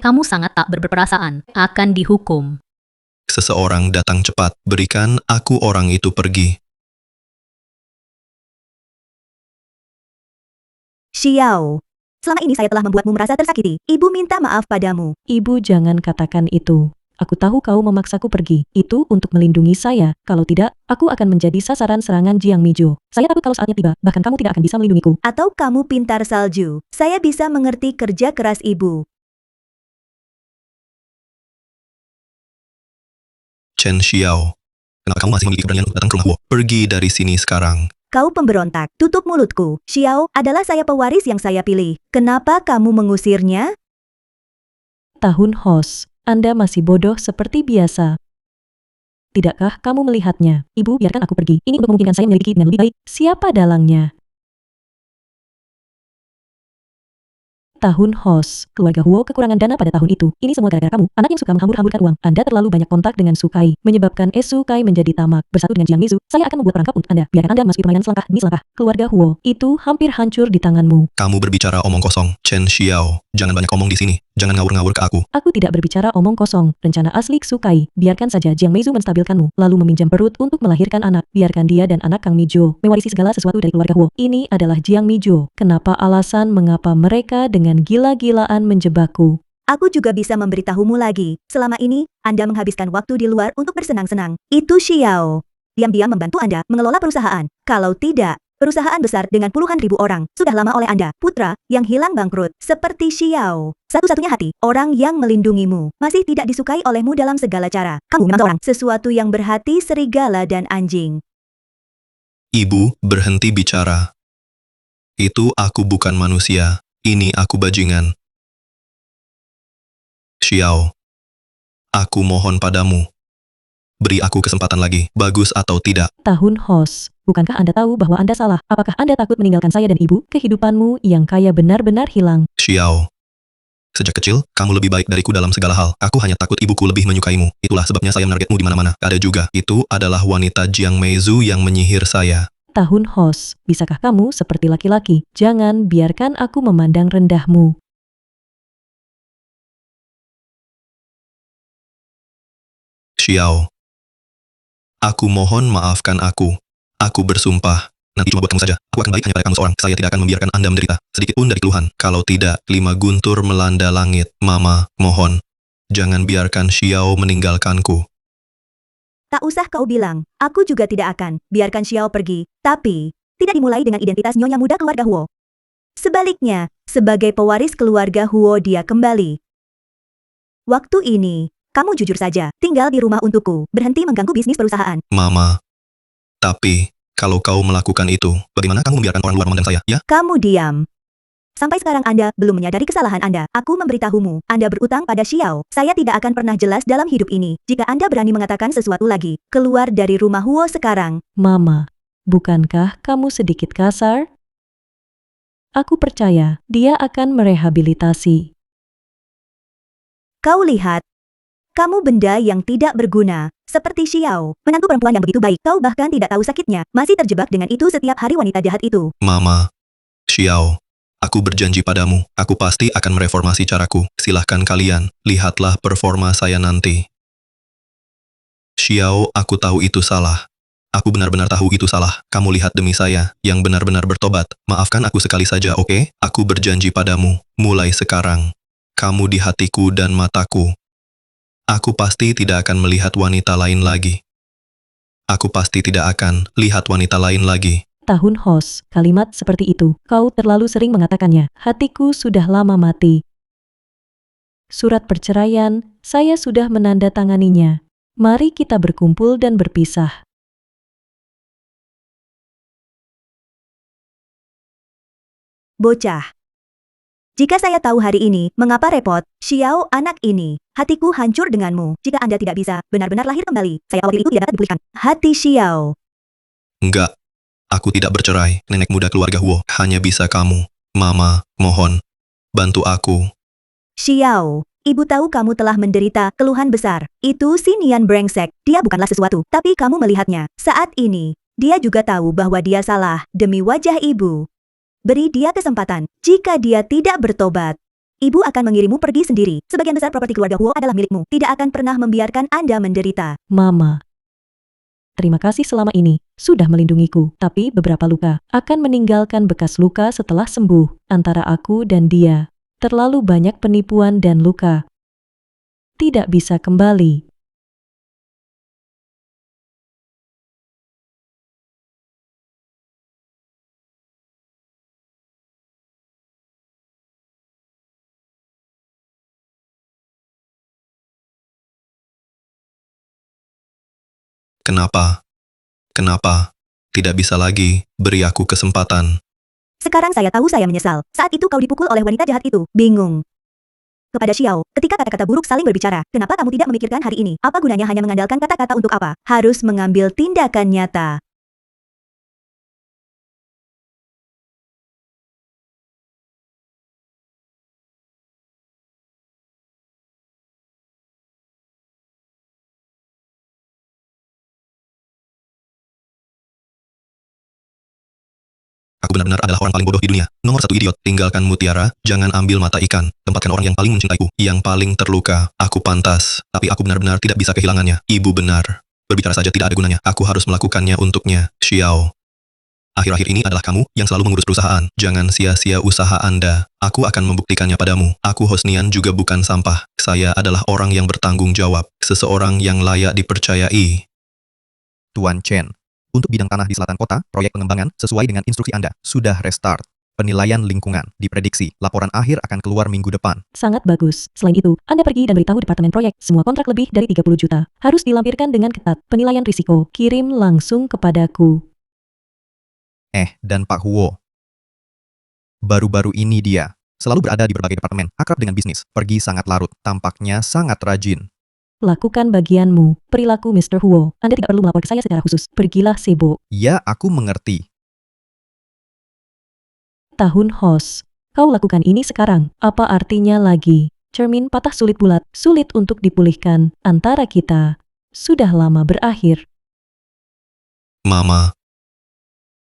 Kamu sangat tak berperasaan, akan dihukum. Seseorang datang cepat, berikan aku orang itu pergi. Xiao, selama ini saya telah membuatmu merasa tersakiti. Ibu minta maaf padamu. Ibu jangan katakan itu. Aku tahu kau memaksaku pergi. Itu untuk melindungi saya. Kalau tidak, aku akan menjadi sasaran serangan Jiang Mijo. Saya takut kalau saatnya tiba, bahkan kamu tidak akan bisa melindungiku. Atau kamu pintar salju. Saya bisa mengerti kerja keras ibu. Chen Xiao, kenapa kamu masih memiliki keberanian untuk datang ke rumah Wo? Pergi dari sini sekarang. Kau pemberontak, tutup mulutku. Xiao adalah saya pewaris yang saya pilih. Kenapa kamu mengusirnya? Tahun Hos, Anda masih bodoh seperti biasa. Tidakkah kamu melihatnya? Ibu, biarkan aku pergi. Ini untuk memungkinkan saya menyelidiki dengan lebih baik. Siapa dalangnya? Tahun Hos, keluarga Huo kekurangan dana pada tahun itu. Ini semua gara-gara kamu, anak yang suka menghambur-hamburkan uang. Anda terlalu banyak kontak dengan Sukai, menyebabkan Sukai menjadi tamak. Bersatu dengan Jiang Mizu, saya akan membuat perangkap untuk Anda. Biarkan Anda memasuki permainan selangkah demi selangkah. Keluarga Huo, itu hampir hancur di tanganmu. Kamu berbicara omong kosong. Chen Xiao, jangan banyak omong di sini. Jangan ngawur-ngawur ke aku. Aku tidak berbicara omong kosong. Rencana asli Sukai. Biarkan saja Jiang Mizu menstabilkanmu, lalu meminjam perut untuk melahirkan anak. Biarkan dia dan anak Kang Mijo mewarisi segala sesuatu dari keluarga Huo. Ini adalah Jiang Mijo. Kenapa alasan mengapa mereka dengan gila-gilaan menjebakku? Aku juga bisa memberitahumu lagi. Selama ini, Anda menghabiskan waktu di luar untuk bersenang-senang. Itu Xiao. Diam-diam membantu Anda mengelola perusahaan. Kalau tidak, perusahaan besar dengan puluhan ribu orang sudah lama oleh Anda, putra yang hilang bangkrut. Seperti Xiao. Satu-satunya hati, orang yang melindungimu, masih tidak disukai olehmu dalam segala cara. Kamu memang seorang sesuatu yang berhati serigala dan anjing. Ibu, berhenti bicara. Itu aku bukan manusia. Ini aku bajingan. Xiao, aku mohon padamu. Beri aku kesempatan lagi, bagus atau tidak. Tahun Hos, bukankah Anda tahu bahwa Anda salah? Apakah Anda takut meninggalkan saya dan ibu? Kehidupanmu yang kaya benar-benar hilang. Xiao, sejak kecil, kamu lebih baik dariku dalam segala hal. Aku hanya takut ibuku lebih menyukaimu. Itulah sebabnya saya menargetmu di mana-mana. Ada juga, itu adalah wanita Jiang Meizu yang menyihir saya. Tahun Hos, bisakah kamu seperti laki-laki? Jangan biarkan aku memandang rendahmu. Xiao, aku mohon maafkan aku. Aku bersumpah. Nanti cuma buat kamu saja. Aku akan baik hanya pada kamu seorang. Saya tidak akan membiarkan Anda menderita. Sedikit pun dari keluhan. Kalau tidak, 5 guntur melanda langit. Mama, mohon. Jangan biarkan Xiao meninggalkanku. Tak usah kau bilang, aku juga tidak akan biarkan Xiao pergi. Tapi, tidak dimulai dengan identitas nyonya muda keluarga Huo. Sebaliknya, sebagai pewaris keluarga Huo dia kembali. Waktu ini, kamu jujur saja, tinggal di rumah untukku, berhenti mengganggu bisnis perusahaan. Mama. Tapi, kalau kau melakukan itu, bagaimana kamu membiarkan orang luar memandang saya, ya? Kamu diam. Sampai sekarang Anda belum menyadari kesalahan Anda. Aku memberitahumu, Anda berutang pada Xiao. Saya tidak akan pernah jelas dalam hidup ini. Jika Anda berani mengatakan sesuatu lagi, keluar dari rumah Huo sekarang. Mama, bukankah kamu sedikit kasar? Aku percaya dia akan merehabilitasi. Kau lihat, kamu benda yang tidak berguna, seperti Xiao, menantu perempuan yang begitu baik. Kau bahkan tidak tahu sakitnya, masih terjebak dengan itu setiap hari wanita jahat itu. Mama. Xiao. Aku berjanji padamu, aku pasti akan mereformasi caraku. Silahkan kalian, lihatlah performa saya nanti. Xiao, aku tahu itu salah. Aku benar-benar tahu itu salah. Kamu lihat demi saya, yang benar-benar bertobat. Maafkan aku sekali saja, oke? Aku berjanji padamu, mulai sekarang. Kamu di hatiku dan mataku. Aku pasti tidak akan melihat wanita lain lagi. Aku pasti tidak akan lihat wanita lain lagi. Tahun Hos, kalimat seperti itu, kau terlalu sering mengatakannya. Hatiku sudah lama mati. Surat perceraian, saya sudah menandatanganinya. Mari kita berkumpul dan berpisah. Bocah. Jika saya tahu hari ini, mengapa repot? Xiao, anak ini. Hatiku hancur denganmu. Jika Anda tidak bisa benar-benar lahir kembali, saya khawatir itu tidak dapat dipulihkan. Hati Xiao. Enggak. Aku tidak bercerai, nenek muda keluarga Huo. Hanya bisa kamu. Mama, mohon. Bantu aku. Xiao, ibu tahu kamu telah menderita keluhan besar. Itu si Nian brengsek. Dia bukanlah sesuatu, tapi kamu melihatnya. Saat ini, dia juga tahu bahwa dia salah demi wajah ibu. Beri dia kesempatan. Jika dia tidak bertobat, ibu akan mengirimmu pergi sendiri. Sebagian besar properti keluarga Huo adalah milikmu. Tidak akan pernah membiarkan Anda menderita. Mama. Terima kasih selama ini, sudah melindungiku. Tapi beberapa luka akan meninggalkan bekas luka setelah sembuh. Antara aku dan dia, terlalu banyak penipuan dan luka. Tidak bisa kembali. Kenapa? Kenapa? Tidak bisa lagi. Beri aku kesempatan. Sekarang saya tahu saya menyesal. Saat itu kau dipukul oleh wanita jahat itu. Bingung. Kepada Xiao, ketika kata-kata buruk saling berbicara, kenapa kamu tidak memikirkan hari ini? Apa gunanya hanya mengandalkan kata-kata untuk apa? Harus mengambil tindakan nyata. Aku benar-benar adalah orang paling bodoh di dunia. Nomor satu idiot. Tinggalkan mutiara, jangan ambil mata ikan. Tempatkan orang yang paling mencintaiku, yang paling terluka. Aku pantas, tapi aku benar-benar tidak bisa kehilangannya. Ibu benar. Berbicara saja tidak ada gunanya. Aku harus melakukannya untuknya. Xiao. Akhir-akhir ini adalah kamu yang selalu mengurus perusahaan. Jangan sia-sia usaha Anda. Aku akan membuktikannya padamu. Aku Hosnian juga bukan sampah. Saya adalah orang yang bertanggung jawab. Seseorang yang layak dipercayai. Tuan Chen, untuk bidang tanah di selatan kota, proyek pengembangan sesuai dengan instruksi Anda sudah restart. Penilaian lingkungan diprediksi laporan akhir akan keluar minggu depan. Sangat bagus. Selain itu, Anda pergi dan beritahu departemen proyek, semua kontrak lebih dari 30 juta harus dilampirkan dengan ketat. Penilaian risiko, kirim langsung kepadaku. Dan Pak Huo. Baru-baru ini dia selalu berada di berbagai departemen, akrab dengan bisnis, pergi sangat larut, tampaknya sangat rajin. Lakukan bagianmu. Perilaku Mr. Huo. Anda tidak perlu melapor ke saya secara khusus. Pergilah Sebo. Ya, aku mengerti. Tahun Hos. Kau lakukan ini sekarang. Apa artinya lagi? Cermin patah sulit bulat, sulit untuk dipulihkan. Antara kita sudah lama berakhir. Mama.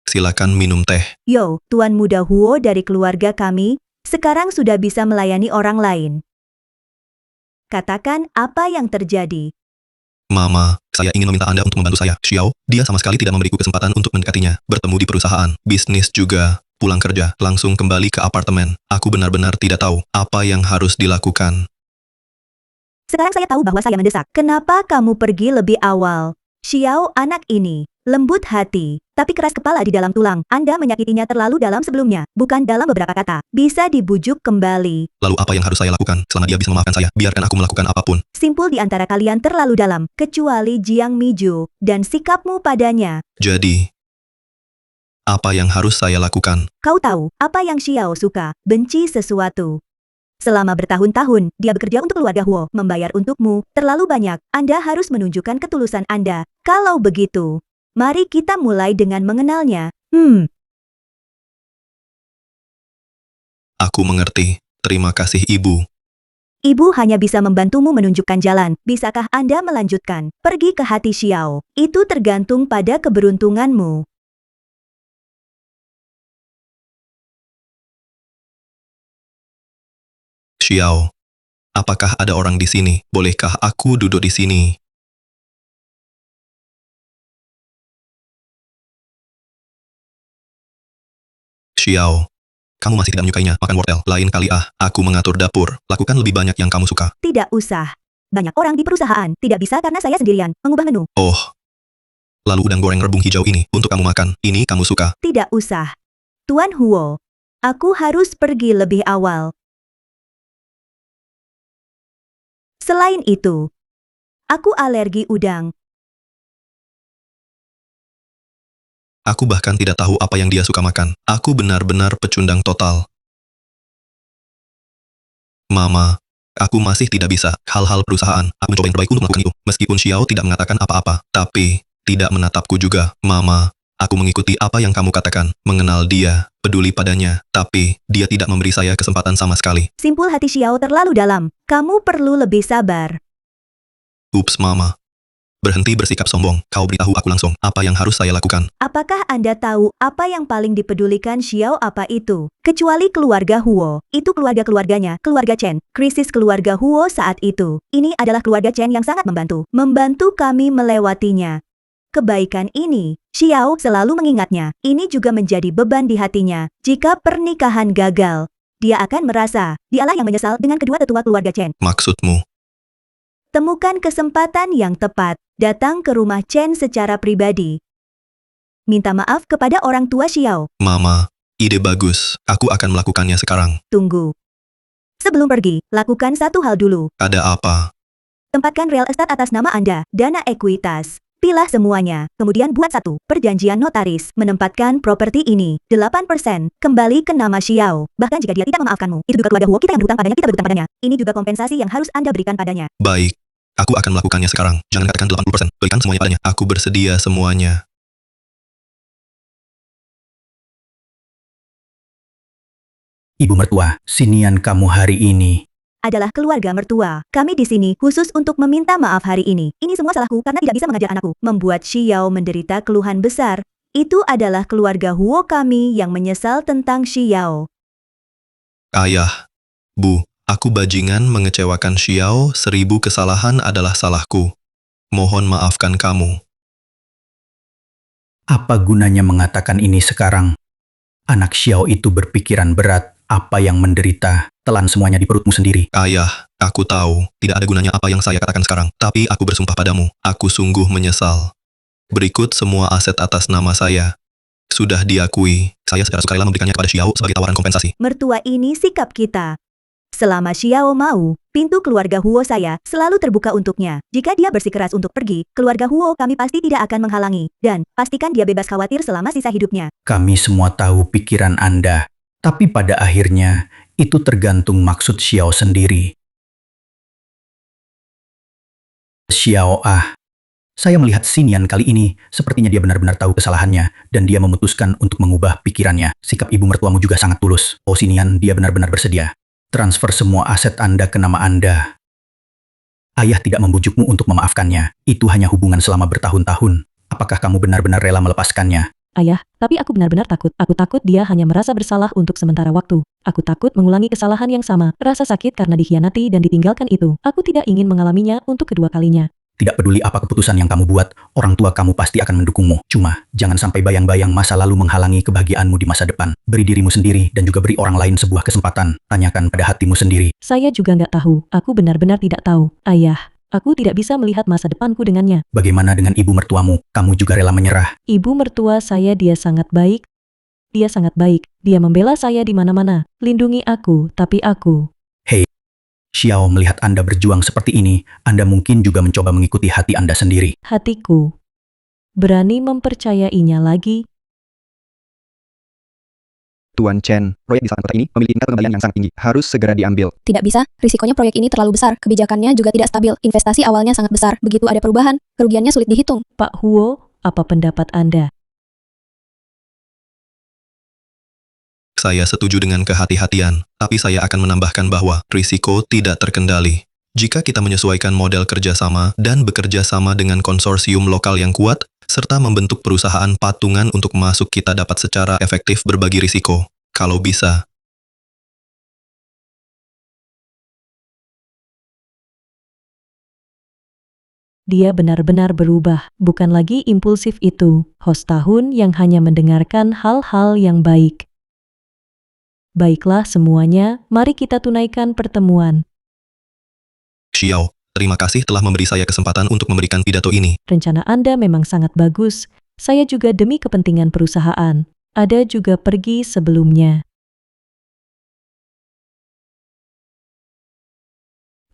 Silakan minum teh. Yo, Tuan Muda Huo dari keluarga kami, sekarang sudah bisa melayani orang lain. Katakan apa yang terjadi. Mama, saya ingin meminta Anda untuk membantu saya. Xiao, dia sama sekali tidak memberiku kesempatan untuk mendekatinya. Bertemu di perusahaan, bisnis juga. Pulang kerja, langsung kembali ke apartemen. Aku benar-benar tidak tahu apa yang harus dilakukan. Sekarang saya tahu bahwa saya mendesak. Kenapa kamu pergi lebih awal? Xiao, anak ini lembut hati, tapi keras kepala di dalam tulang. Anda menyakitinya terlalu dalam sebelumnya, bukan dalam beberapa kata. Bisa dibujuk kembali. Lalu apa yang harus saya lakukan? Selama dia bisa memaafkan saya, biarkan aku melakukan apapun. Simpul di antara kalian terlalu dalam, kecuali Jiang Miju dan sikapmu padanya. Jadi, apa yang harus saya lakukan? Kau tahu apa yang Xiao suka, benci sesuatu. Selama bertahun-tahun, dia bekerja untuk keluarga Huo, membayar untukmu terlalu banyak. Anda harus menunjukkan ketulusan Anda. Kalau begitu, mari kita mulai dengan mengenalnya. Aku mengerti. Terima kasih, Ibu. Ibu hanya bisa membantumu menunjukkan jalan. Bisakah Anda melanjutkan? Pergi ke hati Xiao. Itu tergantung pada keberuntunganmu. Xiao, apakah ada orang di sini? Bolehkah aku duduk di sini? Xiao, kamu masih tidak menyukainya makan wortel. Lain kali aku mengatur dapur. Lakukan lebih banyak yang kamu suka. Tidak usah. Banyak orang di perusahaan. Tidak bisa karena saya sendirian mengubah menu. Oh. Lalu udang goreng rebung hijau ini untuk kamu makan. Ini kamu suka. Tidak usah. Tuan Huo, aku harus pergi lebih awal. Selain itu, aku alergi udang. Aku bahkan tidak tahu apa yang dia suka makan. Aku benar-benar pecundang total. Mama, aku masih tidak bisa. Hal-hal perusahaan, aku mencoba yang terbaik untuk melakukan itu. Meskipun Xiao tidak mengatakan apa-apa, tapi tidak menatapku juga. Mama, aku mengikuti apa yang kamu katakan, mengenal dia, peduli padanya, tapi dia tidak memberi saya kesempatan sama sekali. Simpul hati Xiao terlalu dalam. Kamu perlu lebih sabar. Ups, Mama. Berhenti bersikap sombong. Kau beritahu aku langsung apa yang harus saya lakukan. Apakah Anda tahu apa yang paling dipedulikan Xiao apa itu? Kecuali keluarga Huo. Itu keluarga-keluarganya, keluarga Chen. Krisis keluarga Huo saat itu. Ini adalah keluarga Chen yang sangat membantu. Membantu kami melewatinya. Kebaikan ini, Xiao selalu mengingatnya. Ini juga menjadi beban di hatinya. Jika pernikahan gagal, dia akan merasa dialah yang menyesal dengan kedua tetua keluarga Chen. Maksudmu? Temukan kesempatan yang tepat. Datang ke rumah Chen secara pribadi. Minta maaf kepada orang tua Xiao. Mama, ide bagus. Aku akan melakukannya sekarang. Tunggu. Sebelum pergi, lakukan satu hal dulu. Ada apa? Tempatkan real estate atas nama Anda, dana ekuitas. Pilah semuanya, kemudian buat satu perjanjian notaris. Menempatkan properti ini, 8%, kembali ke nama Xiao. Bahkan jika dia tidak memaafkanmu, itu juga keluarga Huo kita yang berhutang padanya, kita berhutang padanya. Ini juga kompensasi yang harus Anda berikan padanya. Baik. Aku akan melakukannya sekarang. Jangan katakan 80%. Berikan semuanya padanya. Aku bersedia semuanya. Ibu mertua, sinian kamu hari ini. Adalah keluarga mertua. Kami di sini khusus untuk meminta maaf hari ini. Ini semua salahku karena tidak bisa mengajar anakku. Membuat Xiao menderita keluhan besar. Itu adalah keluarga Huo kami yang menyesal tentang Xiao. Ayah, Bu, aku bajingan mengecewakan Xiao. 1000 kesalahan adalah salahku. Mohon maafkan kamu. Apa gunanya mengatakan ini sekarang? Anak Xiao itu berpikiran berat. Apa yang menderita, telan semuanya di perutmu sendiri. Ayah, aku tahu, tidak ada gunanya apa yang saya katakan sekarang. Tapi aku bersumpah padamu, aku sungguh menyesal. Berikut semua aset atas nama saya. Sudah diakui, saya secara sukarela memberikannya kepada Xiao sebagai tawaran kompensasi. Mertua ini sikap kita. Selama Xiao mau, pintu keluarga Huo saya selalu terbuka untuknya. Jika dia bersikeras untuk pergi, keluarga Huo kami pasti tidak akan menghalangi. Dan, pastikan dia bebas khawatir selama sisa hidupnya. Kami semua tahu pikiran Anda. Tapi pada akhirnya, itu tergantung maksud Xiao sendiri. Xiao saya melihat Xinian kali ini, sepertinya dia benar-benar tahu kesalahannya, dan dia memutuskan untuk mengubah pikirannya. Sikap ibu mertuamu juga sangat tulus. Oh Xinian, dia benar-benar bersedia. Transfer semua aset Anda ke nama Anda. Ayah tidak membujukmu untuk memaafkannya. Itu hanya hubungan selama bertahun-tahun. Apakah kamu benar-benar rela melepaskannya? Ayah, tapi aku benar-benar takut. Aku takut dia hanya merasa bersalah untuk sementara waktu. Aku takut mengulangi kesalahan yang sama. Rasa sakit karena dikhianati dan ditinggalkan itu. Aku tidak ingin mengalaminya untuk kedua kalinya. Tidak peduli apa keputusan yang kamu buat, orang tua kamu pasti akan mendukungmu. Cuma, jangan sampai bayang-bayang masa lalu menghalangi kebahagiaanmu di masa depan. Beri dirimu sendiri dan juga beri orang lain sebuah kesempatan. Tanyakan pada hatimu sendiri. Saya juga nggak tahu. Aku benar-benar tidak tahu. Ayah, aku tidak bisa melihat masa depanku dengannya. Bagaimana dengan ibu mertuamu? Kamu juga rela menyerah? Ibu mertua saya dia sangat baik. Dia sangat baik. Dia membela saya di mana-mana. Lindungi aku, tapi aku... Hei, Xiao, melihat Anda berjuang seperti ini, Anda mungkin juga mencoba mengikuti hati Anda sendiri. Hatiku. Berani mempercayainya lagi. Tuan Chen, proyek di selatan kota ini memiliki tingkat pengembalian yang sangat tinggi. Harus segera diambil. Tidak bisa, risikonya proyek ini terlalu besar, kebijakannya juga tidak stabil, investasi awalnya sangat besar, begitu ada perubahan, kerugiannya sulit dihitung. Pak Huo, apa pendapat Anda? Saya setuju dengan kehati-hatian, tapi saya akan menambahkan bahwa risiko tidak terkendali. Jika kita menyesuaikan model kerjasama dan bekerja sama dengan konsorsium lokal yang kuat, serta membentuk perusahaan patungan untuk masuk, kita dapat secara efektif berbagi risiko. Kalau bisa. Dia benar-benar berubah, bukan lagi impulsif itu, host tahun yang hanya mendengarkan hal-hal yang baik. Baiklah semuanya, mari kita tunaikan pertemuan. Xiao, terima kasih telah memberi saya kesempatan untuk memberikan pidato ini. Rencana Anda memang sangat bagus. Saya juga demi kepentingan perusahaan. Ada juga pergi sebelumnya.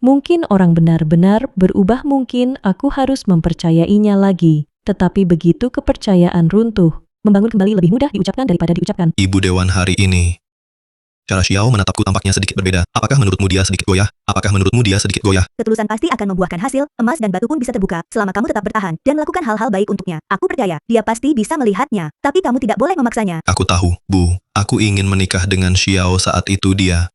Mungkin orang benar-benar berubah, mungkin aku harus mempercayainya lagi. Tetapi begitu kepercayaan runtuh, membangun kembali lebih mudah diucapkan daripada diucapkan. Ibu Dewan hari ini. Cara Xiao menatapku tampaknya sedikit berbeda. Apakah menurutmu dia sedikit goyah? Apakah menurutmu dia sedikit goyah? Ketulusan pasti akan membuahkan hasil, emas dan batu pun bisa terbuka, selama kamu tetap bertahan, dan melakukan hal-hal baik untuknya. Aku percaya, dia pasti bisa melihatnya, tapi kamu tidak boleh memaksanya. Aku tahu, Bu. Aku ingin menikah dengan Xiao saat itu dia.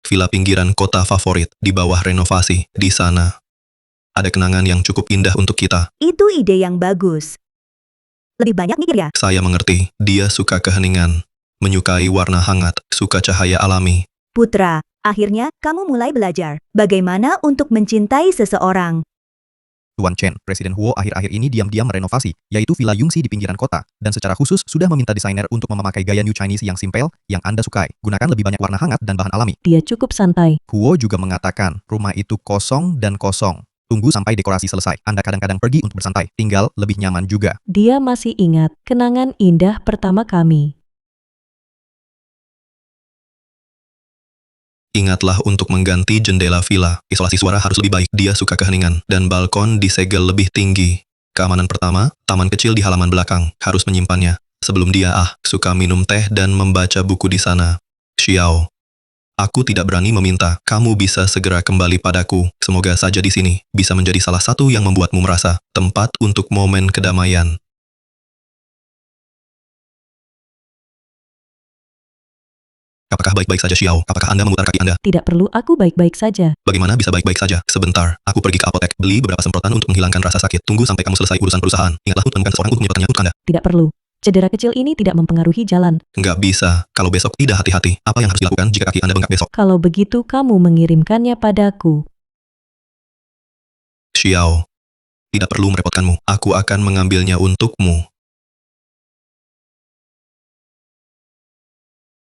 Villa pinggiran kota favorit, di bawah renovasi, di sana. Ada kenangan yang cukup indah untuk kita. Itu ide yang bagus. Lebih banyak mikir ya? Saya mengerti, dia suka keheningan. Menyukai warna hangat, suka cahaya alami. Putra, akhirnya kamu mulai belajar bagaimana untuk mencintai seseorang. Tuan Chen, Presiden Huo akhir-akhir ini diam-diam merenovasi, yaitu Villa Yungxi di pinggiran kota, dan secara khusus sudah meminta desainer untuk memakai gaya New Chinese yang simpel, yang Anda sukai. Gunakan lebih banyak warna hangat dan bahan alami. Dia cukup santai. Huo juga mengatakan, rumah itu kosong dan kosong. Tunggu sampai dekorasi selesai. Anda kadang-kadang pergi untuk bersantai, tinggal lebih nyaman juga. Dia masih ingat kenangan indah pertama kami. Ingatlah untuk mengganti jendela villa. Isolasi suara harus lebih baik. Dia suka keheningan. Dan balkon disegel lebih tinggi. Keamanan pertama, taman kecil di halaman belakang. Harus menyimpannya. Sebelum dia suka minum teh dan membaca buku di sana. Xiao. Aku tidak berani meminta. Kamu bisa segera kembali padaku. Semoga saja di sini bisa menjadi salah satu yang membuatmu merasa tempat untuk momen kedamaian. Apakah baik-baik saja Xiao? Apakah Anda memutar kaki Anda? Tidak perlu, aku baik-baik saja. Bagaimana bisa baik-baik saja? Sebentar, aku pergi ke apotek, beli beberapa semprotan untuk menghilangkan rasa sakit. Tunggu sampai kamu selesai urusan perusahaan. Ingatlah, temukan seorang untuk menyebabkannya untuk Anda. Tidak perlu. Cedera kecil ini tidak mempengaruhi jalan. Nggak bisa. Kalau besok tidak hati-hati, apa yang harus dilakukan jika kaki Anda bengkak besok? Kalau begitu kamu mengirimkannya padaku. Xiao. Tidak perlu merepotkanmu. Aku akan mengambilnya untukmu.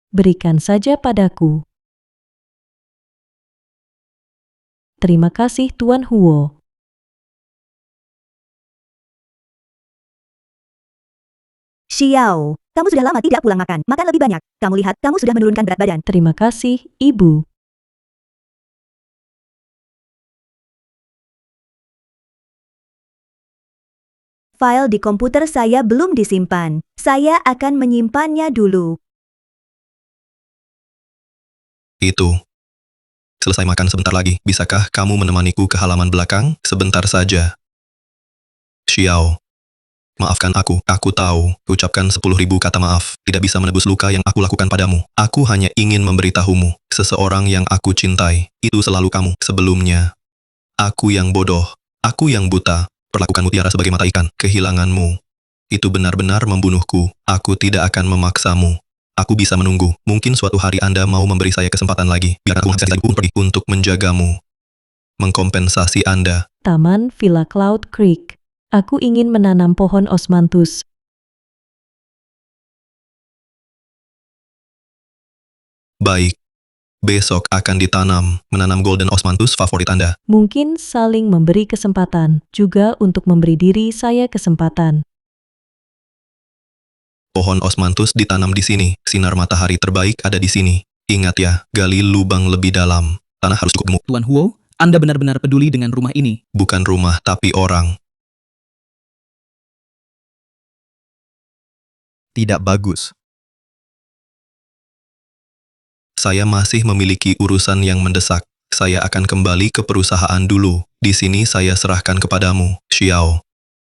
Berikan saja padaku. Terima kasih Tuan Huo. Xiao, kamu sudah lama tidak pulang makan. Makan lebih banyak. Kamu lihat, kamu sudah menurunkan berat badan. Terima kasih, Ibu. File di komputer saya belum disimpan. Saya akan menyimpannya dulu. Itu. Selesai makan sebentar lagi. Bisakah kamu menemaniku ke halaman belakang? Sebentar saja. Xiao. Maafkan aku. Aku tahu. Ucapkan 10.000 kata maaf. Tidak bisa menebus luka yang aku lakukan padamu. Aku hanya ingin memberitahumu. Seseorang yang aku cintai. Itu selalu kamu. Sebelumnya. Aku yang bodoh. Aku yang buta. Perlakukan mutiara sebagai mata ikan. Kehilanganmu. Itu benar-benar membunuhku. Aku tidak akan memaksamu. Aku bisa menunggu. Mungkin suatu hari Anda mau memberi saya kesempatan lagi. Biar aku menghabiskan hidup pergi untuk menjagamu. Mengkompensasi Anda. Taman Villa Cloud Creek. Aku ingin menanam pohon osmanthus. Baik. Besok akan ditanam. Menanam golden osmanthus favorit Anda. Mungkin saling memberi kesempatan, juga untuk memberi diri saya kesempatan. Pohon osmanthus ditanam di sini. Sinar matahari terbaik ada di sini. Ingat ya, gali lubang lebih dalam. Tanah harus cukup gemuk. Tuan Huo, Anda benar-benar peduli dengan rumah ini. Bukan rumah, tapi orang. Tidak bagus. Saya masih memiliki urusan yang mendesak. Saya akan kembali ke perusahaan dulu. Di sini saya serahkan kepadamu, Xiao.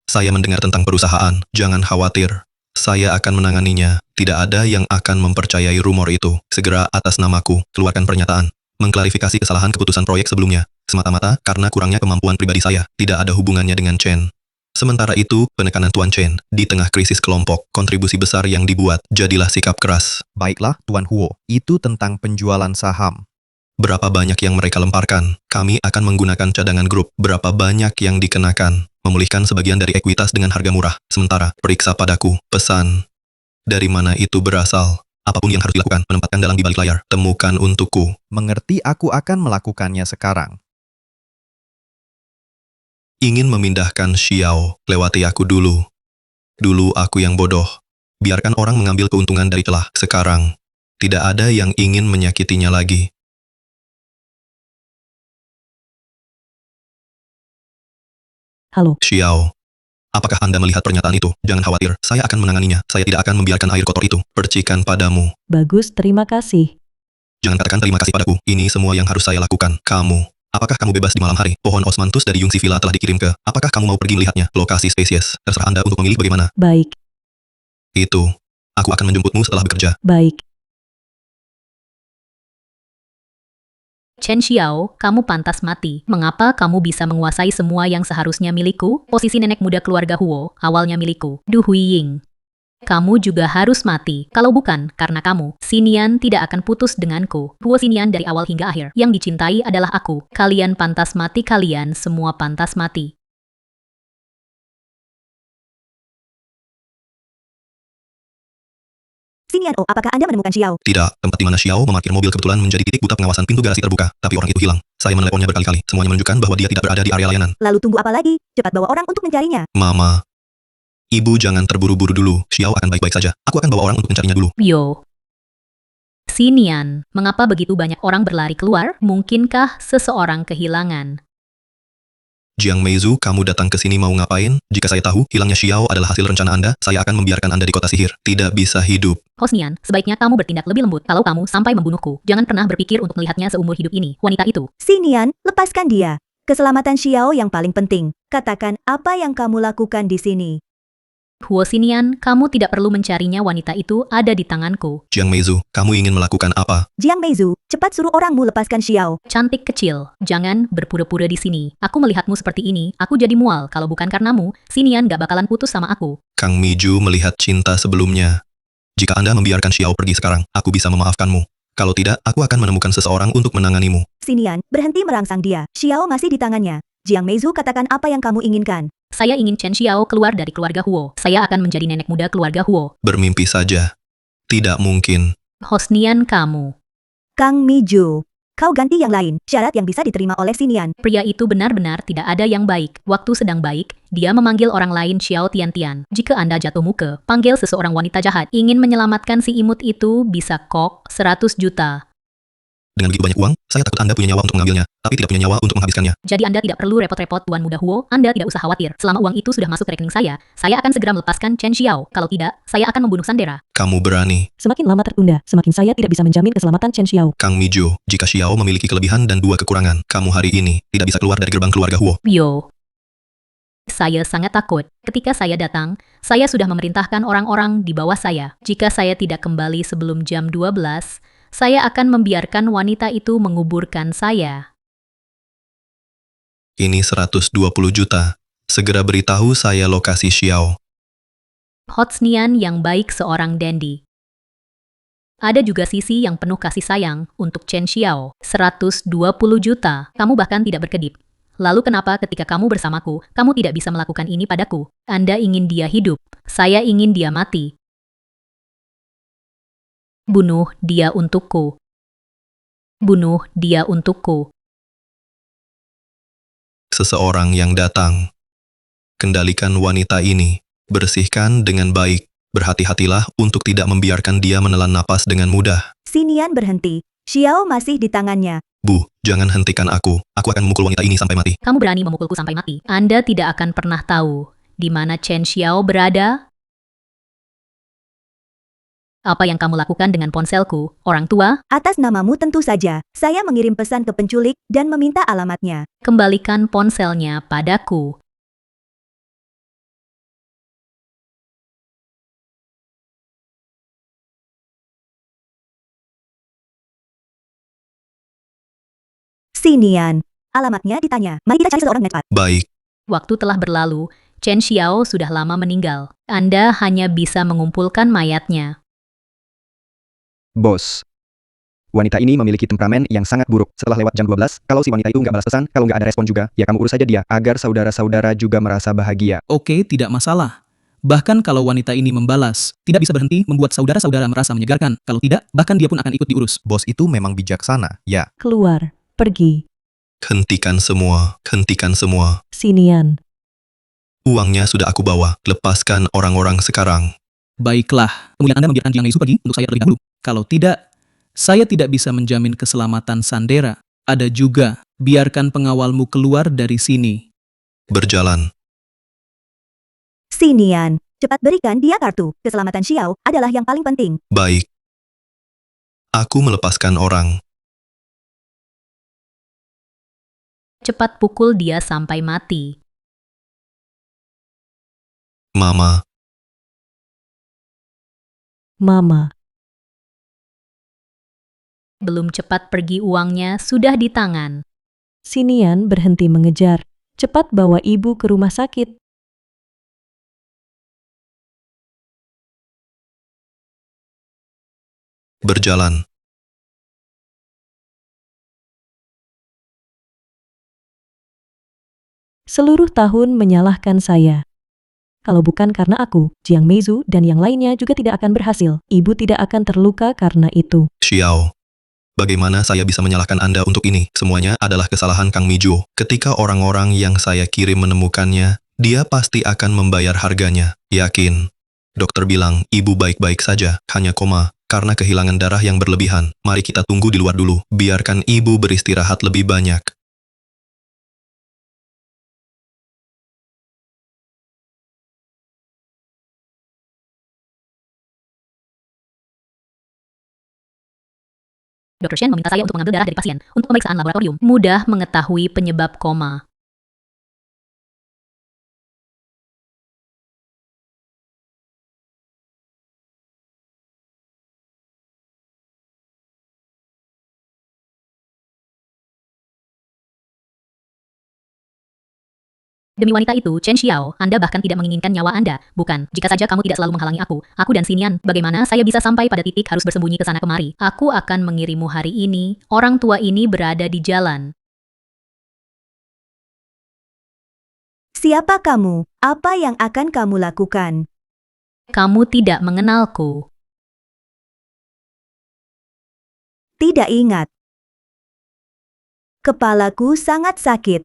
Saya mendengar tentang perusahaan. Jangan khawatir. Saya akan menanganinya. Tidak ada yang akan mempercayai rumor itu. Segera atas namaku, keluarkan pernyataan. Mengklarifikasi kesalahan keputusan proyek sebelumnya. Semata-mata karena kurangnya kemampuan pribadi saya. Tidak ada hubungannya dengan Chen. Sementara itu, penekanan Tuan Chen. Di tengah krisis kelompok, kontribusi besar yang dibuat. Jadilah sikap keras. Baiklah, Tuan Huo. Itu tentang penjualan saham. Berapa banyak yang mereka lemparkan? Kami akan menggunakan cadangan grup. Berapa banyak yang dikenakan? Memulihkan sebagian dari ekuitas dengan harga murah. Sementara, periksa padaku. Pesan. Dari mana itu berasal? Apapun yang harus dilakukan, menempatkan dalam di balik layar. Temukan untukku. Mengerti, aku akan melakukannya sekarang. Ingin memindahkan Xiao. Lewati aku dulu. Dulu aku yang bodoh. Biarkan orang mengambil keuntungan dari celah. Sekarang, tidak ada yang ingin menyakitinya lagi. Halo. Xiao. Apakah Anda melihat pernyataan itu? Jangan khawatir, saya akan menanganinya. Saya tidak akan membiarkan air kotor itu percikan padamu. Bagus, terima kasih. Jangan katakan terima kasih padaku. Ini semua yang harus saya lakukan. Kamu, apakah kamu bebas di malam hari? Pohon osmanthus dari Yungsi Villa telah dikirim ke. Apakah kamu mau pergi melihatnya? Lokasi spesies. Terserah Anda untuk memilih bagaimana. Baik, Itu. Aku akan menjemputmu setelah bekerja. baik. Chen Xiao, kamu pantas mati. Mengapa kamu bisa menguasai semua yang seharusnya milikku? Posisi nenek muda keluarga Huo, awalnya milikku. Du Huiying. Kamu juga harus mati. Kalau bukan, karena kamu, Xinian tidak akan putus denganku. Huo Xinian dari awal hingga akhir. Yang dicintai adalah aku. Kalian pantas mati, kalian semua pantas mati. Xinian, oh, apakah Anda menemukan Xiao? Tidak, tempat di mana Xiao memarkir mobil kebetulan menjadi titik buta pengawasan pintu garasi terbuka. Tapi orang itu hilang. Saya meneleponnya berkali-kali. Semuanya menunjukkan bahwa dia tidak berada di area layanan. Lalu tunggu apa lagi? Cepat bawa orang untuk mencarinya. Mama. Ibu jangan terburu-buru dulu. Xiao akan baik-baik saja. Aku akan bawa orang untuk mencarinya dulu. Yo. Xinian, mengapa begitu banyak orang berlari keluar? Mungkinkah seseorang kehilangan? Jiang Meizu, kamu datang ke sini mau ngapain? Jika saya tahu, hilangnya Xiao adalah hasil rencana Anda, saya akan membiarkan Anda di kota sihir. Tidak bisa hidup. Hosnian, sebaiknya kamu bertindak lebih lembut kalau kamu sampai membunuhku. Jangan pernah berpikir untuk melihatnya seumur hidup ini. Wanita itu. Xinian, lepaskan dia. Keselamatan Xiao yang paling penting. Katakan apa yang kamu lakukan di sini. Huo Xinian, kamu tidak perlu mencarinya, wanita itu ada di tanganku. Jiang Meizu, kamu ingin melakukan apa? Jiang Meizu, cepat suruh orangmu lepaskan Xiao. Cantik kecil, jangan berpura-pura di sini. Aku melihatmu seperti ini, aku jadi mual. Kalau bukan karenamu, Xinian gak bakalan putus sama aku. Kang Miju melihat cinta sebelumnya. Jika Anda membiarkan Xiao pergi sekarang, aku bisa memaafkanmu. Kalau tidak, aku akan menemukan seseorang untuk menanganimu. Xinian, berhenti merangsang dia. Xiao masih di tangannya. Jiang Meizu, katakan apa yang kamu inginkan. Saya ingin Chen Xiao keluar dari keluarga Huo. Saya akan menjadi nenek muda keluarga Huo. Bermimpi saja. Tidak mungkin. Hosnian kamu. Kang Miju, kau ganti yang lain. Syarat yang bisa diterima oleh Xinian. Pria itu benar-benar tidak ada yang baik. Waktu sedang baik, dia memanggil orang lain Xiao Tian-Tian. Jika Anda jatuh muka, panggil seseorang wanita jahat. Ingin menyelamatkan si imut itu bisa kok 100 juta. Dengan begitu banyak uang, saya takut Anda punya nyawa untuk mengambilnya, tapi tidak punya nyawa untuk menghabiskannya. Jadi Anda tidak perlu repot-repot, Tuan Muda Huo. Anda tidak usah khawatir. Selama uang itu sudah masuk ke rekening saya akan segera melepaskan Chen Xiao. Kalau tidak, saya akan membunuh Sandera. Kamu berani. Semakin lama tertunda, semakin saya tidak bisa menjamin keselamatan Chen Xiao. Kang Mijo, jika Xiao memiliki kelebihan dan 2 kekurangan, kamu hari ini tidak bisa keluar dari gerbang keluarga Huo. Yo. Saya sangat takut. Ketika saya datang, saya sudah memerintahkan orang-orang di bawah saya. Jika saya tidak kembali sebelum jam 12, saya akan membiarkan wanita itu menguburkan saya. Ini 120 juta. Segera beritahu saya lokasi Xiao. Hosnian yang baik seorang dandy. Ada juga sisi yang penuh kasih sayang untuk Chen Xiao. 120 juta. Kamu bahkan tidak berkedip. Lalu kenapa ketika kamu bersamaku, kamu tidak bisa melakukan ini padaku? Anda ingin dia hidup. Saya ingin dia mati. Bunuh dia untukku. Bunuh dia untukku. Seseorang yang datang. Kendalikan wanita ini. Bersihkan dengan baik. Berhati-hatilah untuk tidak membiarkan dia menelan napas dengan mudah. Xinian berhenti. Xiao masih di tangannya. Bu, jangan hentikan aku. Aku akan memukul wanita ini sampai mati. Kamu berani memukulku sampai mati. Anda tidak akan pernah tahu di mana Chen Xiao berada. Apa yang kamu lakukan dengan ponselku, orang tua? Atas namamu tentu saja. Saya mengirim pesan ke penculik dan meminta alamatnya. Kembalikan ponselnya padaku. Xinian. Alamatnya ditanya. Mari kita cari seseorang dengan cepat. Baik. Waktu telah berlalu, Chen Xiao sudah lama meninggal. Anda hanya bisa mengumpulkan mayatnya. Bos. Wanita ini memiliki temperamen yang sangat buruk. Setelah lewat jam 12, kalau si wanita itu nggak balas pesan, kalau nggak ada respon juga, ya kamu urus saja dia, agar saudara-saudara juga merasa bahagia. Oke, tidak masalah. Bahkan kalau wanita ini membalas, tidak bisa berhenti membuat saudara-saudara merasa menyegarkan. Kalau tidak, bahkan dia pun akan ikut diurus. Bos itu memang bijaksana, ya. Keluar, pergi. Hentikan semua. Hentikan semua. Xinian. Uangnya sudah aku bawa. Lepaskan orang-orang sekarang. Baiklah, kemudian Anda membiarkan Jiang Meizu pergi untuk saya terlebih dahulu. Kalau tidak, saya tidak bisa menjamin keselamatan Sandera. Ada juga, biarkan pengawalmu keluar dari sini. Berjalan. Xinian, cepat berikan dia kartu. Keselamatan Xiao adalah yang paling penting. Baik. Aku melepaskan orang. Cepat pukul dia sampai mati. Mama, Mama. Belum cepat pergi uangnya sudah di tangan. Sinian berhenti mengejar. Cepat bawa ibu ke rumah sakit. berjalan. Seluruh tahun menyalahkan saya. Kalau bukan karena aku, Jiang Meizu dan yang lainnya juga tidak akan berhasil. Ibu tidak akan terluka karena itu. Xiao, bagaimana saya bisa menyalahkan Anda untuk ini? Semuanya adalah kesalahan Kang Mijo. Ketika orang-orang yang saya kirim menemukannya, dia pasti akan membayar harganya. Yakin. Dokter bilang, ibu baik-baik saja, hanya koma, karena kehilangan darah yang berlebihan. Mari kita tunggu di luar dulu, biarkan ibu beristirahat lebih banyak. Dr. Shen meminta saya untuk mengambil darah dari pasien untuk pemeriksaan laboratorium. Mudah mengetahui penyebab koma. Demi wanita itu, Chen Xiao, Anda bahkan tidak menginginkan nyawa Anda, bukan? Jika saja kamu tidak selalu menghalangi aku dan Xinian, bagaimana saya bisa sampai pada titik harus bersembunyi ke sana kemari? Aku akan mengirimmu hari ini, orang tua ini berada di jalan. Siapa kamu? Apa yang akan kamu lakukan? Kamu tidak mengenalku. Tidak ingat. Kepalaku sangat sakit.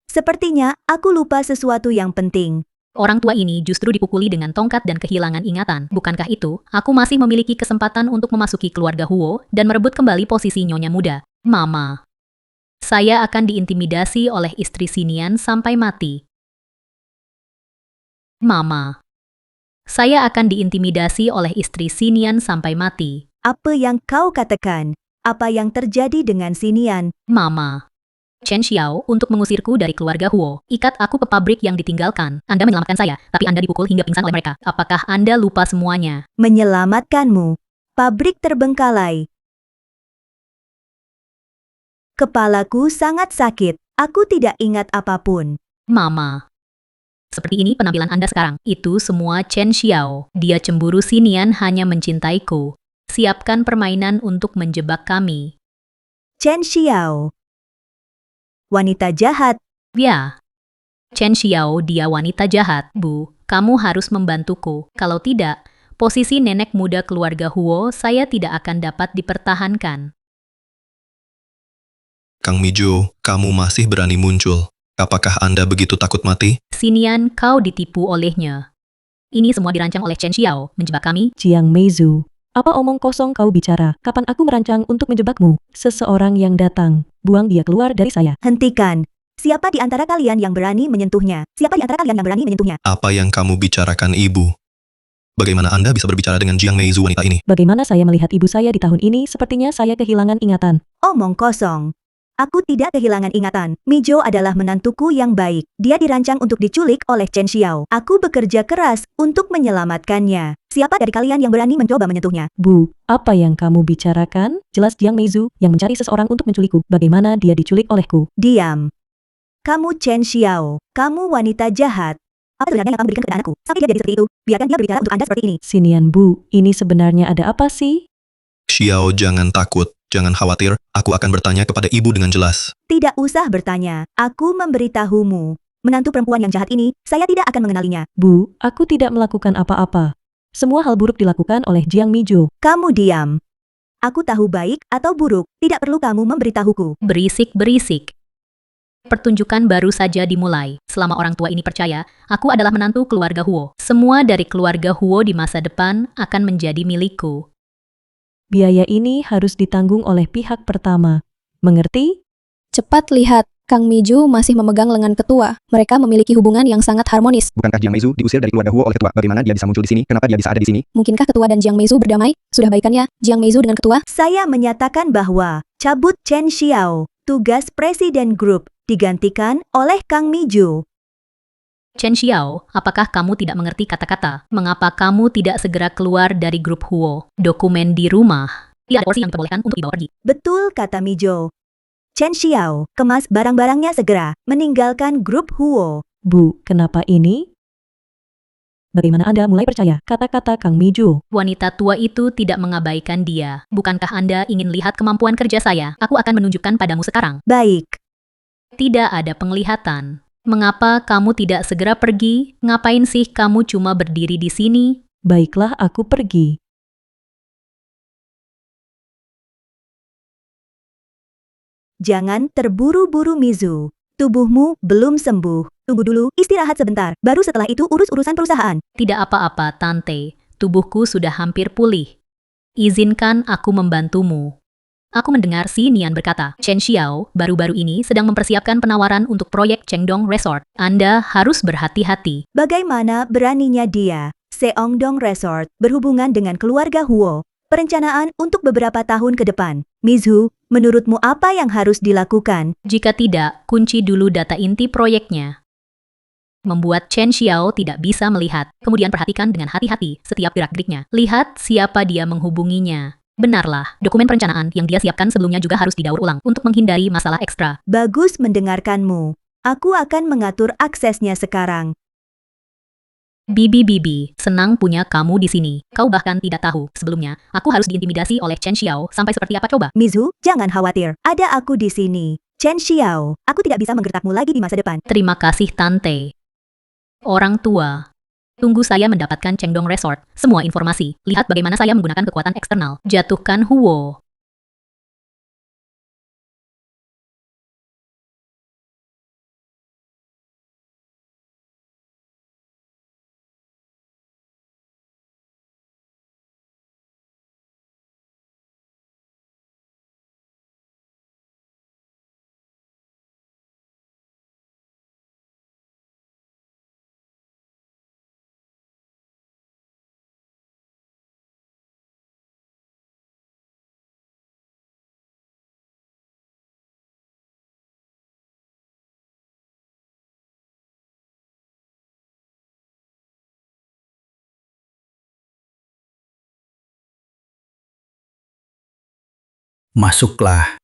Sepertinya aku lupa sesuatu yang penting. Orang tua ini justru dipukuli dengan tongkat dan kehilangan ingatan. Bukankah itu, aku masih memiliki kesempatan untuk memasuki keluarga Huo dan merebut kembali posisi nyonya muda. Mama. Saya akan diintimidasi oleh istri Xinian sampai mati. Mama. Saya akan diintimidasi oleh istri Xinian sampai mati. Apa yang kau katakan? Apa yang terjadi dengan Xinian? Mama. Chen Xiao untuk mengusirku dari keluarga Huo. Ikat aku ke pabrik yang ditinggalkan. Anda menyelamatkan saya, tapi Anda dipukul hingga pingsan oleh mereka. Apakah Anda lupa semuanya? Menyelamatkanmu. Pabrik terbengkalai. Kepalaku sangat sakit. Aku tidak ingat apapun. Mama. Seperti ini penampilan Anda sekarang. Itu semua Chen Xiao. Dia cemburu Xinian hanya mencintaiku. Siapkan permainan untuk menjebak kami. Chen Xiao. Wanita jahat. Ya. Chen Xiao, dia wanita jahat. Bu, kamu harus membantuku. Kalau tidak, posisi nenek muda keluarga Huo saya tidak akan dapat dipertahankan. Kang Mijo, kamu masih berani muncul. Apakah Anda begitu takut mati? Xinian, kau ditipu olehnya. Ini semua dirancang oleh Chen Xiao, menjebak kami. Jiang Meizu. Apa omong kosong kau bicara? Kapan aku merancang untuk menjebakmu? Seseorang yang datang. Buang dia keluar dari saya. Hentikan. Siapa di antara kalian yang berani menyentuhnya? Siapa di antara kalian yang berani menyentuhnya? Apa yang kamu bicarakan, Ibu? Bagaimana Anda bisa berbicara dengan Jiang Meizu wanita ini? Bagaimana saya melihat ibu saya di tahun ini? Sepertinya saya kehilangan ingatan. Omong kosong. Aku tidak kehilangan ingatan. Mijo adalah menantuku yang baik. Dia dirancang untuk diculik oleh Chen Xiao. Aku bekerja keras untuk menyelamatkannya. Siapa dari kalian yang berani mencoba menyentuhnya? Bu, apa yang kamu bicarakan? Jelas Jiang Meizu yang mencari seseorang untuk menculikku. Bagaimana dia diculik olehku? Diam. Kamu Chen Xiao. Kamu wanita jahat. Apa sebenarnya yang kamu berikan kepada anakku? Sampai dia jadi seperti itu. Biarkan dia berbicara untuk Anda seperti ini. Xinian Bu, ini sebenarnya ada apa sih? Xiao, jangan takut. Jangan khawatir, aku akan bertanya kepada ibu dengan jelas. Tidak usah bertanya. Aku memberitahumu. Menantu perempuan yang jahat ini, saya tidak akan mengenalinya. Bu, aku tidak melakukan apa-apa. Semua hal buruk dilakukan oleh Jiang Mijo. Kamu diam. Aku tahu baik atau buruk. Tidak perlu kamu memberitahuku. Berisik-berisik. Pertunjukan baru saja dimulai. Selama orang tua ini percaya, aku adalah menantu keluarga Huo. Semua dari keluarga Huo di masa depan akan menjadi milikku. Biaya ini harus ditanggung oleh pihak pertama. Mengerti? Cepat lihat, Kang Miju masih memegang lengan ketua. Mereka memiliki hubungan yang sangat harmonis. Bukankah Jiang Meizu diusir dari keluarga Huo oleh ketua? Bagaimana dia bisa muncul di sini? Kenapa dia bisa ada di sini? Mungkinkah ketua dan Jiang Meizu berdamai? Sudah baikannya, Jiang Meizu dengan ketua? Saya menyatakan bahwa cabut Chen Xiao, tugas presiden grup, digantikan oleh Kang Miju. Chen Xiao, apakah kamu tidak mengerti kata-kata? Mengapa kamu tidak segera keluar dari grup Huo? Dokumen di rumah. Tidak ada porsi yang diperbolehkan untuk dibawa pergi. Betul kata Mijo. Chen Xiao, kemas barang-barangnya segera, meninggalkan grup Huo. Bu, kenapa ini? Bagaimana Anda mulai percaya kata-kata Kang Miju? Wanita tua itu tidak mengabaikan dia. Bukankah Anda ingin lihat kemampuan kerja saya? Aku akan menunjukkan padamu sekarang. Baik. Tidak ada penglihatan. Mengapa kamu tidak segera pergi? Ngapain sih kamu cuma berdiri di sini? Baiklah, aku pergi. Jangan terburu-buru Mizu. Tubuhmu belum sembuh. Tunggu dulu, istirahat sebentar. Baru setelah itu urus urusan perusahaan. Tidak apa-apa, Tante. Tubuhku sudah hampir pulih. Izinkan aku membantumu. Aku mendengar si Nian berkata, Chen Xiao baru-baru ini sedang mempersiapkan penawaran untuk proyek Chengdong Resort. Anda harus berhati-hati. Bagaimana beraninya dia, Seongdong Resort, berhubungan dengan keluarga Huo. Perencanaan untuk beberapa tahun ke depan. Mizu, menurutmu apa yang harus dilakukan? Jika tidak, kunci dulu data inti proyeknya. Membuat Chen Xiao tidak bisa melihat. Kemudian perhatikan dengan hati-hati setiap gerak-geriknya. Lihat siapa dia menghubunginya. Benarlah, dokumen perencanaan yang dia siapkan sebelumnya juga harus didaur ulang untuk menghindari masalah ekstra. Bagus mendengarkanmu. Aku akan mengatur aksesnya sekarang. Bibi, senang punya kamu di sini. Kau bahkan tidak tahu, sebelumnya, aku harus diintimidasi oleh Chen Xiao sampai seperti apa coba? Mizu, jangan khawatir. Ada aku di sini. Chen Xiao, aku tidak bisa menggertakmu lagi di masa depan. Terima kasih, Tante. Orang tua. Tunggu saya mendapatkan Chengdong Resort. Semua informasi. Lihat bagaimana saya menggunakan kekuatan eksternal. Jatuhkan Huo. Masuklah.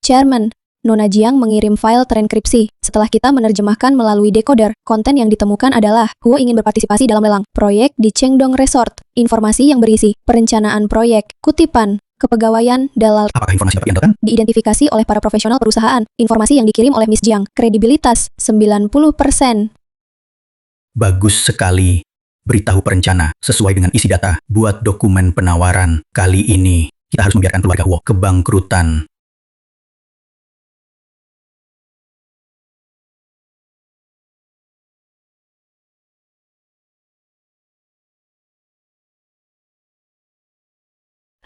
Chairman, Nona Jiang mengirim file terenkripsi. Setelah kita menerjemahkan melalui decoder, konten yang ditemukan adalah Huo ingin berpartisipasi dalam lelang proyek di Chengdong Resort. Informasi yang berisi perencanaan proyek, kutipan, kepegawaian, dalal. Apakah informasi dapat diantarkan? Diidentifikasi oleh para profesional perusahaan. Informasi yang dikirim oleh Miss Jiang. Kredibilitas 90%. Bagus sekali. Beritahu perencana sesuai dengan isi data. Buat dokumen penawaran. Kali ini kita harus membiarkan keluarga Huo kebangkrutan.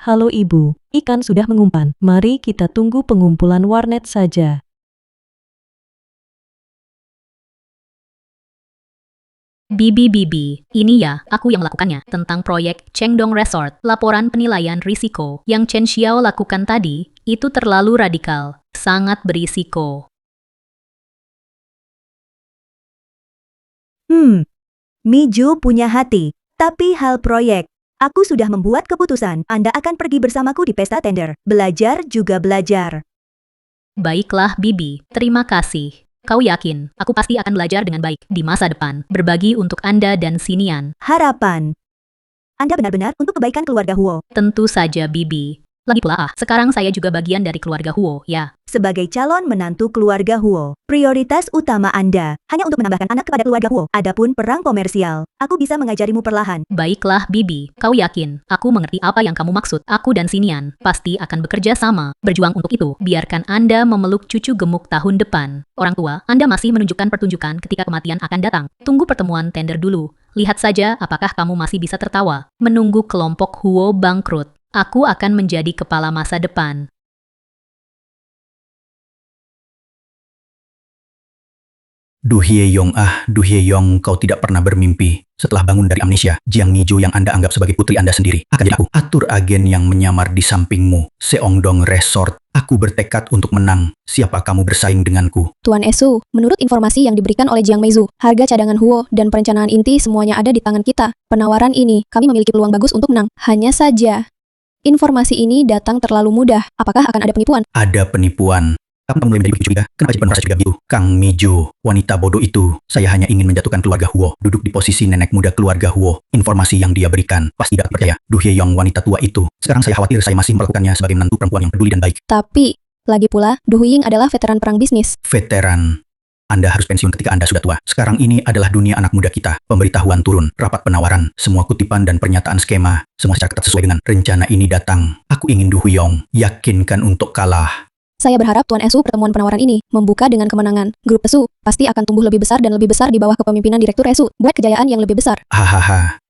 Halo Ibu, ikan sudah mengumpan. Mari kita tunggu pengumpulan warnet saja. Bibi, ini ya, aku yang melakukannya, tentang proyek Chengdong Resort. Laporan penilaian risiko yang Chen Xiao lakukan tadi, itu terlalu radikal, sangat berisiko. Miju punya hati, tapi hal proyek. Aku sudah membuat keputusan. Anda akan pergi bersamaku di pesta tender. Belajar juga belajar. Baiklah, Bibi, terima kasih. Kau yakin, aku pasti akan belajar dengan baik di masa depan, berbagi untuk Anda dan Sinian. Harapan. Anda benar-benar untuk kebaikan keluarga Huo. Tentu saja, Bibi. Lagi pula sekarang saya juga bagian dari keluarga Huo, ya. Sebagai calon menantu keluarga Huo, prioritas utama Anda hanya untuk menambahkan anak kepada keluarga Huo. Adapun perang komersial, aku bisa mengajarimu perlahan. Baiklah, Bibi. Kau yakin, aku mengerti apa yang kamu maksud. Aku dan Sinian pasti akan bekerja sama, berjuang untuk itu. Biarkan Anda memeluk cucu gemuk tahun depan. Orang tua, Anda masih menunjukkan pertunjukan ketika kematian akan datang. Tunggu pertemuan tender dulu. Lihat saja apakah kamu masih bisa tertawa. Menunggu kelompok Huo bangkrut. Aku akan menjadi kepala masa depan. Du Hyeyong, Du Hyeyong, kau tidak pernah bermimpi. Setelah bangun dari amnesia, Jiang Mijo yang Anda anggap sebagai putri Anda sendiri akan jadi aku. Atur agen yang menyamar di sampingmu. Seongdong Resort. Aku bertekad untuk menang. Siapa kamu bersaing denganku? Tuan Esu, menurut informasi yang diberikan oleh Jiang Meizu, harga cadangan Huo dan perencanaan inti semuanya ada di tangan kita. Penawaran ini, kami memiliki peluang bagus untuk menang. Hanya saja, informasi ini datang terlalu mudah. Apakah akan ada penipuan? Ada penipuan. Kamu mulai menjadi begitu juga? Kenapa jadi penuh rasa juga gitu? Kang Mijo, wanita bodoh itu. Saya hanya ingin menjatuhkan keluarga Huo. Duduk di posisi nenek muda keluarga Huo. Informasi yang dia berikan pasti tidak percaya. Du Hyeyong, wanita tua itu. Sekarang saya khawatir saya masih memperlakukannya sebagai menantu perempuan yang peduli dan baik. Tapi, lagi pula, Du Huying adalah veteran perang bisnis. Veteran. Anda harus pensiun ketika Anda sudah tua. Sekarang ini adalah dunia anak muda kita. Pemberitahuan turun, rapat penawaran, semua kutipan dan pernyataan skema, semua secara ketat sesuai dengan rencana ini datang. Aku ingin Du Huyong yakinkan untuk kalah. Saya berharap Tuan Esu pertemuan penawaran ini membuka dengan kemenangan. Grup Esu pasti akan tumbuh lebih besar dan lebih besar di bawah kepemimpinan Direktur Esu. Buat kejayaan yang lebih besar. Hahaha.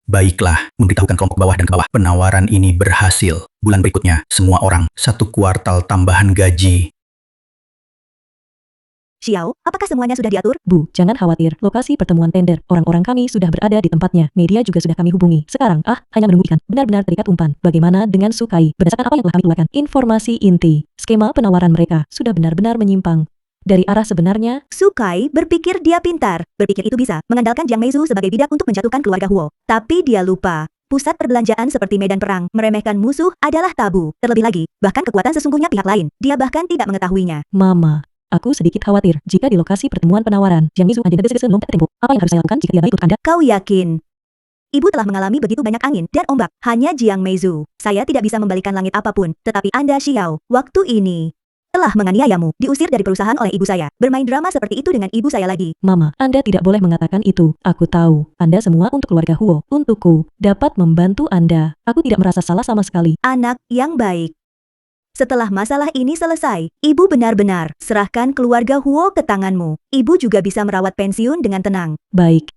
Baiklah, memberitahukan kelompok bawah dan ke bawah. Penawaran ini berhasil. Bulan berikutnya, semua orang, 1 kuartal tambahan gaji. Xiao, apakah semuanya sudah diatur? Bu, jangan khawatir. Lokasi pertemuan tender, orang-orang kami sudah berada di tempatnya. Media juga sudah kami hubungi. Sekarang, hanya menunggu ikan. Benar-benar terikat umpan. Bagaimana dengan Sukai? Berdasarkan apa yang telah kami keluarkan, informasi inti, skema penawaran mereka sudah benar-benar menyimpang dari arah sebenarnya. Sukai berpikir dia pintar. Berpikir itu bisa mengandalkan Jiang Meizu sebagai bidak untuk menjatuhkan keluarga Huo. Tapi dia lupa. Pusat perbelanjaan seperti medan perang, meremehkan musuh adalah tabu. Terlebih lagi, bahkan kekuatan sesungguhnya pihak lain. Dia bahkan tidak mengetahuinya. Mama, aku sedikit khawatir jika di lokasi pertemuan penawaran, Jiang Meizu hanya dese-dese lompat ke tembok. Apa yang harus saya lakukan jika dia ikut Anda? Kau yakin? Ibu telah mengalami begitu banyak angin dan ombak. Hanya Jiang Meizu. Saya tidak bisa membalikan langit apapun. Tetapi Anda, Xiao, waktu ini telah menganiayamu, diusir dari perusahaan oleh ibu saya. Bermain drama seperti itu dengan ibu saya lagi. Mama, Anda tidak boleh mengatakan itu. Aku tahu, Anda semua untuk keluarga Huo. Untukku, dapat membantu Anda. Aku tidak merasa salah sama sekali. Anak yang baik. Setelah masalah ini selesai, ibu benar-benar serahkan keluarga Huo ke tanganmu. Ibu juga bisa merawat pensiun dengan tenang. Baik.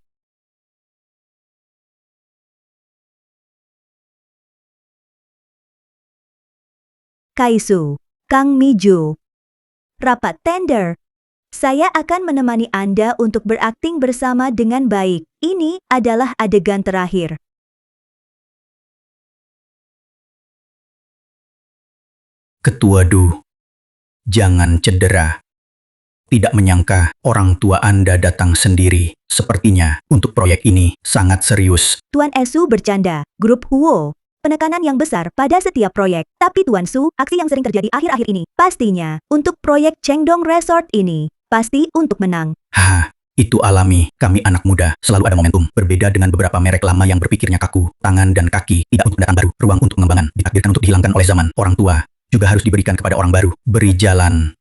Kaisu, Kang Mijo. Rapat tender. Saya akan menemani Anda untuk berakting bersama dengan baik. Ini adalah adegan terakhir. Ketua Du, jangan cedera. Tidak menyangka orang tua Anda datang sendiri. Sepertinya untuk proyek ini sangat serius. Tuan Esu bercanda. Grup Huo. Penekanan yang besar pada setiap proyek. Tapi Tuan Su, aksi yang sering terjadi akhir-akhir ini, pastinya untuk proyek Chengdong Resort ini, pasti untuk menang. Itu alami. Kami anak muda, selalu ada momentum. Berbeda dengan beberapa merek lama yang berpikirnya kaku, tangan dan kaki, tidak untuk pendatang baru. Ruang untuk pengembangan, ditakdirkan untuk dihilangkan oleh zaman. Orang tua juga harus diberikan kepada orang baru. Beri jalan.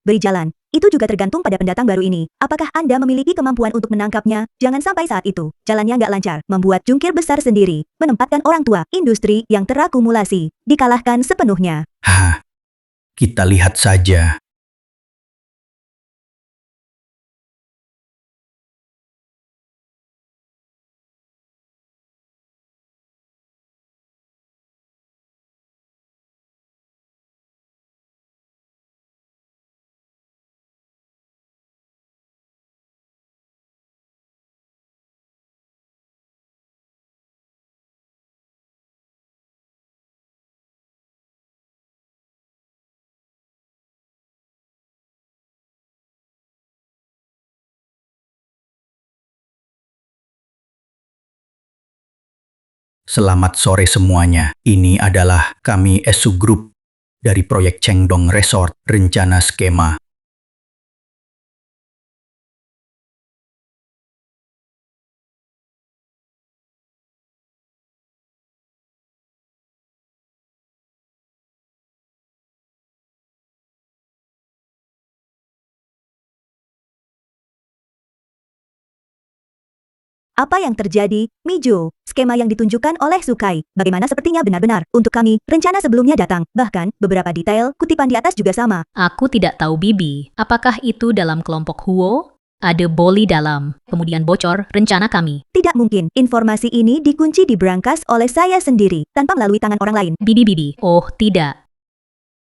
Beri jalan. Itu juga tergantung pada pendatang baru ini. Apakah Anda memiliki kemampuan untuk menangkapnya? Jangan sampai saat itu jalannya nggak lancar, membuat jungkir besar sendiri, menempatkan orang tua, industri yang terakumulasi, dikalahkan sepenuhnya. Kita lihat saja. Selamat sore semuanya. Ini adalah kami Esu Group dari proyek Chengdong Resort, rencana skema. Apa yang terjadi, Mijo? Skema yang ditunjukkan oleh Sukai, bagaimana sepertinya benar-benar. Untuk kami, rencana sebelumnya datang. Bahkan, beberapa detail, kutipan di atas juga sama. Aku tidak tahu Bibi. Apakah itu dalam kelompok Huo? Ada boli dalam, kemudian bocor rencana kami. Tidak mungkin. Informasi ini dikunci di brankas oleh saya sendiri, tanpa melalui tangan orang lain. Bibi. Oh, tidak.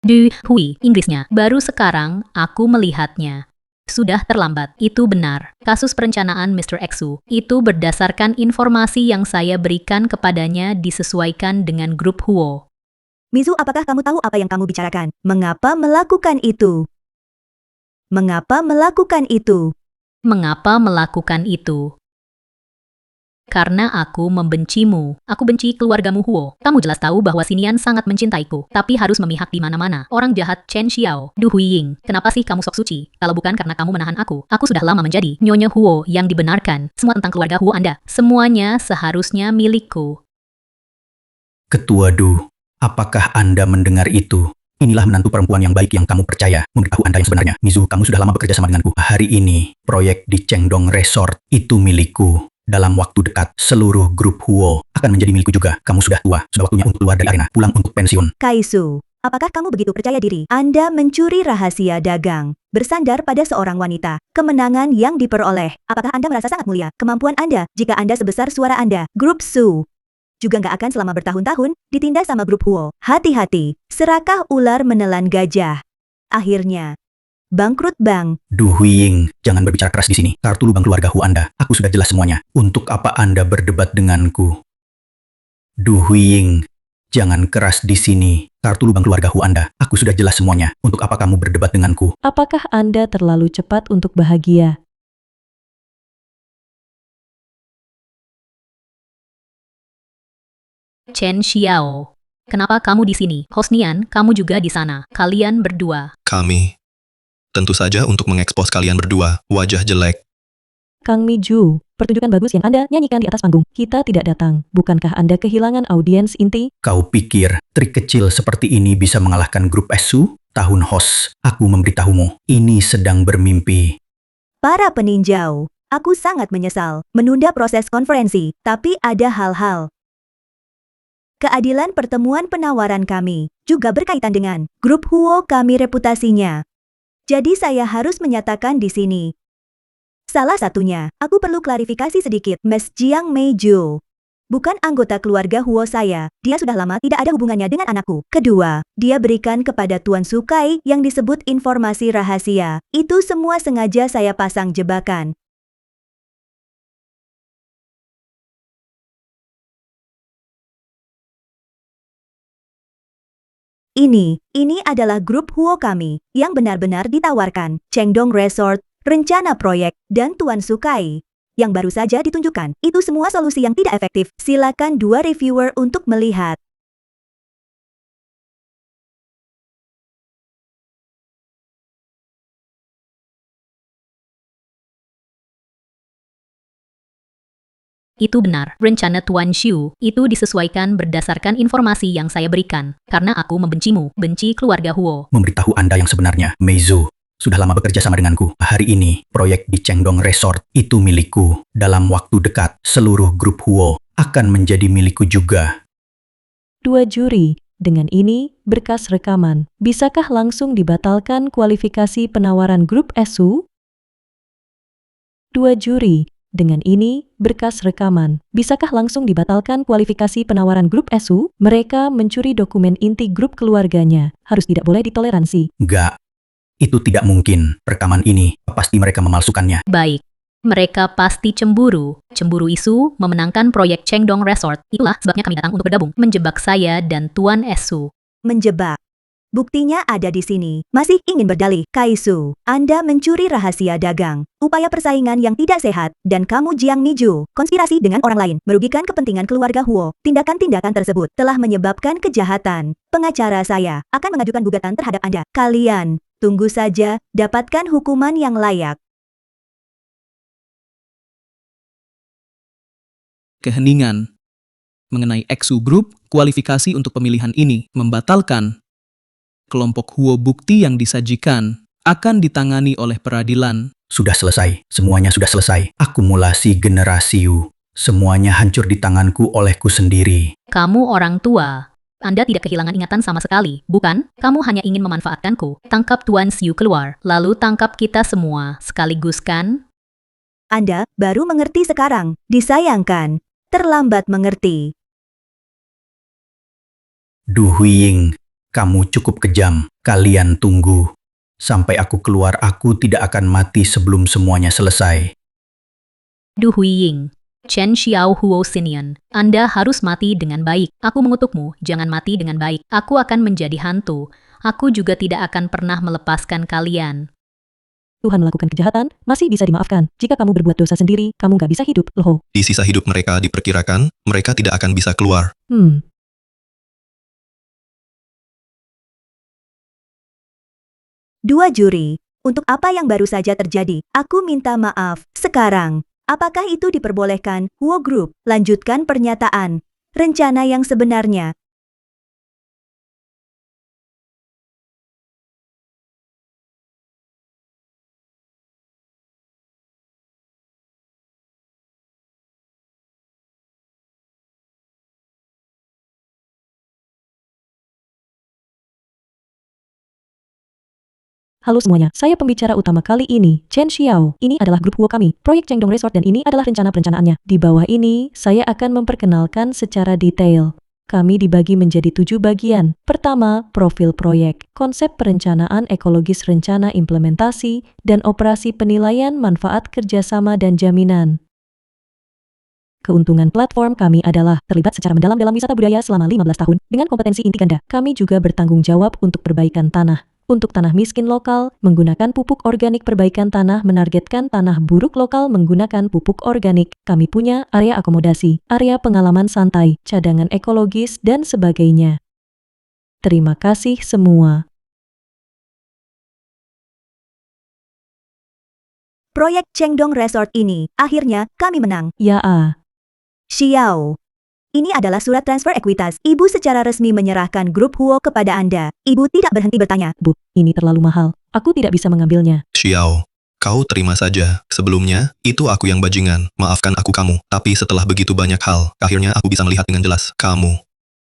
Du Hui, Inggrisnya. Baru sekarang, aku melihatnya. Sudah terlambat. Itu benar. Kasus perencanaan Mr. Exu itu berdasarkan informasi yang saya berikan kepadanya disesuaikan dengan grup Huo. Mizu, apakah kamu tahu apa yang kamu bicarakan? Mengapa melakukan itu? Mengapa melakukan itu? Mengapa melakukan itu? Karena aku membencimu. Aku benci keluargamu Huo. Kamu jelas tahu bahwa Xinian sangat mencintaiku, tapi harus memihak di mana-mana. Orang jahat Chen Xiao, Du Huiying. Kenapa sih kamu sok suci? Kalau bukan karena kamu menahan aku sudah lama menjadi Nyonya Huo yang dibenarkan. Semua tentang keluarga Huo Anda. Semuanya seharusnya milikku. Ketua Du, apakah Anda mendengar itu? Inilah menantu perempuan yang baik yang kamu percaya. Memberitahu Anda yang sebenarnya. Mizu, kamu sudah lama bekerja sama denganku. Hari ini, proyek di Chengdong Resort itu milikku. Dalam waktu dekat, seluruh grup Huo akan menjadi milikku juga. Kamu sudah tua, sudah waktunya untuk keluar dari arena, pulang untuk pensiun. Kaisu, apakah kamu begitu percaya diri? Anda mencuri rahasia dagang, bersandar pada seorang wanita. Kemenangan yang diperoleh, apakah Anda merasa sangat mulia? Kemampuan Anda, jika Anda sebesar suara Anda, grup Su, juga nggak akan selama bertahun-tahun ditindas sama grup Huo. Hati-hati, serakah ular menelan gajah. Akhirnya, bangkrut bank. Du Huiying, jangan berbicara keras di sini. Kartu lubang keluarga Hu Anda. Aku sudah jelas semuanya. Untuk apa Anda berdebat denganku? Du Huiying, jangan keras di sini. Kartu lubang keluarga Hu Anda. Aku sudah jelas semuanya. Untuk apa kamu berdebat denganku? Apakah Anda terlalu cepat untuk bahagia? Chen Xiao. Kenapa kamu di sini? Hosnian, kamu juga di sana. Kalian berdua. Kami. Tentu saja untuk mengekspos kalian berdua, wajah jelek. Kang Miju, pertunjukan bagus yang Anda nyanyikan di atas panggung. Kita tidak datang. Bukankah Anda kehilangan audiens inti? Kau pikir trik kecil seperti ini bisa mengalahkan grup Esu? Tahun Hos, aku memberitahumu, ini sedang bermimpi. Para peninjau, aku sangat menyesal menunda proses konferensi, tapi ada hal-hal. Keadilan pertemuan penawaran kami juga berkaitan dengan grup Huo kami reputasinya. Jadi saya harus menyatakan di sini. Salah satunya, aku perlu klarifikasi sedikit. Ms. Jiang Meiju bukan anggota keluarga Huo saya. Dia sudah lama tidak ada hubungannya dengan anakku. Kedua, dia berikan kepada Tuan Sukai yang disebut informasi rahasia. Itu semua sengaja saya pasang jebakan. Ini adalah grup Huo kami yang benar-benar ditawarkan. Chengdong Resort, rencana proyek, dan Tuan Sukai yang baru saja ditunjukkan. Itu semua solusi yang tidak efektif. Silakan dua reviewer untuk melihat. Itu benar. Rencana Tuan Xiu itu disesuaikan berdasarkan informasi yang saya berikan. Karena aku membencimu, benci keluarga Huo. Memberitahu Anda yang sebenarnya, Meizu. Sudah lama bekerja sama denganku. Hari ini, proyek di Chengdong Resort itu milikku. Dalam waktu dekat, seluruh grup Huo akan menjadi milikku juga. Dua juri, dengan ini, berkas rekaman. Bisakah langsung dibatalkan kualifikasi penawaran grup Esu? Dua juri, dengan ini, berkas rekaman. Bisakah langsung dibatalkan kualifikasi penawaran grup Esu? Mereka mencuri dokumen inti grup keluarganya. Harus tidak boleh ditoleransi. Enggak. Itu tidak mungkin. Rekaman ini, pasti mereka memalsukannya. Baik. Mereka pasti cemburu. Cemburu isu memenangkan proyek Chengdong Resort. Itulah sebabnya kami datang untuk bergabung. Menjebak saya dan Tuan Esu. Menjebak. Buktinya ada di sini. Masih ingin berdalih, Kaisu. Anda mencuri rahasia dagang, upaya persaingan yang tidak sehat, dan kamu Jiang Miju, konspirasi dengan orang lain, merugikan kepentingan keluarga Huo. Tindakan-tindakan tersebut telah menyebabkan kejahatan. Pengacara saya akan mengajukan gugatan terhadap Anda. Kalian, tunggu saja, dapatkan hukuman yang layak. Keheningan. Mengenai Exu Group, kualifikasi untuk pemilihan ini membatalkan. Kelompok Huo bukti yang disajikan akan ditangani oleh peradilan. Sudah selesai. Semuanya sudah selesai. Akumulasi generasiu. Semuanya hancur di tanganku olehku sendiri. Kamu orang tua. Anda tidak kehilangan ingatan sama sekali, bukan? Kamu hanya ingin memanfaatkanku. Tangkap Tuan Xiu keluar, lalu tangkap kita semua, sekaligus kan? Anda baru mengerti sekarang. Disayangkan. Terlambat mengerti. Du Huiying, kamu cukup kejam. Kalian tunggu. Sampai aku keluar, aku tidak akan mati sebelum semuanya selesai. Du Huiying, Chen Xiao Huo Sinian, Anda harus mati dengan baik. Aku mengutukmu, jangan mati dengan baik. Aku akan menjadi hantu. Aku juga tidak akan pernah melepaskan kalian. Tuhan melakukan kejahatan, masih bisa dimaafkan. Jika kamu berbuat dosa sendiri, kamu nggak bisa hidup, loh. Di sisa hidup mereka diperkirakan, mereka tidak akan bisa keluar. Dua juri, untuk apa yang baru saja terjadi, aku minta maaf. Sekarang, apakah itu diperbolehkan? Huo Group, lanjutkan pernyataan. Rencana yang sebenarnya. Halo semuanya, saya pembicara utama kali ini, Chen Xiao. Ini adalah grup Huo kami, proyek Chengdong Resort, dan ini adalah rencana perencanaannya. Di bawah ini, saya akan memperkenalkan secara detail. Kami dibagi menjadi 7 bagian. Pertama, profil proyek, konsep perencanaan ekologis, rencana implementasi, dan operasi penilaian manfaat kerjasama dan jaminan. Keuntungan platform kami adalah terlibat secara mendalam dalam wisata budaya selama 15 tahun dengan kompetensi inti ganda. Kami juga bertanggung jawab untuk perbaikan tanah. Untuk tanah miskin lokal, menggunakan pupuk organik. Perbaikan tanah menargetkan tanah buruk lokal menggunakan pupuk organik. Kami punya area akomodasi, area pengalaman santai, cadangan ekologis, dan sebagainya. Terima kasih semua. Proyek Chengdong Resort ini, akhirnya, kami menang. Ya, Xiao. Ini adalah surat transfer ekuitas. Ibu secara resmi menyerahkan grup Huo kepada Anda. Ibu tidak berhenti bertanya. Bu, ini terlalu mahal. Aku tidak bisa mengambilnya. Xiao, kau terima saja. Sebelumnya, itu aku yang bajingan. Maafkan aku kamu. Tapi setelah begitu banyak hal, akhirnya aku bisa melihat dengan jelas. Kamu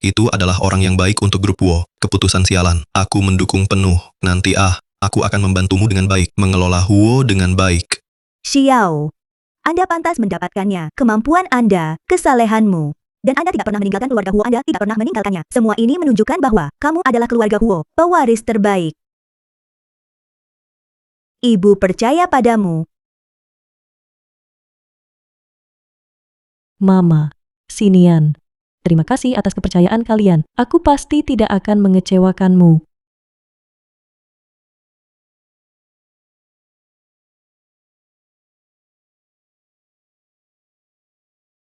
itu adalah orang yang baik untuk grup Huo. Keputusan sialan. Aku mendukung penuh. Nanti aku akan membantumu dengan baik. Mengelola Huo dengan baik. Xiao. Anda pantas mendapatkannya. Kemampuan Anda, kesalehanmu. Dan Anda tidak pernah meninggalkan keluarga Huo, Anda tidak pernah meninggalkannya. Semua ini menunjukkan bahwa kamu adalah keluarga Huo, pewaris terbaik. Ibu percaya padamu. Mama, Sinian. Terima kasih atas kepercayaan kalian. Aku pasti tidak akan mengecewakanmu.